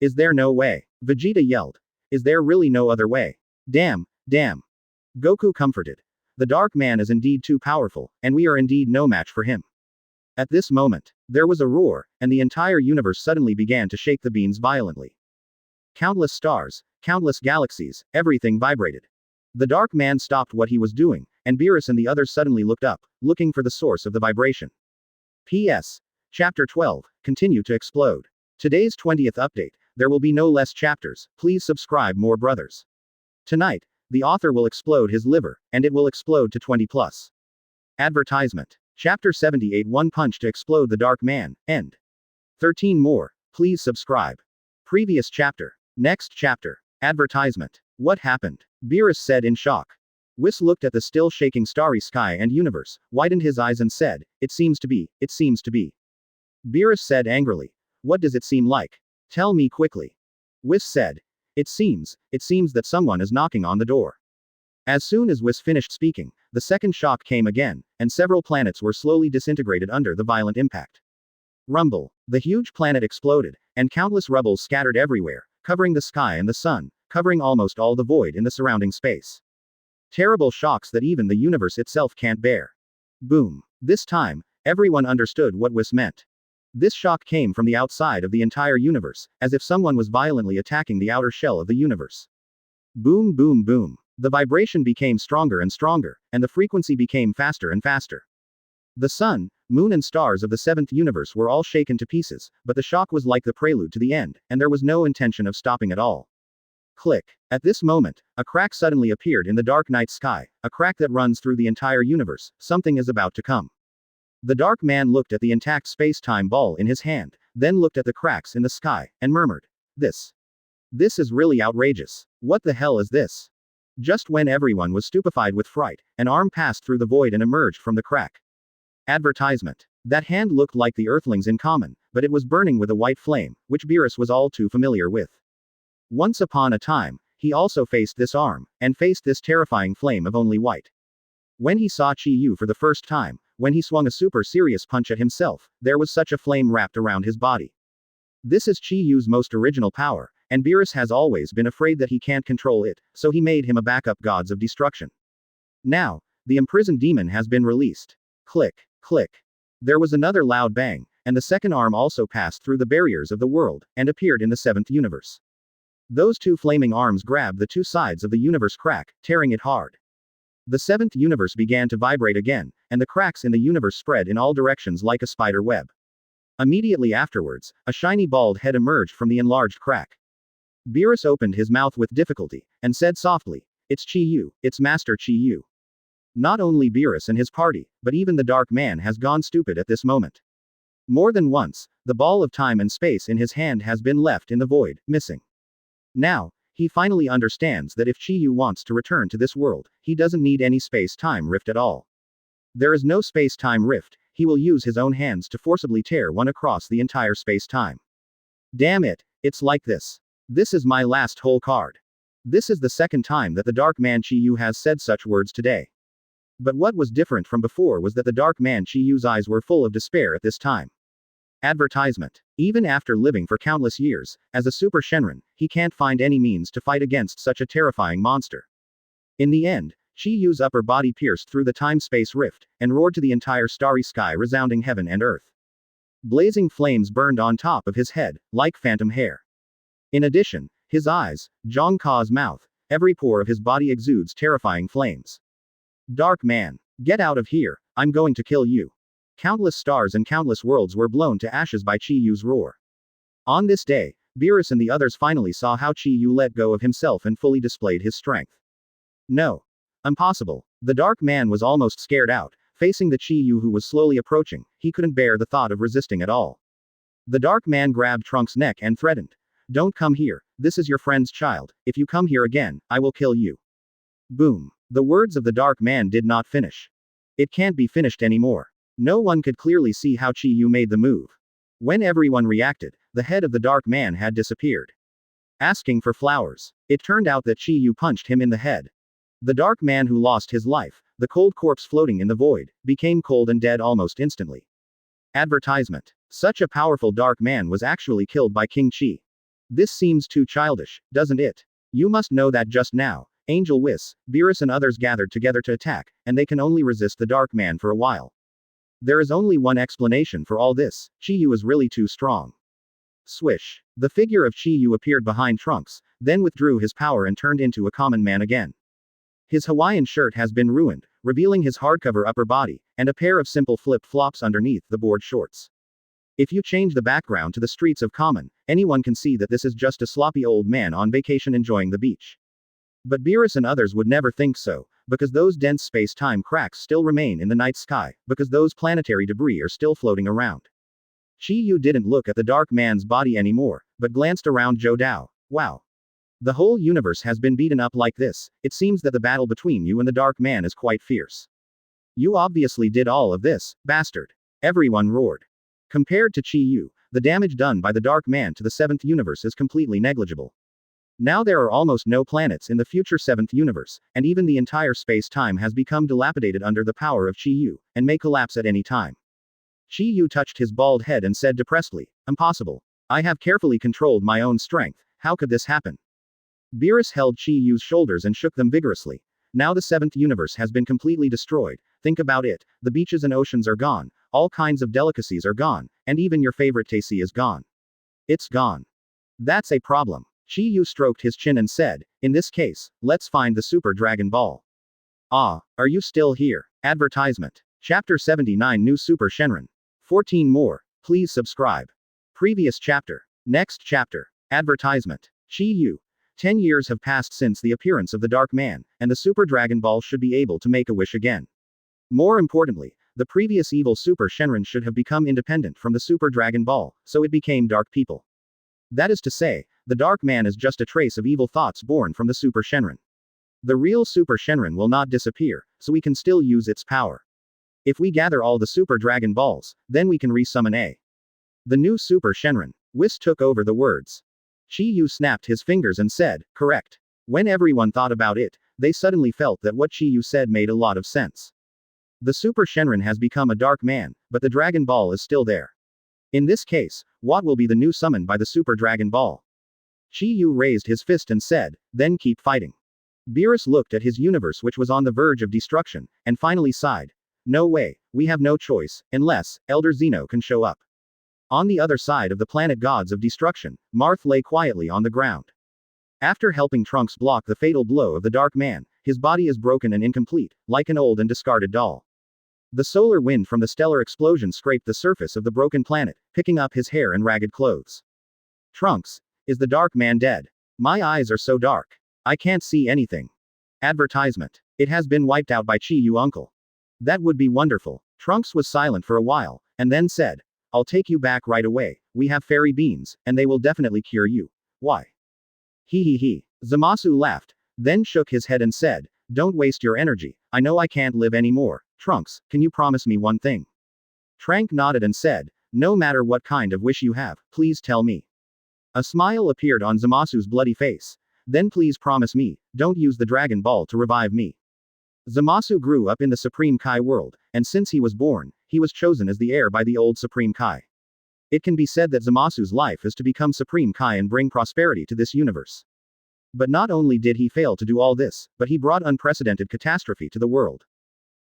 Is there no way? Vegeta yelled. Is there really no other way? Damn, damn. Goku comforted. The Dark Man is indeed too powerful, and we are indeed no match for him. At this moment, there was a roar, and the entire universe suddenly began to shake the beans violently. Countless stars, countless galaxies, everything vibrated. The Dark Man stopped what he was doing, and Beerus and the others suddenly looked up, looking for the source of the vibration. P.S. Chapter 12, continue to explode. Today's 20th update, there will be no less chapters, please subscribe more brothers. Tonight, the author will explode his liver, and it will explode to 20 plus. Advertisement. Chapter 78 One Punch to Explode the Dark Man, end. 13 more, please subscribe. Previous chapter. Next chapter. Advertisement. What happened? Beerus said in shock. Whis looked at the still shaking starry sky and universe, widened his eyes and said, it seems to be. Beerus said angrily, what does it seem like? Tell me quickly. Whis said, it seems that someone is knocking on the door. As soon as Whis finished speaking, the second shock came again, and several planets were slowly disintegrated under the violent impact. Rumble. The huge planet exploded, and countless rubble scattered everywhere, covering the sky and the sun, covering almost all the void in the surrounding space. Terrible shocks that even the universe itself can't bear. Boom. This time, everyone understood what Whis meant. This shock came from the outside of the entire universe, as if someone was violently attacking the outer shell of the universe. Boom, boom, boom. The vibration became stronger and stronger, and the frequency became faster and faster. The sun, moon and stars of the seventh universe were all shaken to pieces, but the shock was like the prelude to the end, and there was no intention of stopping at all. Click. At this moment, a crack suddenly appeared in the dark night sky, a crack that runs through the entire universe. Something is about to come. The Dark Man looked at the intact space-time ball in his hand, then looked at the cracks in the sky, and murmured, This is really outrageous. What the hell is this? Just when everyone was stupefied with fright, an arm passed through the void and emerged from the crack. Advertisement. That hand looked like the Earthlings in common, but it was burning with a white flame, which Beerus was all too familiar with. Once upon a time, he also faced this arm, and faced this terrifying flame of only white. When he saw Chi Yu for the first time, when he swung a super serious punch at himself, there was such a flame wrapped around his body. This is Chi Yu's most original power, and Beerus has always been afraid that he can't control it, so he made him a backup gods of destruction. Now, the imprisoned demon has been released. Click, click. There was another loud bang, and the second arm also passed through the barriers of the world, and appeared in the seventh universe. Those two flaming arms grabbed the two sides of the universe crack, tearing it hard. The seventh universe began to vibrate again, and the cracks in the universe spread in all directions like a spider web. Immediately afterwards, a shiny bald head emerged from the enlarged crack. Beerus opened his mouth with difficulty, and said softly, It's Chi Yu, it's Master Chi Yu. Not only Beerus and his party, but even the Dark Man has gone stupid at this moment. More than once, the ball of time and space in his hand has been left in the void, missing. Now, he finally understands that if Chi Yu wants to return to this world, he doesn't need any space-time rift at all. There is no space-time rift, he will use his own hands to forcibly tear one across the entire space-time. Damn it, it's like this. This is my last whole card. This is the second time that the Dark Man Chi-Yu has said such words today. But what was different from before was that the Dark Man Chi-Yu's eyes were full of despair at this time. Advertisement. Even after living for countless years, as a Super Shenron, he can't find any means to fight against such a terrifying monster. In the end, Chi-Yu's upper body pierced through the time-space rift, and roared to the entire starry sky, resounding heaven and earth. Blazing flames burned on top of his head, like phantom hair. In addition, his eyes, Zhong Ka's mouth, every pore of his body exudes terrifying flames. Dark Man, get out of here, I'm going to kill you. Countless stars and countless worlds were blown to ashes by Chi-Yu's roar. On this day, Beerus and the others finally saw how Chi-Yu let go of himself and fully displayed his strength. No. Impossible. The Dark Man was almost scared out, facing the Chi-Yu who was slowly approaching. He couldn't bear the thought of resisting at all. The Dark Man grabbed Trunks' neck and threatened. Don't come here, this is your friend's child, if you come here again, I will kill you. Boom. The words of the Dark Man did not finish. It can't be finished anymore. No one could clearly see how Chi-Yu made the move. When everyone reacted, the head of the Dark Man had disappeared. Asking for flowers. It turned out that Chi-Yu punched him in the head. The Dark Man who lost his life, the cold corpse floating in the void, became cold and dead almost instantly. Advertisement. Such a powerful Dark Man was actually killed by King Chi. This seems too childish, doesn't it? You must know that just now, Angel Whis, Beerus and others gathered together to attack, and they can only resist the Dark Man for a while. There is only one explanation for all this, Chi-Yu is really too strong. Swish. The figure of Chi-Yu appeared behind Trunks, then withdrew his power and turned into a common man again. His Hawaiian shirt has been ruined, revealing his hardcover upper body, and a pair of simple flip-flops underneath the board shorts. If you change the background to the streets of Common, anyone can see that this is just a sloppy old man on vacation enjoying the beach. But Beerus and others would never think so, because those dense space-time cracks still remain in the night sky, because those planetary debris are still floating around. Chi-Yu didn't look at the Dark Man's body anymore, but glanced around Zhou Dao. Wow. The whole universe has been beaten up like this, it seems that the battle between you and the Dark Man is quite fierce. You obviously did all of this, bastard. Everyone roared. Compared to Chi-Yu, the damage done by the Dark Man to the 7th universe is completely negligible. Now there are almost no planets in the future 7th universe, and even the entire space-time has become dilapidated under the power of Chi-Yu, and may collapse at any time. Chi-Yu touched his bald head and said depressedly, impossible. I have carefully controlled my own strength, how could this happen? Beerus held Chi-Yu's shoulders and shook them vigorously. Now the 7th universe has been completely destroyed, think about it, the beaches and oceans are gone, all kinds of delicacies are gone, and even your favorite Tasty is gone. It's gone. That's a problem. Chi-Yu stroked his chin and said, in this case, let's find the Super Dragon Ball. Ah, are you still here? Advertisement. Chapter 79 New Super Shenron. 14 more, please subscribe. Previous chapter. Next chapter. Advertisement. Chi-Yu. 10 years have passed since the appearance of the Dark Man, and the Super Dragon Ball should be able to make a wish again. More importantly, the previous evil Super Shenron should have become independent from the Super Dragon Ball, so it became Dark People. That is to say, the Dark Man is just a trace of evil thoughts born from the Super Shenron. The real Super Shenron will not disappear, so we can still use its power. If we gather all the Super Dragon Balls, then we can re-summon the new Super Shenron. Whis took over the words. Chi-Yu snapped his fingers and said, correct. When everyone thought about it, they suddenly felt that what Chi-Yu said made a lot of sense. The Super Shenron has become a Dark Man, but the Dragon Ball is still there. In this case, what will be the new summon by the Super Dragon Ball? Chi-Yu raised his fist and said, then keep fighting. Beerus looked at his universe which was on the verge of destruction, and finally sighed. No way, we have no choice, unless, Elder Zeno can show up. On the other side of the planet gods of destruction, Marth lay quietly on the ground. After helping Trunks block the fatal blow of the Dark Man, his body is broken and incomplete, like an old and discarded doll. The solar wind from the stellar explosion scraped the surface of the broken planet, picking up his hair and ragged clothes. Trunks, is the Dark Man dead? My eyes are so dark. I can't see anything. Advertisement. It has been wiped out by Chi-Yu uncle. That would be wonderful. Trunks was silent for a while, and then said, I'll take you back right away, we have fairy beans, and they will definitely cure you. Why? He. Zamasu laughed, then shook his head and said, don't waste your energy, I know I can't live anymore. Trunks, can you promise me one thing? Trank nodded and said, no matter what kind of wish you have, please tell me. A smile appeared on Zamasu's bloody face. Then please promise me, don't use the Dragon Ball to revive me. Zamasu grew up in the Supreme Kai world, and since he was born, he was chosen as the heir by the old Supreme Kai. It can be said that Zamasu's life is to become Supreme Kai and bring prosperity to this universe. But not only did he fail to do all this, but he brought unprecedented catastrophe to the world.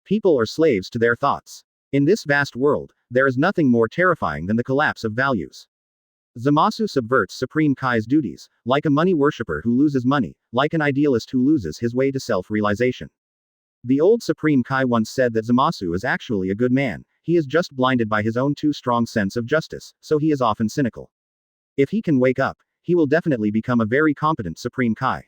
People are slaves to their thoughts. In this vast world, there is nothing more terrifying than the collapse of values. Zamasu subverts Supreme Kai's duties, like a money worshipper who loses money, like an idealist who loses his way to self-realization. The old Supreme Kai once said that Zamasu is actually a good man, he is just blinded by his own too strong sense of justice, so he is often cynical. If he can wake up, he will definitely become a very competent Supreme Kai.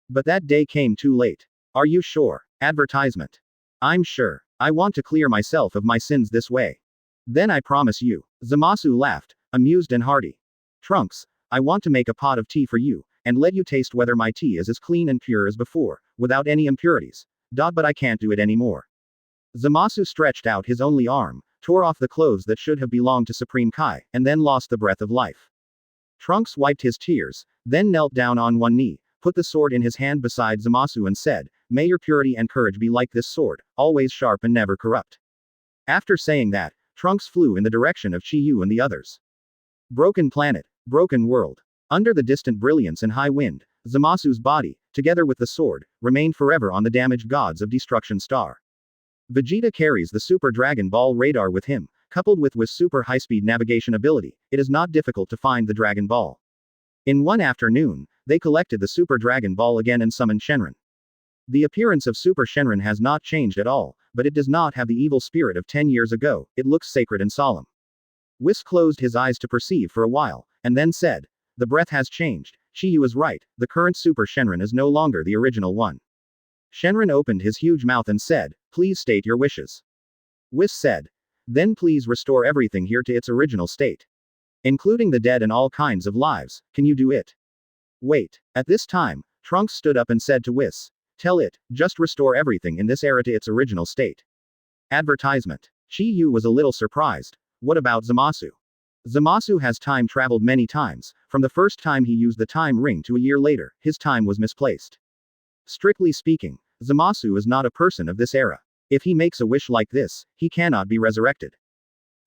But that day came too late. Are you sure? Advertisement. I'm sure. I want to clear myself of my sins this way. Then I promise you. Zamasu laughed, amused and hearty. Trunks, I want to make a pot of tea for you, and let you taste whether my tea is as clean and pure as before, without any impurities. But I can't do it anymore. Zamasu stretched out his only arm, tore off the clothes that should have belonged to Supreme Kai, and then lost the breath of life. Trunks wiped his tears, then knelt down on one knee, put the sword in his hand beside Zamasu and said, "May your purity and courage be like this sword, always sharp and never corrupt." After saying that, Trunks flew in the direction of Chi-Yu and the others. Broken planet, broken world. Under the distant brilliance and high wind, Zamasu's body, together with the sword, remained forever on the damaged gods of destruction star. Vegeta carries the Super Dragon Ball radar with him, coupled with Whis' super high-speed navigation ability. It is not difficult to find the Dragon Ball. In one afternoon, they collected the Super Dragon Ball again and summoned Shenron. The appearance of Super Shenron has not changed at all, but it does not have the evil spirit of 10 years ago, it looks sacred and solemn. Whis closed his eyes to perceive for a while, and then said, "The breath has changed, Chi-Yu is right, the current Super Shenron is no longer the original one." Shenron opened his huge mouth and said, "Please state your wishes." Whis said, "Then please restore everything here to its original state. Including the dead and all kinds of lives, can you do it?" Wait. At this time, Trunks stood up and said to Whis, "Tell it, just restore everything in this era to its original state." Advertisement. Chi-Yu was a little surprised. What about Zamasu? Zamasu has time traveled many times, from the first time he used the time ring to a year later, his time was misplaced. Strictly speaking, Zamasu is not a person of this era. If he makes a wish like this, he cannot be resurrected.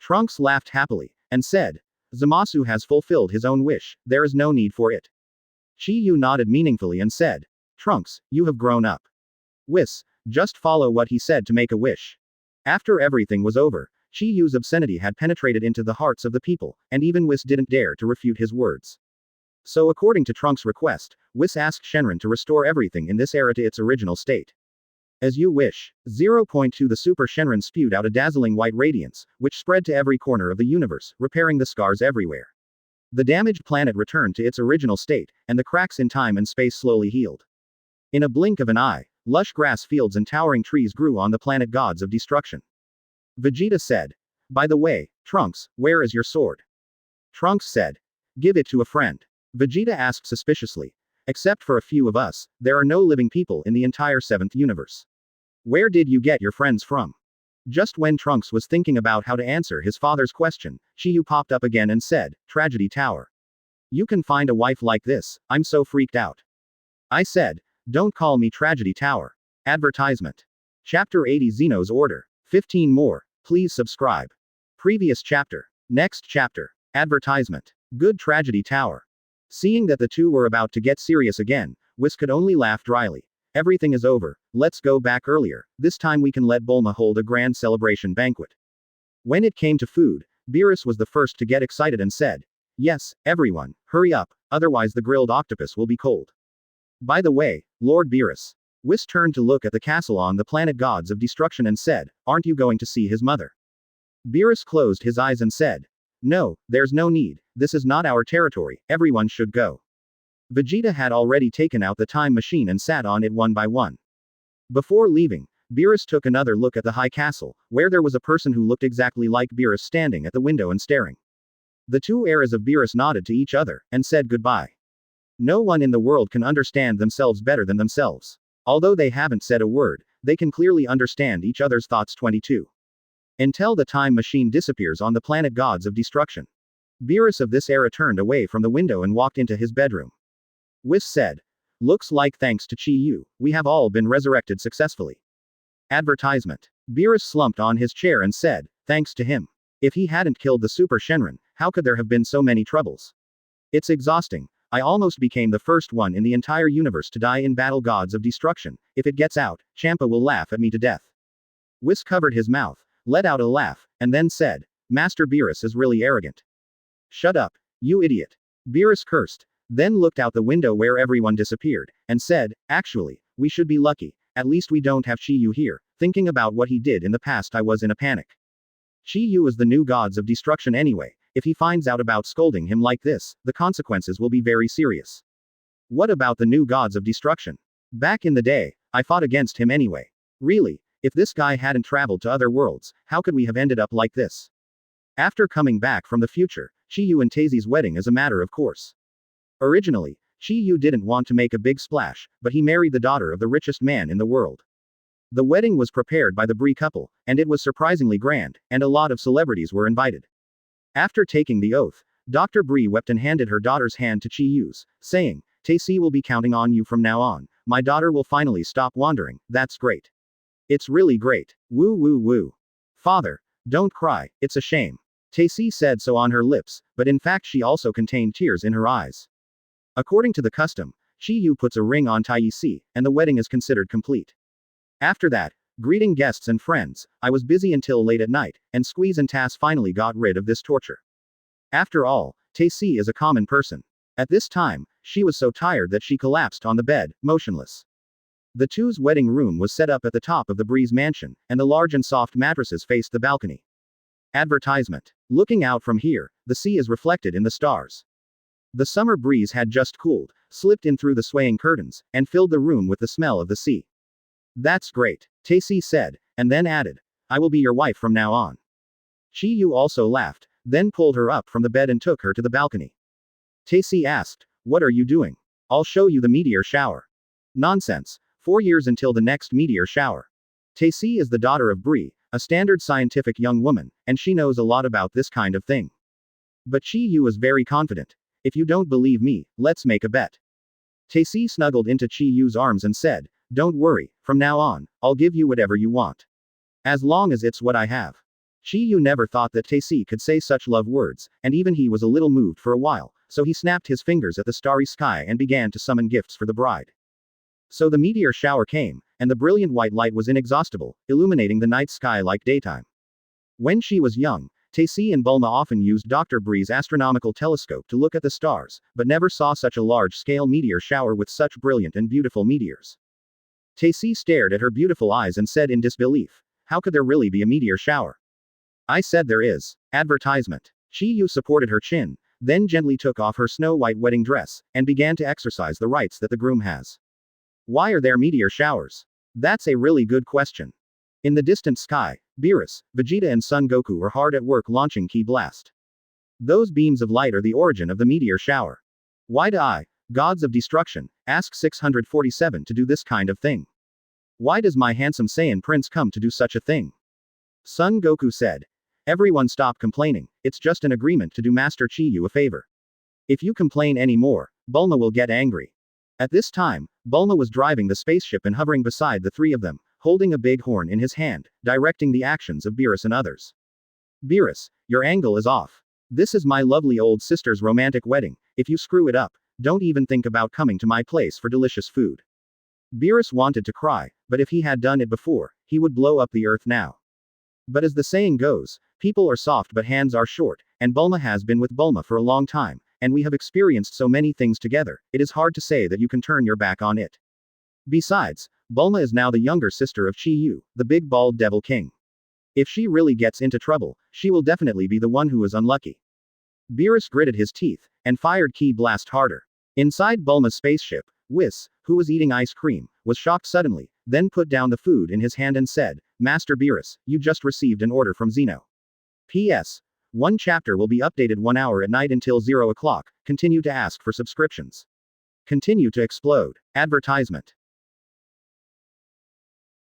Trunks laughed happily, and said, "Zamasu has fulfilled his own wish, there is no need for it." Chi-Yu nodded meaningfully and said, "Trunks, you have grown up." Whis, just follow what he said to make a wish. After everything was over, Chi-Yu's obscenity had penetrated into the hearts of the people, and even Whis didn't dare to refute his words. So according to Trunks' request, Whis asked Shenron to restore everything in this era to its original state. As you wish. 0.2 The Super Shenron spewed out a dazzling white radiance, which spread to every corner of the universe, repairing the scars everywhere. The damaged planet returned to its original state, and the cracks in time and space slowly healed. In a blink of an eye, lush grass fields and towering trees grew on the planet gods of destruction. Vegeta said, "By the way, Trunks, where is your sword?" Trunks said, "Give it to a friend." Vegeta asked suspiciously, "Except for a few of us, there are no living people in the entire 7th universe. Where did you get your friends from?" Just when Trunks was thinking about how to answer his father's question, Chi-Yu popped up again and said, "Tragedy Tower. You can find a wife like this, I'm so freaked out." I said, "Don't call me Tragedy Tower." Advertisement. Chapter 80 Zeno's Order. 15 more, please subscribe. Previous chapter. Next chapter. Advertisement. Good Tragedy Tower. Seeing that the two were about to get serious again, Whis could only laugh dryly. Everything is over, let's go back earlier, this time we can let Bulma hold a grand celebration banquet. When it came to food, Beerus was the first to get excited and said, "Yes, everyone, hurry up, otherwise the grilled octopus will be cold." By the way, Lord Beerus. Whis turned to look at the castle on the planet gods of destruction and said, "Aren't you going to see his mother?" Beerus closed his eyes and said, "No, there's no need, this is not our territory, everyone should go." Vegeta had already taken out the time machine and sat on it one by one. Before leaving, Beerus took another look at the high castle, where there was a person who looked exactly like Beerus standing at the window and staring. The two heirs of Beerus nodded to each other, and said goodbye. No one in the world can understand themselves better than themselves. Although they haven't said a word, they can clearly understand each other's thoughts. 22. Until the time machine disappears on the planet gods of destruction. Beerus of this era turned away from the window and walked into his bedroom. Whis said, Looks like thanks to Chi Yu, we have all been resurrected successfully. Advertisement. Beerus slumped on his chair and said, thanks to him. If he hadn't killed the Super Shenron, how could there have been so many troubles? It's exhausting. I almost became the first one in the entire universe to die in battle. Gods of destruction. If it gets out, Champa will laugh at me to death. Whis covered his mouth, let out a laugh, and then said, Master Beerus is really arrogant. Shut up, you idiot. Beerus cursed, then looked out the window where everyone disappeared, and said, actually, we should be lucky, at least we don't have Chi Yu here. Thinking about what he did in the past, I was in a panic. Chi Yu is the new gods of destruction anyway. If he finds out about scolding him like this, the consequences will be very serious. What about the new gods of destruction? Back in the day, I fought against him anyway. Really, if this guy hadn't traveled to other worlds, how could we have ended up like this? After coming back from the future, Chi Yu and Taisi's wedding is a matter of course. Originally, Chi Yu didn't want to make a big splash, but he married the daughter of the richest man in the world. The wedding was prepared by the Bree couple, and it was surprisingly grand, and a lot of celebrities were invited. After taking the oath, Dr. Bree wept and handed her daughter's hand to Chi Yu's, saying, Taisi will be counting on you from now on. My daughter will finally stop wandering. That's great. It's really great. Woo woo woo. Father, don't cry, it's a shame. Taisi said so on her lips, but in fact she also contained tears in her eyes. According to the custom, Chi Yu puts a ring on Taisi, and the wedding is considered complete. After that, greeting guests and friends, I was busy until late at night, and Squeeze and Tass finally got rid of this torture. After all, Taisi is a common person. At this time, she was so tired that she collapsed on the bed, motionless. The two's wedding room was set up at the top of the Breeze mansion, and the large and soft mattresses faced the balcony. Advertisement. Looking out from here, the sea is reflected in the stars. The summer breeze had just cooled, slipped in through the swaying curtains, and filled the room with the smell of the sea. That's great, Taisi said, and then added, I will be your wife from now on. Chi Yu also laughed, then pulled her up from the bed and took her to the balcony. Taisi asked, what are you doing? I'll show you the meteor shower. Nonsense, 4 years until the next meteor shower. Taisi is the daughter of Bree, a standard scientific young woman, and she knows a lot about this kind of thing. But Chi Yu is very confident. If you don't believe me, let's make a bet. Taisi snuggled into Chi Yu's arms and said, don't worry, from now on, I'll give you whatever you want. As long as it's what I have. Chi Yu never thought that Taisi could say such love words, and even he was a little moved for a while, so he snapped his fingers at the starry sky and began to summon gifts for the bride. So the meteor shower came, and the brilliant white light was inexhaustible, illuminating the night sky like daytime. When she was young, Taisi and Bulma often used Dr. Bree's astronomical telescope to look at the stars, but never saw such a large-scale meteor shower with such brilliant and beautiful meteors. Taisi stared at her beautiful eyes and said in disbelief, how could there really be a meteor shower? I said there is. Advertisement. Chi Yu supported her chin, then gently took off her snow-white wedding dress, and began to exercise the rites that the groom has. Why are there meteor showers? That's a really good question. In the distant sky, Beerus, Vegeta and Son Goku are hard at work launching Ki Blast. Those beams of light are the origin of the meteor shower. Why do I, gods of destruction, ask 647 to do this kind of thing? Why does my handsome Saiyan prince come to do such a thing? Son Goku said. Everyone stop complaining, it's just an agreement to do Master Chi Yu a favor. If you complain any more, Bulma will get angry. At this time, Bulma was driving the spaceship and hovering beside the three of them, holding a big horn in his hand, directing the actions of Beerus and others. Beerus, your angle is off. This is my lovely old sister's romantic wedding. If you screw it up, don't even think about coming to my place for delicious food. Beerus wanted to cry, but if he had done it before, he would blow up the earth now. But as the saying goes, people are soft but hands are short, and Bulma has been with Bulma for a long time, and we have experienced so many things together, it is hard to say that you can turn your back on it. Besides, Bulma is now the younger sister of Chi Yu, the big bald devil king. If she really gets into trouble, she will definitely be the one who is unlucky. Beerus gritted his teeth, and fired Ki Blast harder. Inside Bulma's spaceship, Whis, who was eating ice cream, was shocked suddenly, then put down the food in his hand and said, Master Beerus, you just received an order from Zeno. P.S. One chapter will be updated 1 hour at night until 0 o'clock, continue to ask for subscriptions. Continue to explode. Advertisement.